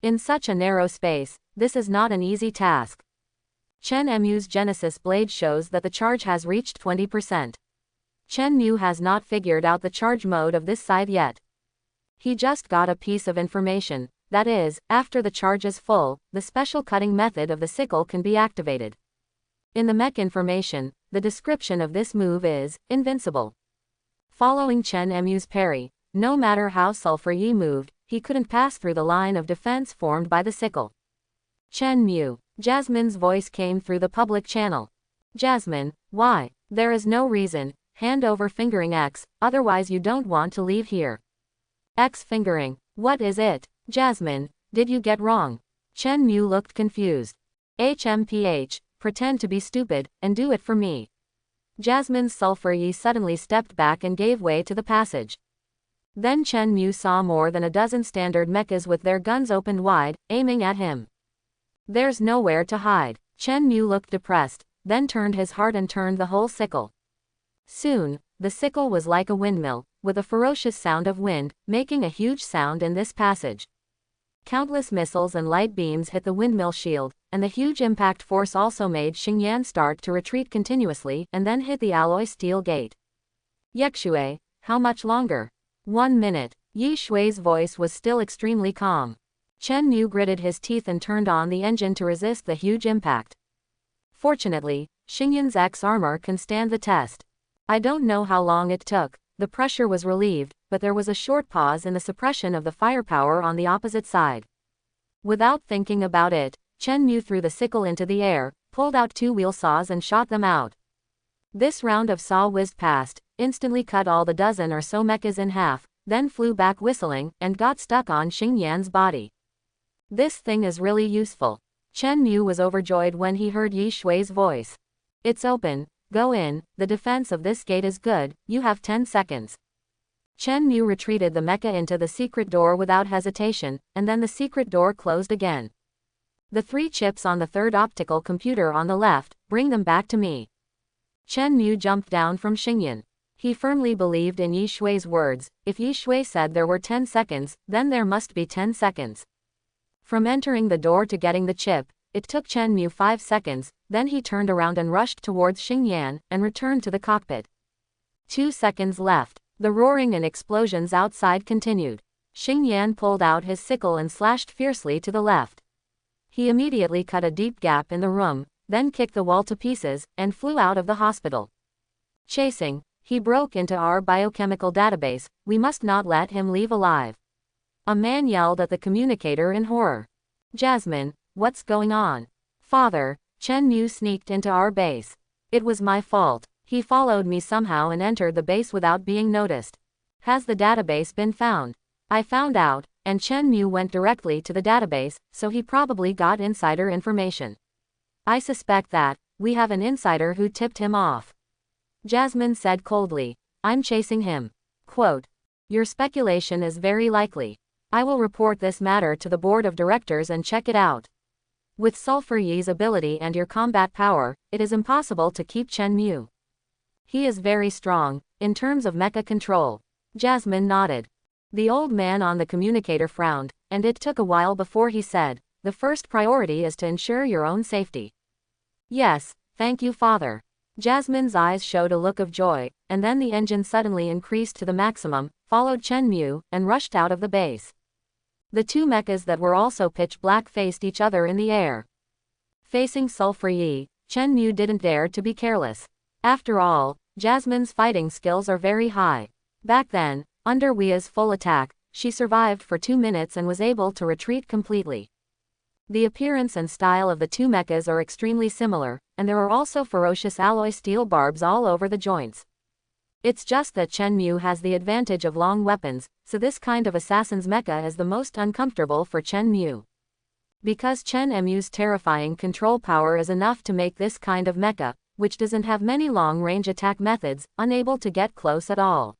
In such a narrow space, this is not an easy task. Chen Mu's Genesis blade shows that the charge has reached 20%. Chen Mu has not figured out the charge mode of this scythe yet. He just got a piece of information, that is, after the charge is full, the special cutting method of the sickle can be activated. In the mech information, the description of this move is, invincible. Following Chen Mu's parry, no matter how Sulfur-Yi moved, he couldn't pass through the line of defense formed by the sickle. Chen Mu. Jasmine's voice came through the public channel. Jasmine, why? There is no reason, hand over fingering X, otherwise you don't want to leave here. X fingering, what is it? Jasmine, did you get wrong? Chen Mu looked confused. HMPH, pretend to be stupid, and do it for me. Jasmine's Sulfur-Yi suddenly stepped back and gave way to the passage. Then Chen Mu saw more than a dozen standard mechas with their guns opened wide, aiming at him. There's nowhere to hide. Chen Mu looked depressed, then turned his heart and turned the whole sickle. Soon, the sickle was like a windmill, with a ferocious sound of wind, making a huge sound in this passage. Countless missiles and light beams hit the windmill shield, and the huge impact force also made Xingyan start to retreat continuously and then hit the alloy steel gate. Yekshui, how much longer? 1 minute. Yi Shui's voice was still extremely calm. Chen Mu gritted his teeth and turned on the engine to resist the huge impact. Fortunately, Xingyan's X armor can stand the test. I don't know how long it took. The pressure was relieved, but there was a short pause in the suppression of the firepower on the opposite side. Without thinking about it, Chen Mu threw the sickle into the air, pulled out 2 wheel saws and shot them out. This round of saw whizzed past, instantly cut all the dozen or so mechas in half, then flew back whistling, and got stuck on Xingyan's body. This thing is really useful. Chen Mu was overjoyed when he heard Yi Shui's voice. It's open, go in, the defense of this gate is good, you have 10 seconds. Chen Mu retreated the mecha into the secret door without hesitation, and then the secret door closed again. The 3 chips on the third optical computer on the left, bring them back to me. Chen Mu jumped down from Xingyan. He firmly believed in Yi Shui's words. If Yi Shui said there were 10 seconds, then there must be 10 seconds. From entering the door to getting the chip, it took Chen Mu 5 seconds, then he turned around and rushed towards Xingyan, and returned to the cockpit. 2 seconds left. The roaring and explosions outside continued. Xingyan pulled out his sickle and slashed fiercely to the left. He immediately cut a deep gap in the room, then kicked the wall to pieces, and flew out of the hospital. Chasing, he broke into our biochemical database, we must not let him leave alive. A man yelled at the communicator in horror. Jasmine, what's going on? Father, Chen Mu sneaked into our base. It was my fault. He followed me somehow and entered the base without being noticed. Has the database been found? I found out, and Chen Mu went directly to the database, so he probably got insider information. I suspect that we have an insider who tipped him off. Jasmine said coldly. I'm chasing him. Quote. Your speculation is very likely. I will report this matter to the board of directors and check it out. With Sulfur Yi's ability and your combat power, it is impossible to keep Chen Mu. He is very strong, in terms of mecha control. Jasmine nodded. The old man on the communicator frowned, and it took a while before he said, the first priority is to ensure your own safety. Yes, thank you, father. Jasmine's eyes showed a look of joy, and then the engine suddenly increased to the maximum, followed Chen Mu, and rushed out of the base. The 2 mechas that were also pitch black faced each other in the air. Facing Sulfur Yi, Chen Mu didn't dare to be careless. After all, Jasmine's fighting skills are very high. Back then, under Wia's full attack, she survived for 2 minutes and was able to retreat completely. The appearance and style of the 2 mechas are extremely similar, and there are also ferocious alloy steel barbs all over the joints. It's just that Chen Mu has the advantage of long weapons, so this kind of assassin's mecha is the most uncomfortable for Chen Mu. Because Chen Mu's terrifying control power is enough to make this kind of mecha, which doesn't have many long-range attack methods, unable to get close at all.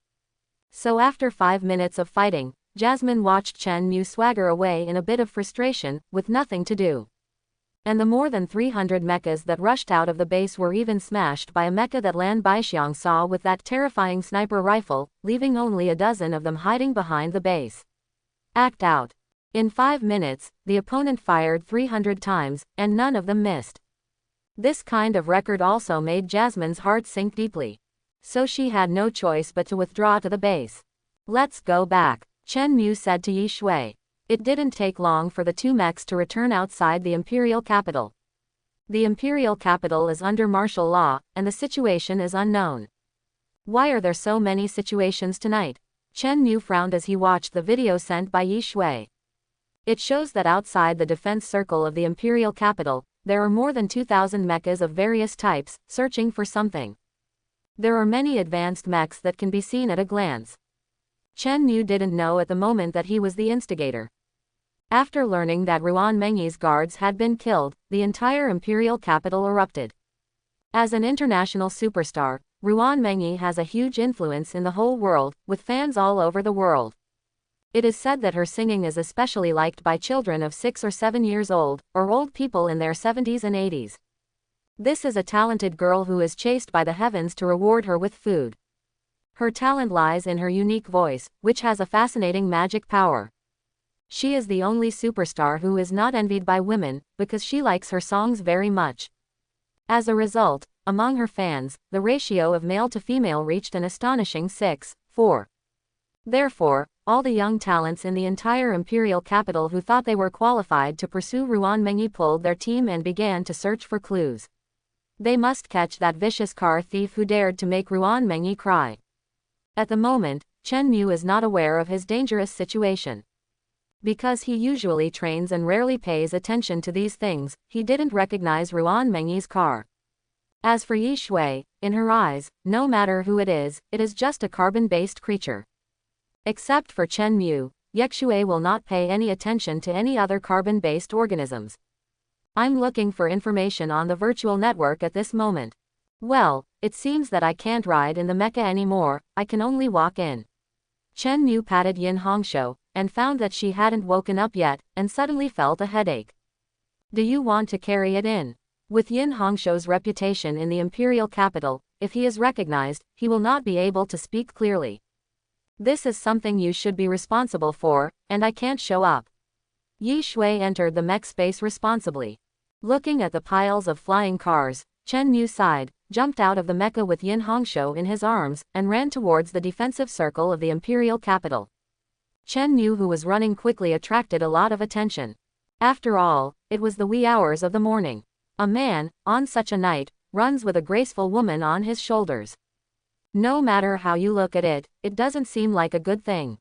So after 5 minutes of fighting, Jasmine watched Chen Mu swagger away in a bit of frustration, with nothing to do. And the more than 300 mechas that rushed out of the base were even smashed by a mecha that Lan Baixiang saw with that terrifying sniper rifle, leaving only a dozen of them hiding behind the base. Act out. In 5 minutes, the opponent fired 300 times, and none of them missed. This kind of record also made Jasmine's heart sink deeply. So she had no choice but to withdraw to the base. Let's go back, Chen Mu said to Yi Shui. It didn't take long for the 2 mechs to return outside the imperial capital. The imperial capital is under martial law, and the situation is unknown. Why are there so many situations tonight? Chen Mu frowned as he watched the video sent by Yi Shui. It shows that outside the defense circle of the imperial capital, there are more than 2,000 mechas of various types, searching for something. There are many advanced mechs that can be seen at a glance. Chen Mu didn't know at the moment that he was the instigator. After learning that Ruan Mengyi's guards had been killed, the entire imperial capital erupted. As an international superstar, Ruan Mengyi has a huge influence in the whole world, with fans all over the world. It is said that her singing is especially liked by children of 6 or 7 years old, or old people in their 70s and 80s. This is a talented girl who is chased by the heavens to reward her with food. Her talent lies in her unique voice, which has a fascinating magic power. She is the only superstar who is not envied by women, because she likes her songs very much. As a result, among her fans, the ratio of male to female reached an astonishing 6:4. Therefore, all the young talents in the entire imperial capital who thought they were qualified to pursue Ruan Mengyi pulled their team and began to search for clues. They must catch that vicious car thief who dared to make Ruan Mengyi cry. At the moment, Chen Mu is not aware of his dangerous situation. Because he usually trains and rarely pays attention to these things, he didn't recognize Ruan Mengyi's car. As for Yi Shui, in her eyes, no matter who it is just a carbon-based creature. Except for Chen Mu, Yexue will not pay any attention to any other carbon-based organisms. I'm looking for information on the virtual network at this moment. Well, it seems that I can't ride in the mecha anymore, I can only walk in. Chen Mu patted Yin Hongshou, and found that she hadn't woken up yet, and suddenly felt a headache. Do you want to carry it in? With Yin Hongshou's reputation in the imperial capital, if he is recognized, he will not be able to speak clearly. This is something you should be responsible for, and I can't show up. Yi Shui entered the mech space responsibly. Looking at the piles of flying cars, Chen Mu sighed, jumped out of the mecha with Yin Hongshou in his arms, and ran towards the defensive circle of the imperial capital. Chen Mu, who was running quickly, attracted a lot of attention. After all, it was the wee hours of the morning. A man, on such a night, runs with a graceful woman on his shoulders. No matter how you look at it, it doesn't seem like a good thing.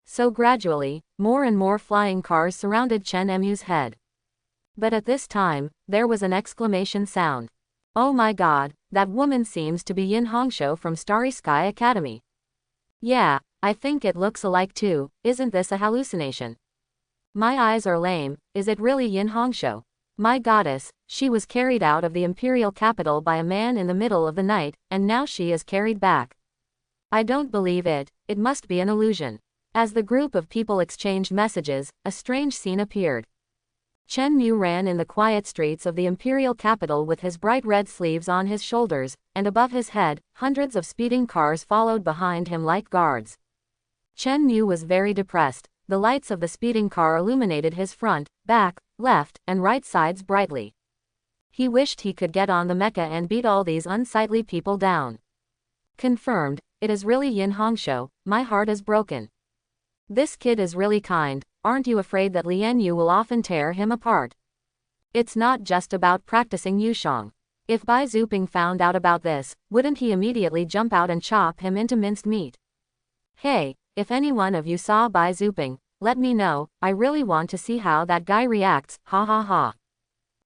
So gradually, more and more flying cars surrounded Chen Mu's head. But at this time, there was an exclamation sound. Oh my god, that woman seems to be Yin Hongshou from Starry Sky Academy. Yeah, I think it looks alike too, isn't this a hallucination? My eyes are lame, is it really Yin Hongshou? My goddess, she was carried out of the imperial capital by a man in the middle of the night, and now she is carried back. I don't believe it, it must be an illusion. As the group of people exchanged messages, a strange scene appeared. Chen Mu ran in the quiet streets of the imperial capital with his bright red sleeves on his shoulders, and above his head, hundreds of speeding cars followed behind him like guards. Chen Mu was very depressed. The lights of the speeding car illuminated his front, back, left, and right sides brightly. He wished he could get on the mecha and beat all these unsightly people down. Confirmed, it is really Yin Hongshou, my heart is broken. This kid is really kind, aren't you afraid that Lian Yu will often tear him apart? It's not just about practicing Yushang. If Bai Zuping found out about this, wouldn't he immediately jump out and chop him into minced meat? Hey, if any one of you saw Bai Zuping, let me know, I really want to see how that guy reacts, ha ha ha.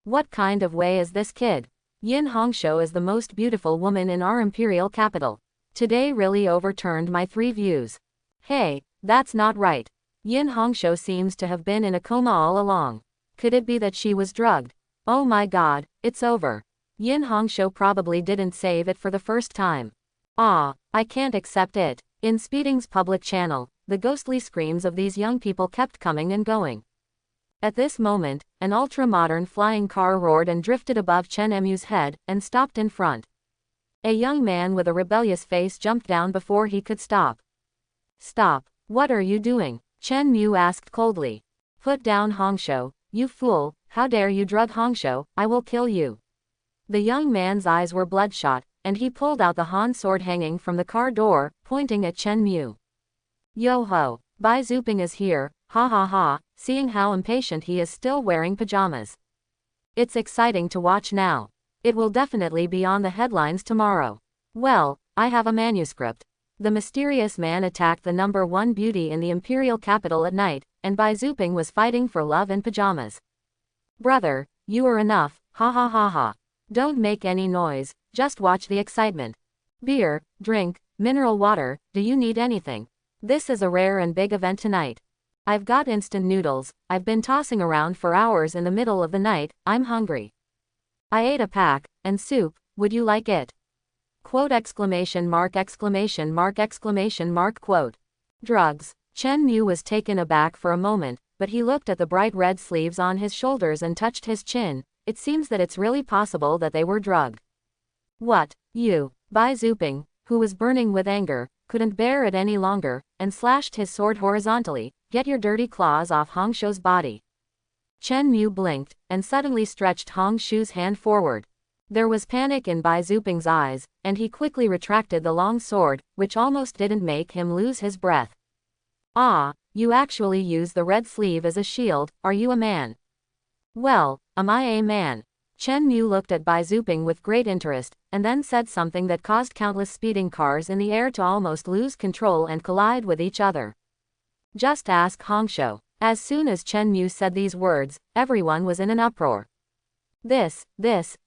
What kind of way is this kid? Yin Hongshou is the most beautiful woman in our imperial capital. Today really overturned my 3 views. Hey, that's not right. Yin Hongshou seems to have been in a coma all along. Could it be that she was drugged? Oh my god, it's over. Yin Hongshou probably didn't save it for the first time. Ah, I can't accept it. In Speeding's public channel, the ghostly screams of these young people kept coming and going. At this moment, an ultra-modern flying car roared and drifted above Chen Mu's head, and stopped in front. A young man with a rebellious face jumped down before he could stop. Stop, what are you doing? Chen Mu asked coldly. Put down Hongshou, you fool, how dare you drug Hongshou, I will kill you. The young man's eyes were bloodshot, and he pulled out the Han sword hanging from the car door, pointing at Chen Mu. Yo ho, Bai Zuping is here, ha ha ha, seeing how impatient he is still wearing pajamas. It's exciting to watch now. It will definitely be on the headlines tomorrow. Well, I have a manuscript. The mysterious man attacked the number 1 beauty in the imperial capital at night, and Bai Zuping was fighting for love in pajamas. Brother, you are enough, ha ha ha ha. Don't make any noise, just watch the excitement. Beer, drink, mineral water, do you need anything? This is a rare and big event tonight. I've got instant noodles, I've been tossing around for hours in the middle of the night, I'm hungry. I ate a pack, and soup, would you like it? Quote exclamation mark exclamation mark exclamation mark quote. Drugs. Chen Mu was taken aback for a moment, but he looked at the bright red sleeves on his shoulders and touched his chin. It seems that it's really possible that they were drugged. What? You? Bai Zuping, who was burning with anger, couldn't bear it any longer, and slashed his sword horizontally. Get your dirty claws off Hongshu's body. Chen Mu blinked, and suddenly stretched Hongshu's hand forward. There was panic in Bai Zuping's eyes, and he quickly retracted the long sword, which almost didn't make him lose his breath. Ah, you actually use the red sleeve as a shield, are you a man? Well, am I a man? Chen Mu looked at Bai Zuping with great interest, and then said something that caused countless speeding cars in the air to almost lose control and collide with each other. Just ask Hongshu. As soon as Chen Mu said these words, everyone was in an uproar. This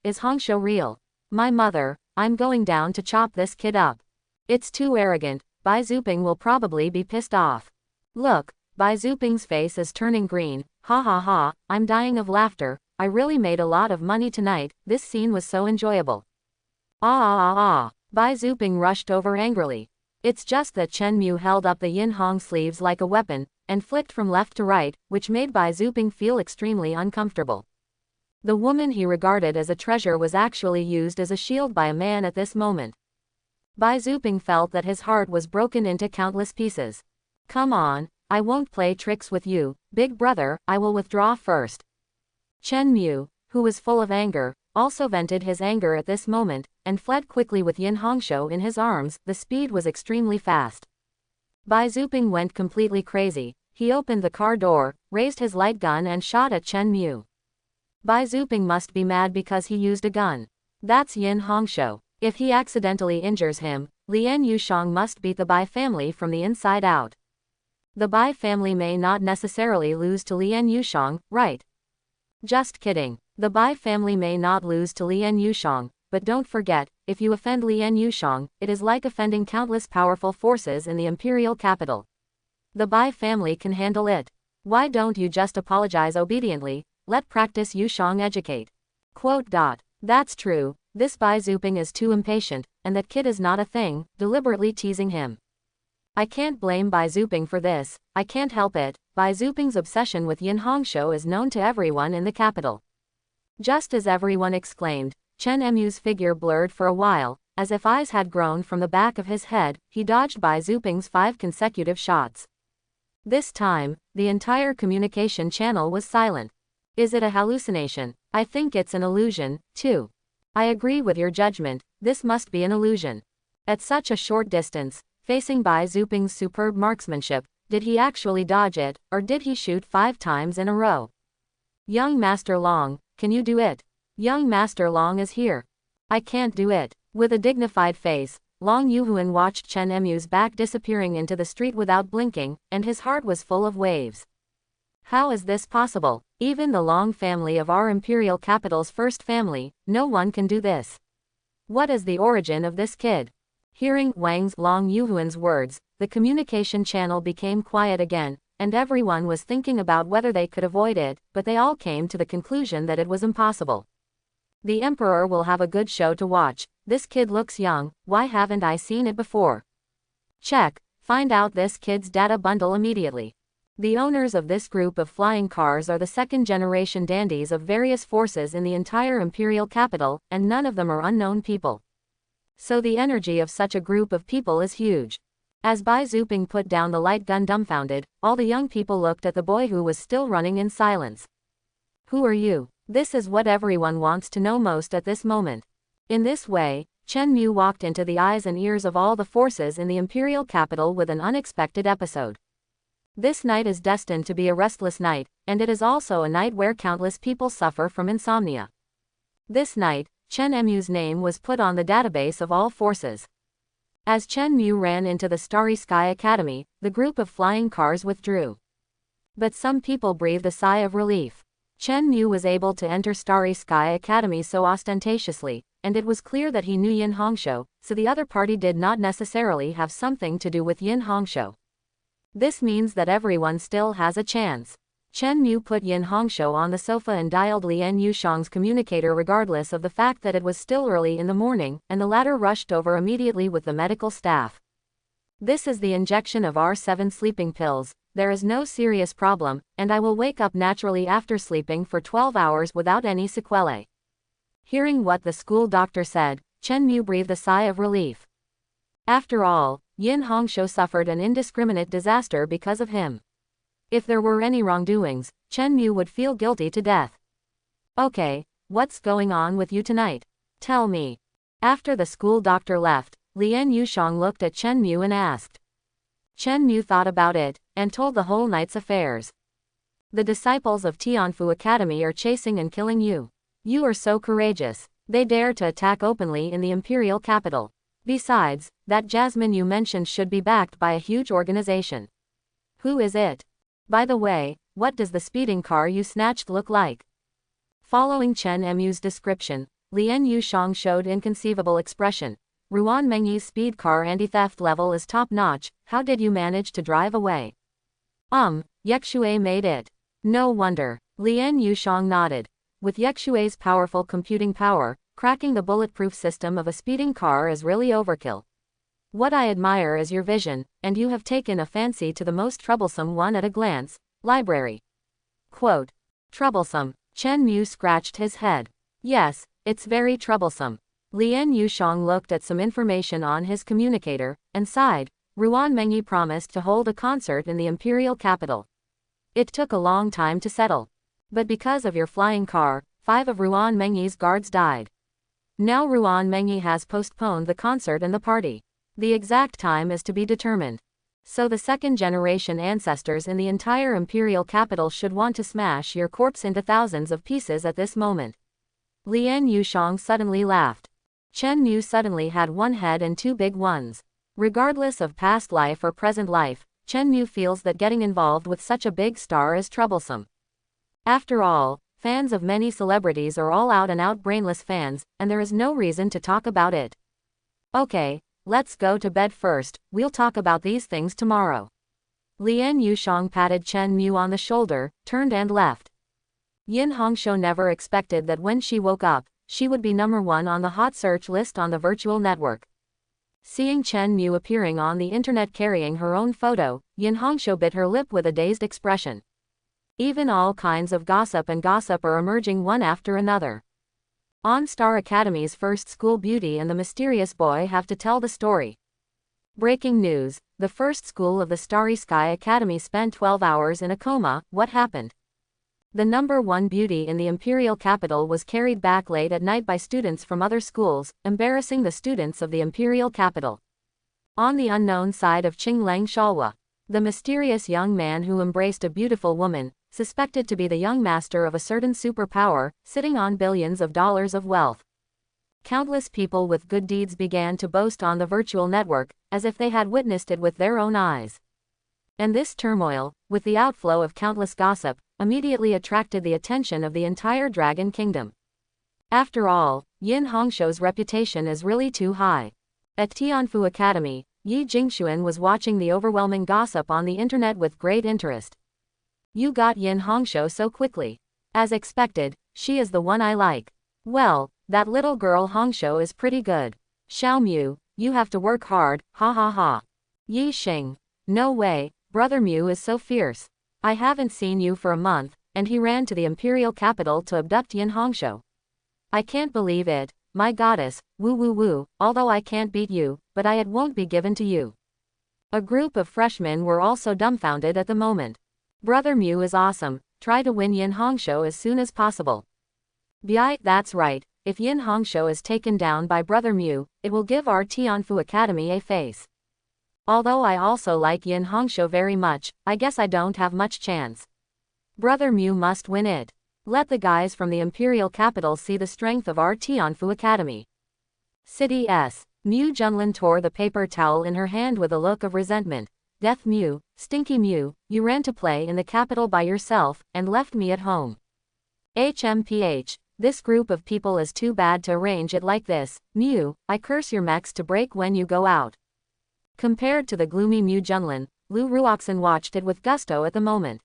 is Hongshu real? My mother, I'm going down to chop this kid up. It's too arrogant. Bai Zuping will probably be pissed off. Look, Bai Zuping's face is turning green. Ha ha ha, I'm dying of laughter. I really made a lot of money tonight. This scene was so enjoyable. Bai Zuping rushed over angrily. It's just that Chen Mu held up the yin hong sleeves like a weapon, and flicked from left to right, which made Bai Zuping feel extremely uncomfortable. The woman he regarded as a treasure was actually used as a shield by a man at this moment. Bai Zuping felt that his heart was broken into countless pieces. Come on, I won't play tricks with you, big brother, I will withdraw first. Chen Mu, who was full of anger, also vented his anger at this moment, and fled quickly with Yin Hongshu in his arms. The speed was extremely fast. Bai Zuping went completely crazy. He opened the car door, raised his light gun and shot at Chen Mu. Bai Zuping must be mad because he used a gun. That's Yin Hongshu. If he accidentally injures him, Lian Yushang must beat the Bai family from the inside out. The Bai family may not necessarily lose to Lian Yushang, right? Just kidding. The Bai family may not lose to Lian Yushang, but don't forget, if you offend Lian Yushang, it is like offending countless powerful forces in the imperial capital. The Bai family can handle it. Why don't you just apologize obediently? Let practice Yushang educate. Quote. That's true, this Bai Zuping is too impatient, and that kid is not a thing, deliberately teasing him. I can't blame Bai Zuping for this, I can't help it. Bai Zuping's obsession with Yin Hongshu is known to everyone in the capital. Just as everyone exclaimed, Chen Mu's figure blurred for a while, as if eyes had grown from the back of his head. He dodged Bai Zuping's 5 consecutive shots. This time, the entire communication channel was silent. Is it a hallucination? I think it's an illusion, too. I agree with your judgment, this must be an illusion. At such a short distance, facing Bai Zuping's superb marksmanship, did he actually dodge it, or did he shoot 5 times in a row? Young Master Long, can you do it? Young Master Long is here. I can't do it. With a dignified face, Long Yuhuan watched Chen Mu's back disappearing into the street without blinking, and his heart was full of waves. How is this possible? Even the Long family of our imperial capital's first family, no one can do this. What is the origin of this kid? Hearing Wang's Long Yuhuan's words, the communication channel became quiet again, and everyone was thinking about whether they could avoid it, but they all came to the conclusion that it was impossible. The Emperor will have a good show to watch. This kid looks young, why haven't I seen it before? Check, find out this kid's data bundle immediately. The owners of this group of flying cars are the second-generation dandies of various forces in the entire imperial capital, and none of them are unknown people. So the energy of such a group of people is huge. As Bai Zuping put down the light gun dumbfounded, all the young people looked at the boy who was still running in silence. Who are you? This is what everyone wants to know most at this moment. In this way, Chen Mu walked into the eyes and ears of all the forces in the imperial capital with an unexpected episode. This night is destined to be a restless night, and it is also a night where countless people suffer from insomnia. This night, Chen Mu's name was put on the database of all forces. As Chen Mu ran into the Starry Sky Academy, the group of flying cars withdrew. But some people breathed a sigh of relief. Chen Mu was able to enter Starry Sky Academy so ostentatiously, and it was clear that he knew Yin Hongshu, so the other party did not necessarily have something to do with Yin Hongshu. This means that everyone still has a chance. Chen Mu put Yin Hongshu on the sofa and dialed Lian Yushang's communicator regardless of the fact that it was still early in the morning, and the latter rushed over immediately with the medical staff. This is the injection of R7 sleeping pills. there is no serious problem, and I will wake up naturally after sleeping for 12 hours without any sequelae. Hearing what the school doctor said, Chen Mu breathed a sigh of relief. After all, Yin Hongshou suffered an indiscriminate disaster because of him. If there were any wrongdoings, Chen Mu would feel guilty to death. Okay, what's going on with you tonight? Tell me. After the school doctor left, Lian Yushang looked at Chen Mu and asked. Chen Mu thought about it, and told the whole night's affairs. The disciples of Tianfu Academy are chasing and killing you. You are so courageous. They dare to attack openly in the imperial capital. Besides, that Jasmine you mentioned should be backed by a huge organization. Who is it? By the way, what does the speeding car you snatched look like? Following Chen Mu's description, Lian Yushang showed inconceivable expression. Ruan Mengyi's speed car anti-theft level is top-notch, how did you manage to drive away? Yexue made it. No wonder. Lian Yushang nodded. With Yexue's powerful computing power, cracking the bulletproof system of a speeding car is really overkill. What I admire is your vision, and you have taken a fancy to the most troublesome one at a glance, library. Quote. Troublesome. Chen Mu scratched his head. Yes, it's very troublesome. Lian Yushang looked at some information on his communicator, and sighed. Ruan Mengyi promised to hold a concert in the imperial capital. It took a long time to settle. But because of your flying car, 5 of Ruan Mengyi's guards died. Now Ruan Mengyi has postponed the concert and the party. The exact time is to be determined. So the second-generation ancestors in the entire imperial capital should want to smash your corpse into thousands of pieces at this moment. Lian Yushang suddenly laughed. Chen Mu suddenly had one head and 2 big ones. Regardless of past life or present life, Chen Mu feels that getting involved with such a big star is troublesome. After all, fans of many celebrities are all out-and-out brainless fans, and there is no reason to talk about it. Okay, let's go to bed first, we'll talk about these things tomorrow. Lian Yushang patted Chen Mu on the shoulder, turned and left. Yin Hongshou never expected that when she woke up, she would be number 1 on the hot search list on the virtual network. Seeing Chen Mu appearing on the internet carrying her own photo, Yin Hongshou bit her lip with a dazed expression. Even all kinds of gossip are emerging one after another. On-Star Academy's first school beauty and the mysterious boy have to tell the story. Breaking news, the first school of the Starry Sky Academy spent 12 hours in a coma, what happened? The number 1 beauty in the imperial capital was carried back late at night by students from other schools, embarrassing the students of the imperial capital. On the unknown side of Qinglang Shalwa, the mysterious young man who embraced a beautiful woman, suspected to be the young master of a certain superpower, sitting on billions of dollars of wealth. Countless people with good deeds began to boast on the virtual network, as if they had witnessed it with their own eyes. And this turmoil, with the outflow of countless gossip, immediately attracted the attention of the entire Dragon Kingdom. After all, Yin Hongshou's reputation is really too high. At Tianfu Academy, Yi Jingxuan was watching the overwhelming gossip on the internet with great interest. You got Yin Hongshou so quickly. As expected, she is the one I like. Well, that little girl Hongshou is pretty good. Xiao Mu, you have to work hard, ha ha ha. Yi Xing. No way, Brother Mu is so fierce. I haven't seen you for a month, and he ran to the imperial capital to abduct Yin Hongshou. I can't believe it, my goddess, woo woo woo, although I can't beat you, but it won't be given to you. A group of freshmen were also dumbfounded at the moment. Brother Mu is awesome, try to win Yin Hongshou as soon as possible. That's right, if Yin Hongshou is taken down by Brother Mu, it will give our Tianfu Academy a face. Although I also like Yin Hongshou very much, I guess I don't have much chance. Brother Mu must win it. Let the guys from the imperial capital see the strength of our Tianfu Academy. City S. Mu Junlin tore the paper towel in her hand with a look of resentment. Death Mu, stinky Mu, you ran to play in the capital by yourself, and left me at home. HMPH, this group of people is too bad to arrange it like this. Mu, I curse your mechs to break when you go out. Compared to the gloomy Mu Junlin, Lu Ruoxin watched it with gusto at the moment.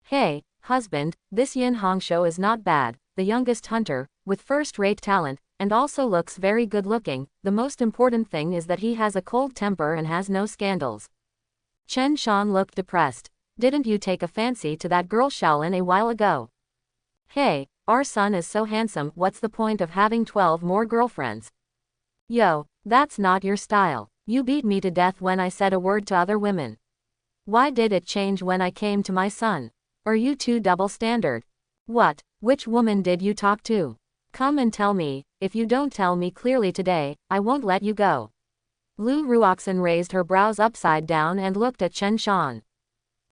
Hey, husband, this Yin Hongshou is not bad, the youngest hunter, with first-rate talent, and also looks very good-looking. The most important thing is that he has a cold temper and has no scandals. Chen Shan looked depressed. Didn't you take a fancy to that girl Shaolin a while ago? Hey, our son is so handsome, what's the point of having 12 more girlfriends? Yo, that's not your style. You beat me to death when I said a word to other women. Why did it change when I came to my son? Are you too double standard? What? Which woman did you talk to? Come and tell me. If you don't tell me clearly today, I won't let you go. Lu Ruoxin raised her brows upside down and looked at Chen Shan.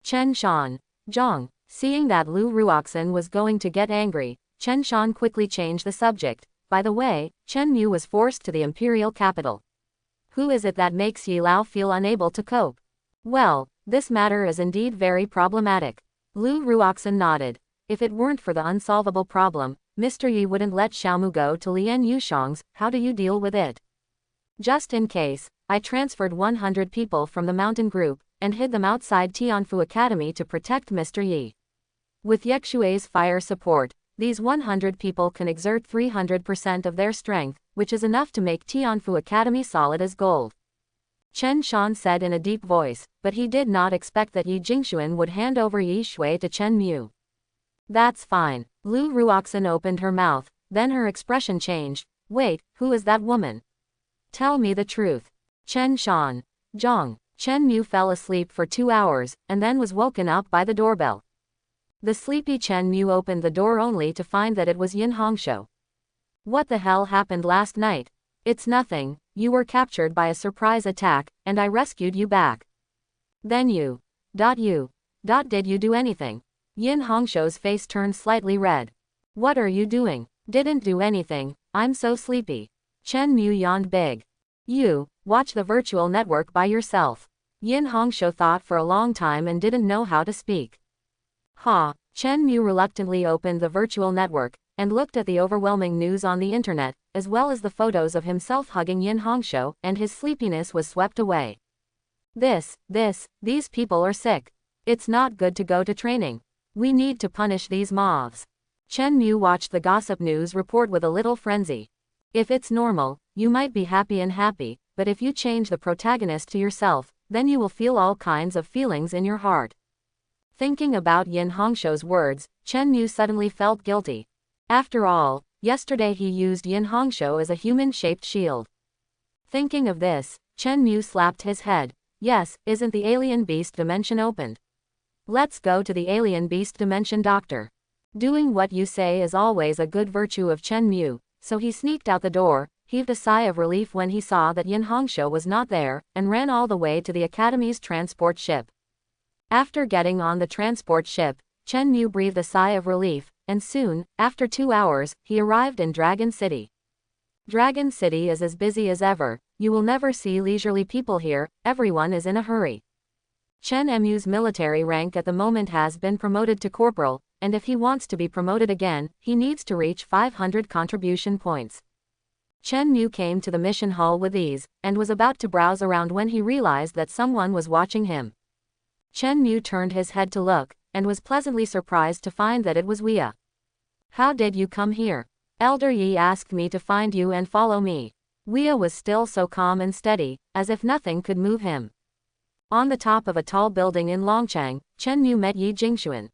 Chen Shan. Zhang. Seeing that Lu Ruoxin was going to get angry, Chen Shan quickly changed the subject. By the way, Chen Mu was forced to the imperial capital. Who is it that makes Yi Lao feel unable to cope? Well, this matter is indeed very problematic. Lu Ruoxin nodded. If it weren't for the unsolvable problem, Mr. Yi wouldn't let Xiaomu go to Lian Yushang's. How do you deal with it? Just in case, I transferred 100 people from the mountain group, and hid them outside Tianfu Academy to protect Mr. Yi. With Yekshui's fire support, these 100 people can exert 300% of their strength, which is enough to make Tianfu Academy solid as gold. Chen Shan said in a deep voice, but he did not expect that Yi Jingxuan would hand over Yi Shui to Chen Mu. That's fine. Lu Ruoxin opened her mouth, then her expression changed. Wait, who is that woman? Tell me the truth. Chen Shan. Zhang. Chen Mu fell asleep for 2 hours, and then was woken up by the doorbell. The sleepy Chen Mu opened the door only to find that it was Yin Hongshou. What the hell happened last night? It's nothing, you were captured by a surprise attack, and I rescued you back. Then you. Did you do anything? Yin Hongshou's face turned slightly red. What are you doing? Didn't do anything, I'm so sleepy. Chen Mu yawned big. You, watch the virtual network by yourself. Yin Hongshou thought for a long time and didn't know how to speak. Chen Mu reluctantly opened the virtual network, and looked at the overwhelming news on the internet, as well as the photos of himself hugging Yin Hongshou, and his sleepiness was swept away. These people are sick. It's not good to go to training. We need to punish these moths. Chen Mu watched the gossip news report with a little frenzy. If it's normal, you might be happy, but if you change the protagonist to yourself, then you will feel all kinds of feelings in your heart. Thinking about Yin Hongshou's words, Chen Mu suddenly felt guilty. After all, yesterday he used Yin Hongshou as a human-shaped shield. Thinking of this, Chen Mu slapped his head. Yes, isn't the alien beast dimension opened? Let's go to the alien beast dimension, doctor. Doing what you say is always a good virtue of Chen Mu, so he sneaked out the door, heaved a sigh of relief when he saw that Yin Hongshou was not there, and ran all the way to the Academy's transport ship. After getting on the transport ship, Chen Mu breathed a sigh of relief, and soon, after 2 hours, he arrived in Dragon City. Dragon City is as busy as ever, you will never see leisurely people here, everyone is in a hurry. Chen Mu's military rank at the moment has been promoted to corporal, and if he wants to be promoted again, he needs to reach 500 contribution points. Chen Mu came to the mission hall with ease, and was about to browse around when he realized that someone was watching him. Chen Mu turned his head to look, and was pleasantly surprised to find that it was Weia. How did you come here? Elder Yi asked me to find you and follow me. Weia was still so calm and steady, as if nothing could move him. On the top of a tall building in Longchang, Chen Mu met Yi Jingxuan.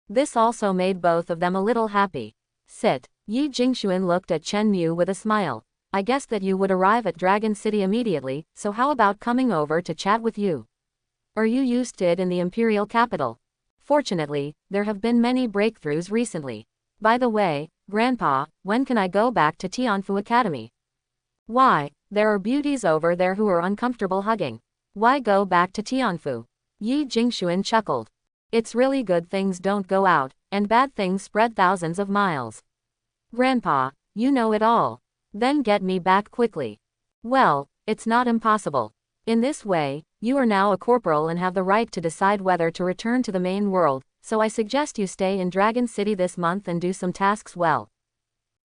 This also made both of them a little happy. Sit. Yi Jingxuan looked at Chen Mu with a smile. I guessed that you would arrive at Dragon City immediately, so how about coming over to chat with you? Are you used to it in the imperial capital? Fortunately, there have been many breakthroughs recently. By the way, Grandpa, when can I go back to Tianfu Academy? Why, there are beauties over there who are uncomfortable hugging. Why go back to Tianfu? Yi Jingxuan chuckled. It's really good things don't go out, and bad things spread thousands of miles. Grandpa, you know it all. Then get me back quickly. Well, it's not impossible. In this way, you are now a corporal and have the right to decide whether to return to the main world, so I suggest you stay in Dragon City this month and do some tasks well.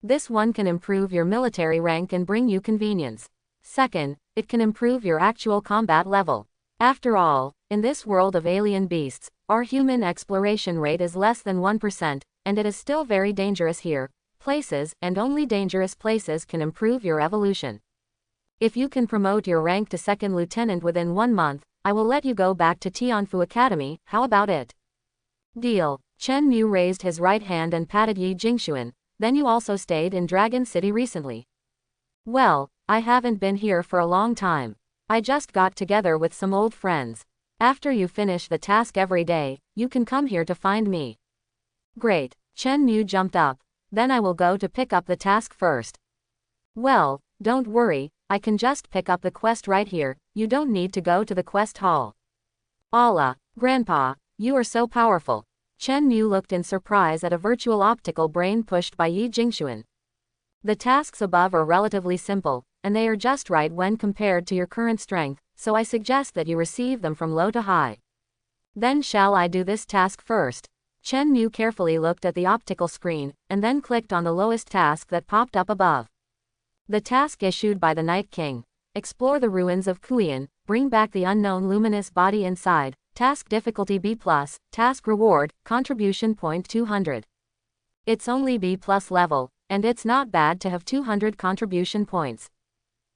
This one can improve your military rank and bring you convenience. Second, it can improve your actual combat level. After all, in this world of alien beasts, our human exploration rate is less than 1%, and it is still very dangerous here. Places, and only dangerous places can improve your evolution. If you can promote your rank to second lieutenant within 1 month, I will let you go back to Tianfu Academy, how about it? Deal. Chen Mu raised his right hand and patted Yi Jingxuan. Then you also stayed in Dragon City recently. Well, I haven't been here for a long time. I just got together with some old friends. After you finish the task every day, you can come here to find me. Great. Chen Mu jumped up. Then I will go to pick up the task first. Well, don't worry, I can just pick up the quest right here, you don't need to go to the quest hall. Allah, Grandpa, you are so powerful. Chen Mu looked in surprise at a virtual optical brain pushed by Yi Jingxuan. The tasks above are relatively simple, and they are just right when compared to your current strength, so I suggest that you receive them from low to high. Then shall I do this task first? Chen Mu carefully looked at the optical screen, and then clicked on the lowest task that popped up above. The task issued by the Night King. Explore the ruins of Kuian, bring back the unknown luminous body inside, task difficulty B+, task reward, contribution point 200. It's only B+ level, and it's not bad to have 200 contribution points.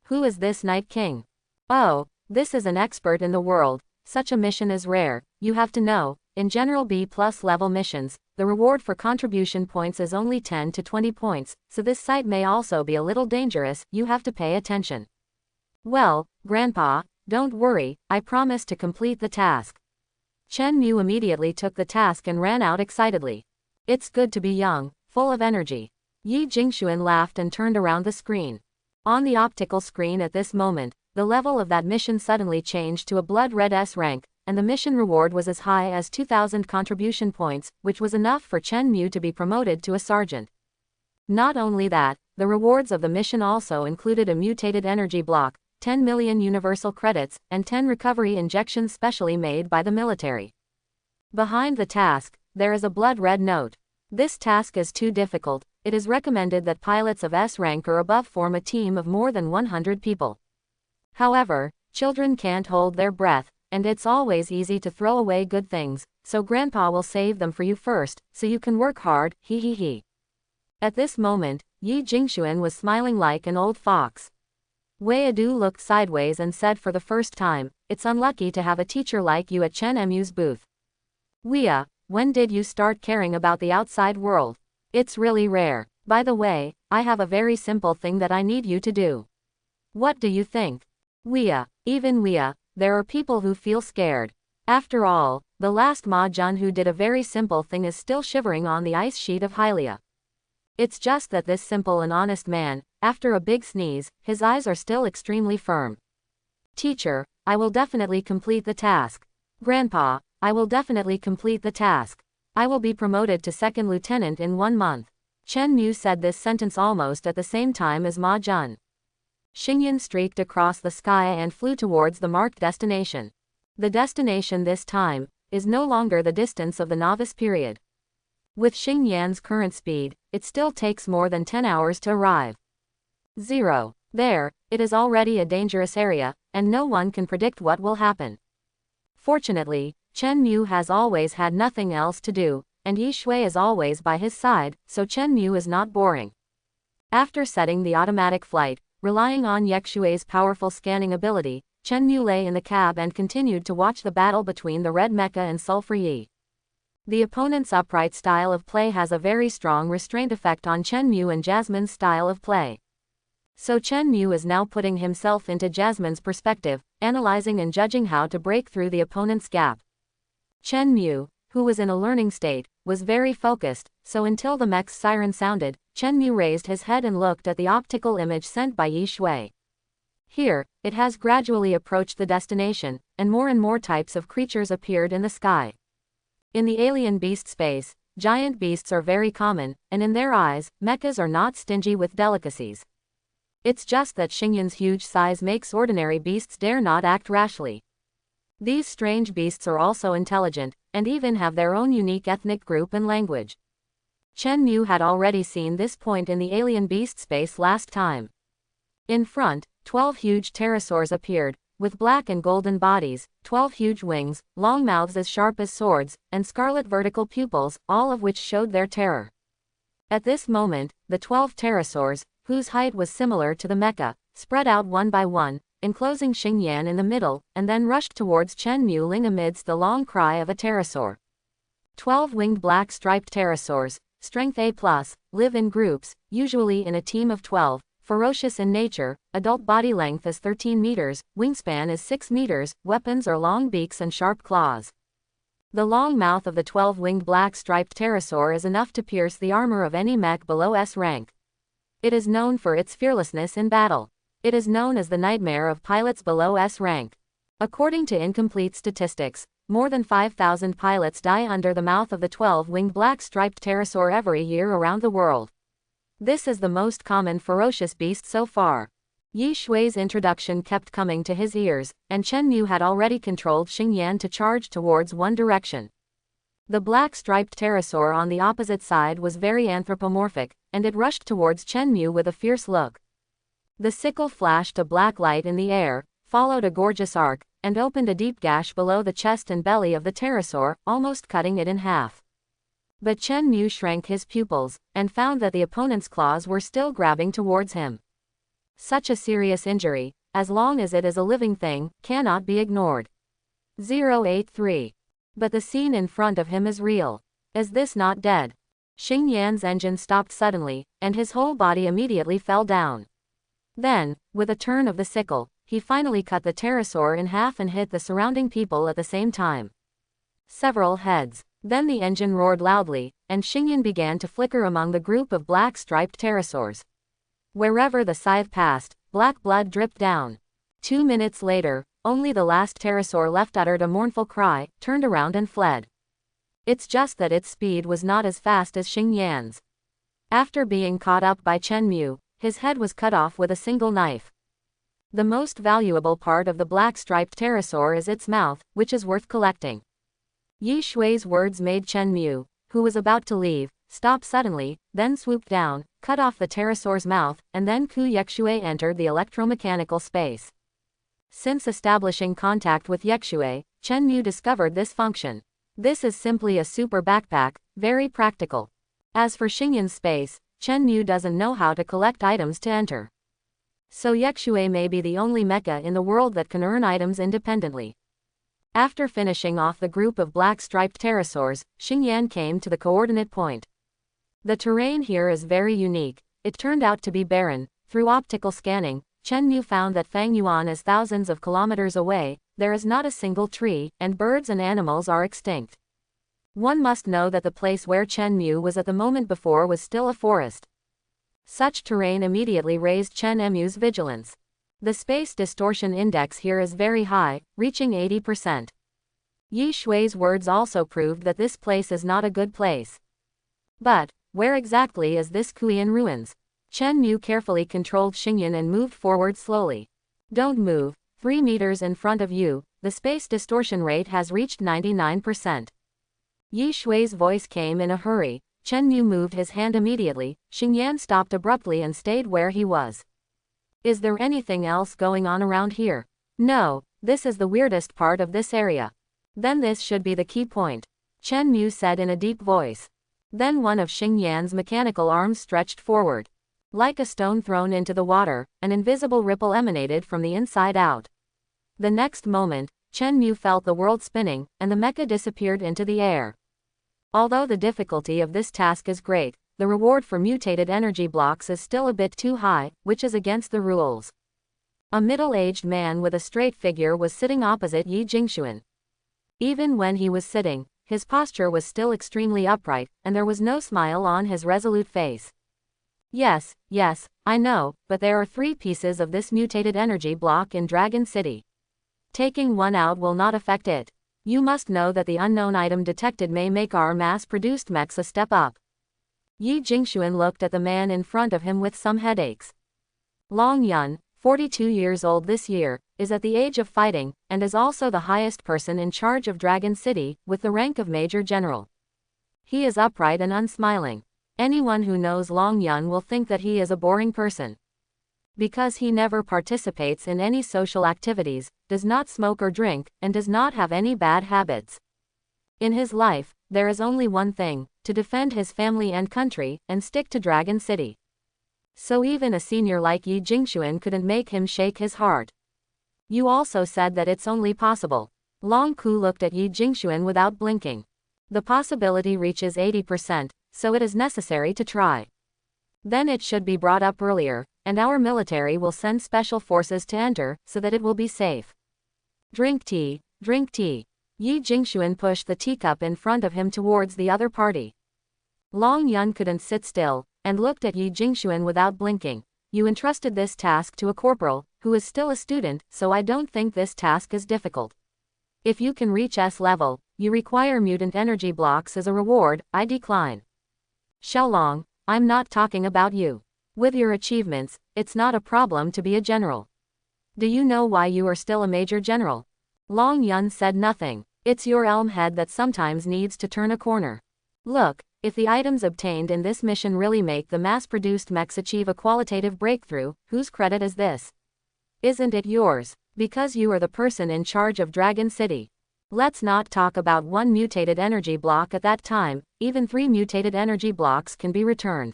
Who is this Night King? Oh, this is an expert in the world, such a mission is rare, you have to know. In general B+ level missions, the reward for contribution points is only 10 to 20 points, so this site may also be a little dangerous, you have to pay attention. Well, Grandpa, don't worry, I promise to complete the task. Chen Mu immediately took the task and ran out excitedly. It's good to be young, full of energy. Yi Jingxuan laughed and turned around the screen. On the optical screen at this moment, the level of that mission suddenly changed to a blood red S rank, and the mission reward was as high as 2,000 contribution points, which was enough for Chen Mu to be promoted to a sergeant. Not only that, the rewards of the mission also included a mutated energy block, 10 million universal credits, and 10 recovery injections specially made by the military. Behind the task, there is a blood red note. This task is too difficult, it is recommended that pilots of S rank or above form a team of more than 100 people. However, children can't hold their breath, and it's always easy to throw away good things, so Grandpa will save them for you first, so you can work hard, he he he. At this moment, Yi Jingxuan was smiling like an old fox. Wei Adu looked sideways and said for the first time, it's unlucky to have a teacher like you at Chen Mu's booth. Weia, when did you start caring about the outside world? It's really rare. By the way, I have a very simple thing that I need you to do. What do you think? Weia, even Weia, there are people who feel scared. After all, the last Ma Jun who did a very simple thing is still shivering on the ice sheet of Hylia. It's just that this simple and honest man, after a big sneeze, his eyes are still extremely firm. Teacher, I will definitely complete the task. Grandpa, I will definitely complete the task. I will be promoted to second lieutenant in 1 month. Chen Mu said this sentence almost at the same time as Ma Jun. Xingyan streaked across the sky and flew towards the marked destination. The destination this time is no longer the distance of the novice period. With Xingyan's current speed, it still takes more than 10 hours to arrive. 0. There, it is already a dangerous area, and no one can predict what will happen. Fortunately, Chen Mu has always had nothing else to do, and Yi Shui is always by his side, so Chen Mu is not boring. After setting the automatic flight, relying on Yekshui's powerful scanning ability, Chen Mu lay in the cab and continued to watch the battle between the Red Mecha and Sulfur Yi. The opponent's upright style of play has a very strong restraint effect on Chen Mu and Jasmine's style of play. So Chen Mu is now putting himself into Jasmine's perspective, analyzing and judging how to break through the opponent's gap. Chen Mu, who was in a learning state, was very focused, so until the mech's siren sounded, Chen Mu raised his head and looked at the optical image sent by Yi Shui. Here, it has gradually approached the destination, and more types of creatures appeared in the sky. In the alien beast space, giant beasts are very common, and in their eyes, mechas are not stingy with delicacies. It's just that Xingyan's huge size makes ordinary beasts dare not act rashly. These strange beasts are also intelligent, and even have their own unique ethnic group and language. Chen Mu had already seen this point in the alien beast space last time. In front, 12 huge pterosaurs appeared, with black and golden bodies, 12 huge wings, long mouths as sharp as swords, and scarlet vertical pupils, all of which showed their terror. At this moment, the 12 pterosaurs, whose height was similar to the mecha, spread out one by one, enclosing Xingyan in the middle, and then rushed towards Chen Muling amidst the long cry of a pterosaur. 12-winged black striped pterosaurs, strength A+, live in groups, usually in a team of 12, ferocious in nature, adult body length is 13 meters, wingspan is 6 meters, weapons are long beaks and sharp claws. The long mouth of the 12-winged black striped pterosaur is enough to pierce the armor of any mech below S rank. It is known for its fearlessness in battle. It is known as the nightmare of pilots below S rank. According to incomplete statistics, more than 5,000 pilots die under the mouth of the 12-winged black striped pterosaur every year around the world. This is the most common ferocious beast so far. Yi Shui's introduction kept coming to his ears, and Chen Mu had already controlled Xingyan to charge towards one direction. The black striped pterosaur on the opposite side was very anthropomorphic, and it rushed towards Chen Mu with a fierce look. The sickle flashed a black light in the air, followed a gorgeous arc, and opened a deep gash below the chest and belly of the pterosaur, almost cutting it in half. But Chen Mu shrank his pupils, and found that the opponent's claws were still grabbing towards him. Such a serious injury, as long as it is a living thing, cannot be ignored. 083. But the scene in front of him is real. Is this not dead? Xingyan's engine stopped suddenly, and his whole body immediately fell down. Then, with a turn of the sickle, he finally cut the pterosaur in half and hit the surrounding people at the same time. Several heads. Then the engine roared loudly, and Xingyan began to flicker among the group of black striped pterosaurs. Wherever the scythe passed, black blood dripped down. 2 minutes later, only the last pterosaur left uttered a mournful cry, turned around and fled. It's just that its speed was not as fast as Xingyan's. After being caught up by Chen Mu, his head was cut off with a single knife. The most valuable part of the black striped pterosaur is its mouth, which is worth collecting. Yi Shui's words made Chen Mu, who was about to leave, stop suddenly, then swooped down, cut off the pterosaur's mouth, and then Ku Yexue entered the electromechanical space. Since establishing contact with Yexue, Chen Mu discovered this function. This is simply a super backpack, very practical. As for Xingyan's space, Chen Mu doesn't know how to collect items to enter. So Yexue may be the only mecha in the world that can earn items independently. After finishing off the group of black striped pterosaurs, Xingyan came to the coordinate point. The terrain here is very unique. It turned out to be barren. Through optical scanning, Chen Mu found that Fang Yuan is thousands of kilometers away, there is not a single tree, and birds and animals are extinct. One must know that the place where Chen Mu was at the moment before was still a forest. Such terrain immediately raised Chen Mu's vigilance. The space distortion index here is very high, reaching 80%. Yi Shui's words also proved that this place is not a good place. But, where exactly is this Kuian ruins? Chen Mu carefully controlled Xingyan and moved forward slowly. Don't move, 3 meters in front of you, the space distortion rate has reached 99%. Yi Shui's voice came in a hurry. Chen Mu moved his hand immediately. Xingyan stopped abruptly and stayed where he was. Is there anything else going on around here? No, this is the weirdest part of this area. Then this should be the key point. Chen Mu said in a deep voice. Then one of Xingyan's mechanical arms stretched forward. Like a stone thrown into the water, an invisible ripple emanated from the inside out. The next moment, Chen Mu felt the world spinning, and the mecha disappeared into the air. Although the difficulty of this task is great, the reward for mutated energy blocks is still a bit too high, which is against the rules. A middle-aged man with a straight figure was sitting opposite Yi Jingshuan. Even when he was sitting, his posture was still extremely upright, and there was no smile on his resolute face. Yes, I know, but there are 3 pieces of this mutated energy block in Dragon City. Taking one out will not affect it. You must know that the unknown item detected may make our mass-produced mechs a step up. Yi Jingshuan looked at the man in front of him with some headaches. Long Yun, 42 years old this year, is at the age of fighting, and is also the highest person in charge of Dragon City, with the rank of Major General. He is upright and unsmiling. Anyone who knows Long Yun will think that he is a boring person. Because he never participates in any social activities, does not smoke or drink, and does not have any bad habits. In his life, there is only one thing, to defend his family and country, and stick to Dragon City. So even a senior like Yi Jingshuan couldn't make him shake his heart. You also said that it's only possible. Long Ku looked at Yi Jingxuan without blinking. The possibility reaches 80%, so it is necessary to try. Then it should be brought up earlier, and our military will send special forces to enter, so that it will be safe. Drink tea, drink tea. Yi Jingxuan pushed the teacup in front of him towards the other party. Long Yun couldn't sit still, and looked at Yi Jingxuan without blinking. You entrusted this task to a corporal, who is still a student, so I don't think this task is difficult. If you can reach S level, you require mutant energy blocks as a reward. I decline. Xiaolong, I'm not talking about you. With your achievements, it's not a problem to be a general. Do you know why you are still a major general? Long Yun said nothing. It's your elm head that sometimes needs to turn a corner. Look, if the items obtained in this mission really make the mass-produced mechs achieve a qualitative breakthrough, whose credit is this? Isn't it yours? Because you are the person in charge of Dragon City. Let's not talk about one mutated energy block at that time, even 3 mutated energy blocks can be returned.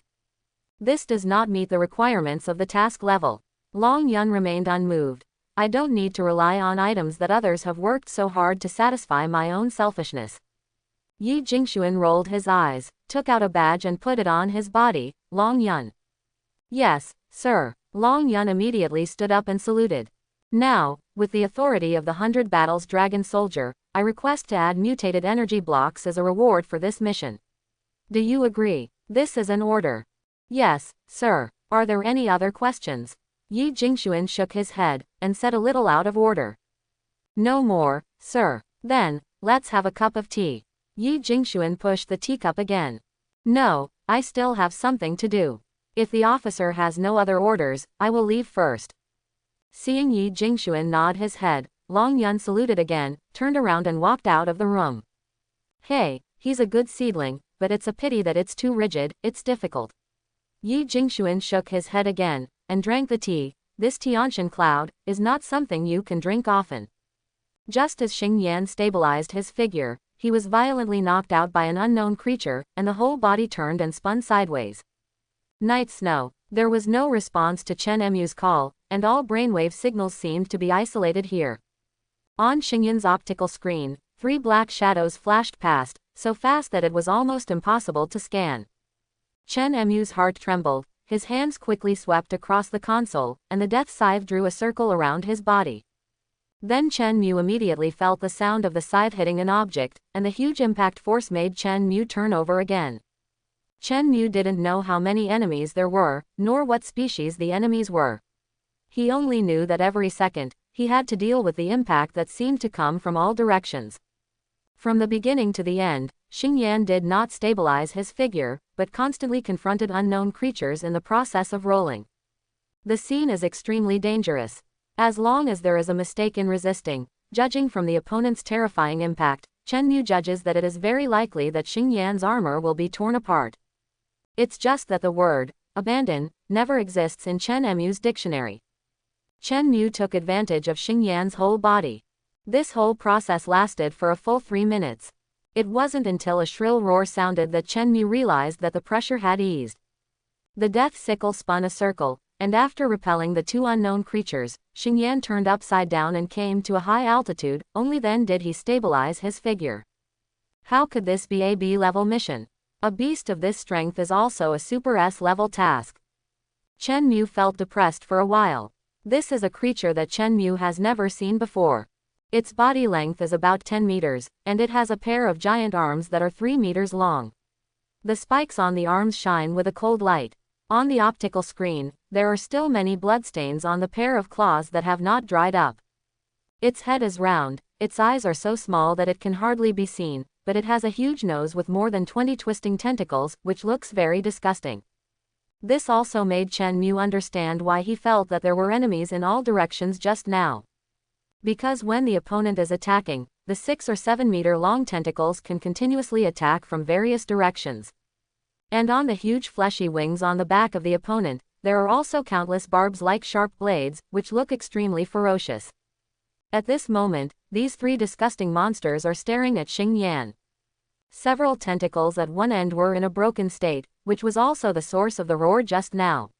This does not meet the requirements of the task level. Long Yun remained unmoved. I don't need to rely on items that others have worked so hard to satisfy my own selfishness. Yi Jingxuan rolled his eyes, took out a badge and put it on his body. Long Yun. Yes, sir. Long Yun immediately stood up and saluted. Now, with the authority of the 100 Battles Dragon Soldier, I request to add mutated energy blocks as a reward for this mission. Do you agree? This is an order. Yes, sir. Are there any other questions? Yi Jingxuan shook his head, and said a little out of order. No more, sir. Then, let's have a cup of tea. Yi Jingxuan pushed the teacup again. No, I still have something to do. If the officer has no other orders, I will leave first. Seeing Yi Jingxuan nod his head, Long Yun saluted again, turned around and walked out of the room. Hey, he's a good seedling, but it's a pity that it's too rigid, it's difficult. Yi Jingxuan shook his head again, and drank the tea. This Tiantian cloud is not something you can drink often. Just as Xing Yan stabilized his figure, he was violently knocked out by an unknown creature, and the whole body turned and spun sideways. Night snow. There was no response to Chen Mu's call, and all brainwave signals seemed to be isolated here. On Xingyan's optical screen, 3 black shadows flashed past, so fast that it was almost impossible to scan. Chen Mu's heart trembled, his hands quickly swept across the console, and the death scythe drew a circle around his body. Then Chen Mu immediately felt the sound of the scythe hitting an object, and the huge impact force made Chen Mu turn over again. Chen Mu didn't know how many enemies there were, nor what species the enemies were. He only knew that every second, he had to deal with the impact that seemed to come from all directions. From the beginning to the end, Xing Yan did not stabilize his figure, but constantly confronted unknown creatures in the process of rolling. The scene is extremely dangerous. As long as there is a mistake in resisting, judging from the opponent's terrifying impact, Chen Mu judges that it is very likely that Xing Yan's armor will be torn apart. It's just that the word, abandon, never exists in Chen Mu's dictionary. Chen Mu took advantage of Xing Yan's whole body. This whole process lasted for a full 3 minutes. It wasn't until a shrill roar sounded that Chen Mu realized that the pressure had eased. The death sickle spun a circle, and after repelling the 2 unknown creatures, Xing Yan turned upside down and came to a high altitude. Only then did he stabilize his figure. How could this be a B-level mission? A beast of this strength is also a Super S-level task. Chen Mu felt depressed for a while. This is a creature that Chen Mu has never seen before. Its body length is about 10 meters, and it has a pair of giant arms that are 3 meters long. The spikes on the arms shine with a cold light. On the optical screen, there are still many bloodstains on the pair of claws that have not dried up. Its head is round, its eyes are so small that it can hardly be seen, but it has a huge nose with more than 20 twisting tentacles, which looks very disgusting. This also made Chen Mu understand why he felt that there were enemies in all directions just now. Because when the opponent is attacking, the 6 or 7 meter long tentacles can continuously attack from various directions. And on the huge fleshy wings on the back of the opponent, there are also countless barbs like sharp blades, which look extremely ferocious. At this moment, these 3 disgusting monsters are staring at Xing Yan. Several tentacles at one end were in a broken state, which was also the source of the roar just now.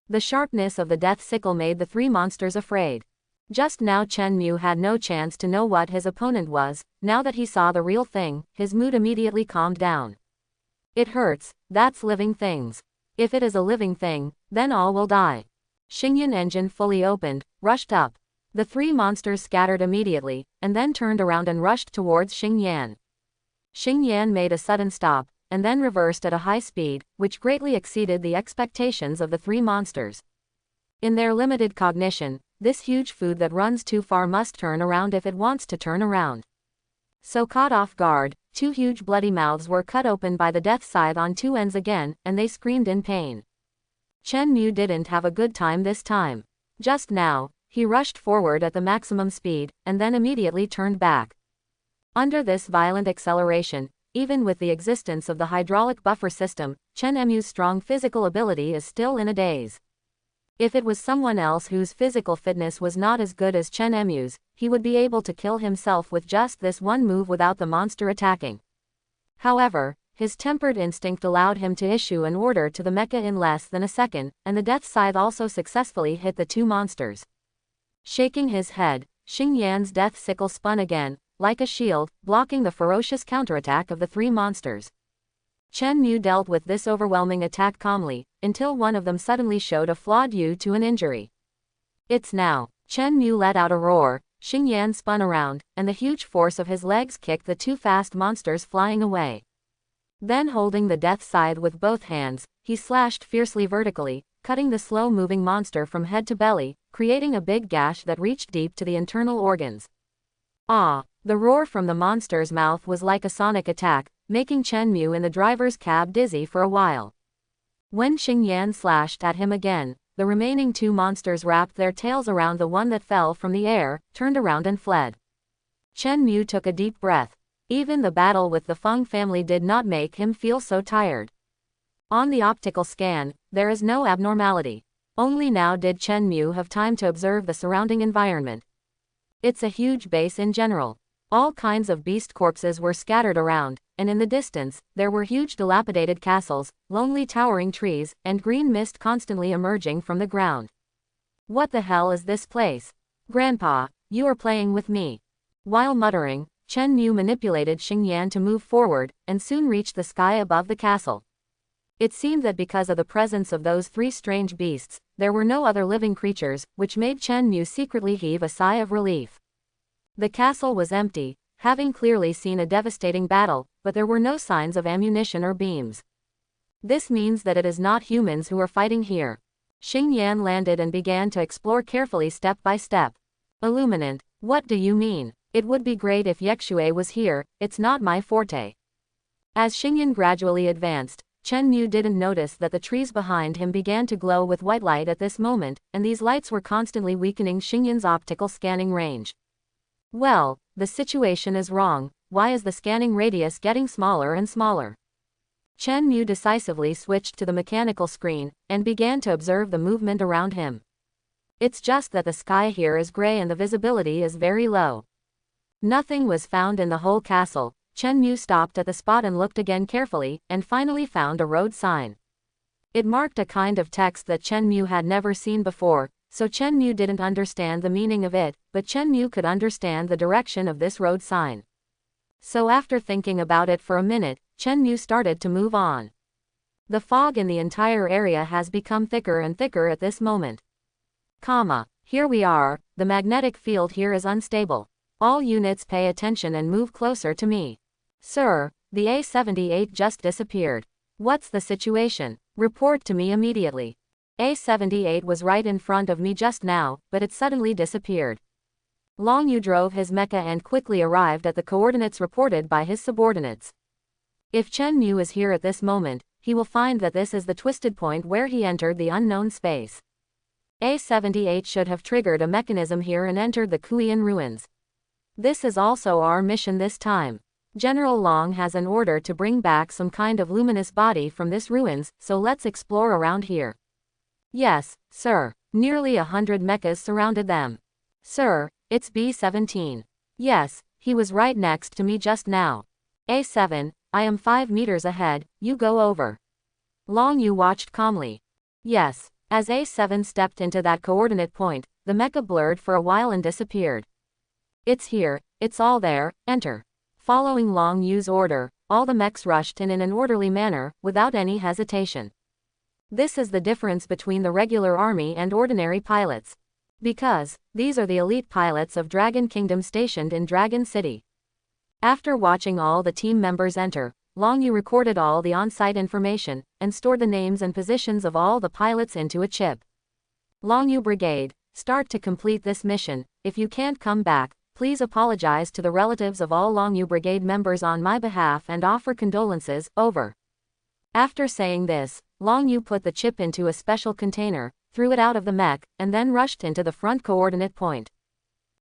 The sharpness of the death sickle made the 3 monsters afraid. Just now Chen Mu had no chance to know what his opponent was. Now that he saw the real thing, his mood immediately calmed down. It hurts, that's living things. If it is a living thing, then all will die. Xingyan engine fully opened, rushed up. The three monsters scattered immediately, and then turned around and rushed towards Xingyan. Xingyan made a sudden stop, and then reversed at a high speed, which greatly exceeded the expectations of the three monsters. In their limited cognition, this huge food that runs too far must turn around if it wants to turn around. So caught off guard, two huge bloody mouths were cut open by the death scythe on two ends again, and they screamed in pain. Chen Mu didn't have a good time this time. Just now, he rushed forward at the maximum speed, and then immediately turned back. Under this violent acceleration, even with the existence of the hydraulic buffer system, Chen Mu's strong physical ability is still in a daze. If it was someone else whose physical fitness was not as good as Chen Mu's, he would be able to kill himself with just this one move without the monster attacking. However, his tempered instinct allowed him to issue an order to the mecha in less than a second, and the death scythe also successfully hit the two monsters. Shaking his head, Xingyan's death sickle spun again, like a shield, blocking the ferocious counterattack of the three monsters. Chen Mu dealt with this overwhelming attack calmly, until one of them suddenly showed a flaw due to an injury. It's now. Chen Mu let out a roar, Xingyan spun around, and the huge force of his legs kicked the two fast monsters flying away. Then holding the death scythe with both hands, he slashed fiercely vertically, cutting the slow-moving monster from head to belly, creating a big gash that reached deep to the internal organs. Ah! The roar from the monster's mouth was like a sonic attack, making Chen Mu in the driver's cab dizzy for a while. When Xingyan slashed at him again, the remaining two monsters wrapped their tails around the one that fell from the air, turned around and fled. Chen Mu took a deep breath. Even the battle with the Feng family did not make him feel so tired. On the optical scan, there is no abnormality. Only now did Chen Mu have time to observe the surrounding environment. It's a huge base in general. All kinds of beast corpses were scattered around, and in the distance, there were huge dilapidated castles, lonely towering trees, and green mist constantly emerging from the ground. What the hell is this place? Grandpa, you are playing with me. While muttering, Chen Mu manipulated Xingyan to move forward, and soon reached the sky above the castle. It seemed that because of the presence of those three strange beasts, there were no other living creatures, which made Chen Mu secretly heave a sigh of relief. The castle was empty, having clearly seen a devastating battle, but there were no signs of ammunition or beams. This means that it is not humans who are fighting here. Xingyan landed and began to explore carefully step by step. Illuminant, what do you mean? It would be great if Yexue was here, it's not my forte. As Xingyan gradually advanced, Chen Mu didn't notice that the trees behind him began to glow with white light at this moment, and these lights were constantly weakening Xingyan's optical scanning range. Well, the situation is wrong. Why is the scanning radius getting smaller and smaller? Chen Mu decisively switched to the mechanical screen, and began to observe the movement around him. It's just that the sky here is gray and the visibility is very low. Nothing was found in the whole castle. Chen Mu stopped at the spot and looked again carefully, and finally found a road sign. It marked a kind of text that Chen Mu had never seen before, so Chen Mu didn't understand the meaning of it, but Chen Mu could understand the direction of this road sign. So after thinking about it for a minute, Chen Mu started to move on. The fog in the entire area has become thicker and thicker at this moment. Here we are, the magnetic field here is unstable. All units pay attention and move closer to me. Sir, the A-78 just disappeared. What's the situation? Report to me immediately. A-78 was right in front of me just now, but it suddenly disappeared. Long Yu drove his mecha and quickly arrived at the coordinates reported by his subordinates. If Chen Mu is here at this moment, he will find that this is the twisted point where he entered the unknown space. A-78 should have triggered a mechanism here and entered the Kuian ruins. This is also our mission this time. General Long has an order to bring back some kind of luminous body from this ruins, so let's explore around here. Yes, sir. Nearly 100 mechas surrounded them. Sir, it's B-17. Yes, he was right next to me just now. A-7, I am 5 meters ahead, you go over. Long Yu watched calmly. Yes, as A-7 stepped into that coordinate point, the mecha blurred for a while and disappeared. It's here, it's all there, enter. Following Long Yu's order, all the mechs rushed in an orderly manner, without any hesitation. This is the difference between the regular army and ordinary pilots. Because, these are the elite pilots of Dragon Kingdom stationed in Dragon City. After watching all the team members enter, Long Yu recorded all the on-site information, and stored the names and positions of all the pilots into a chip. Long Yu Brigade, start to complete this mission. If you can't come back, please apologize to the relatives of all Long Yu Brigade members on my behalf and offer condolences, over. After saying this, Long Yu put the chip into a special container, threw it out of the mech, and then rushed into the front coordinate point.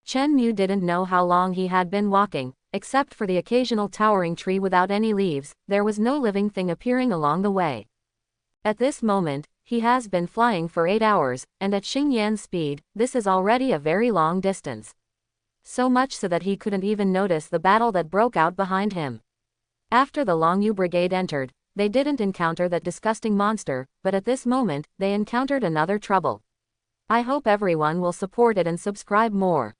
Chen Yu didn't know how long he had been walking, except for the occasional towering tree without any leaves. There was no living thing appearing along the way. At this moment, he has been flying for 8 hours, and at Xingyan's speed, this is already a very long distance. So much so that he couldn't even notice the battle that broke out behind him. After the Long Yu Brigade entered, they didn't encounter that disgusting monster, but at this moment, they encountered another trouble. I hope everyone will support it and subscribe more.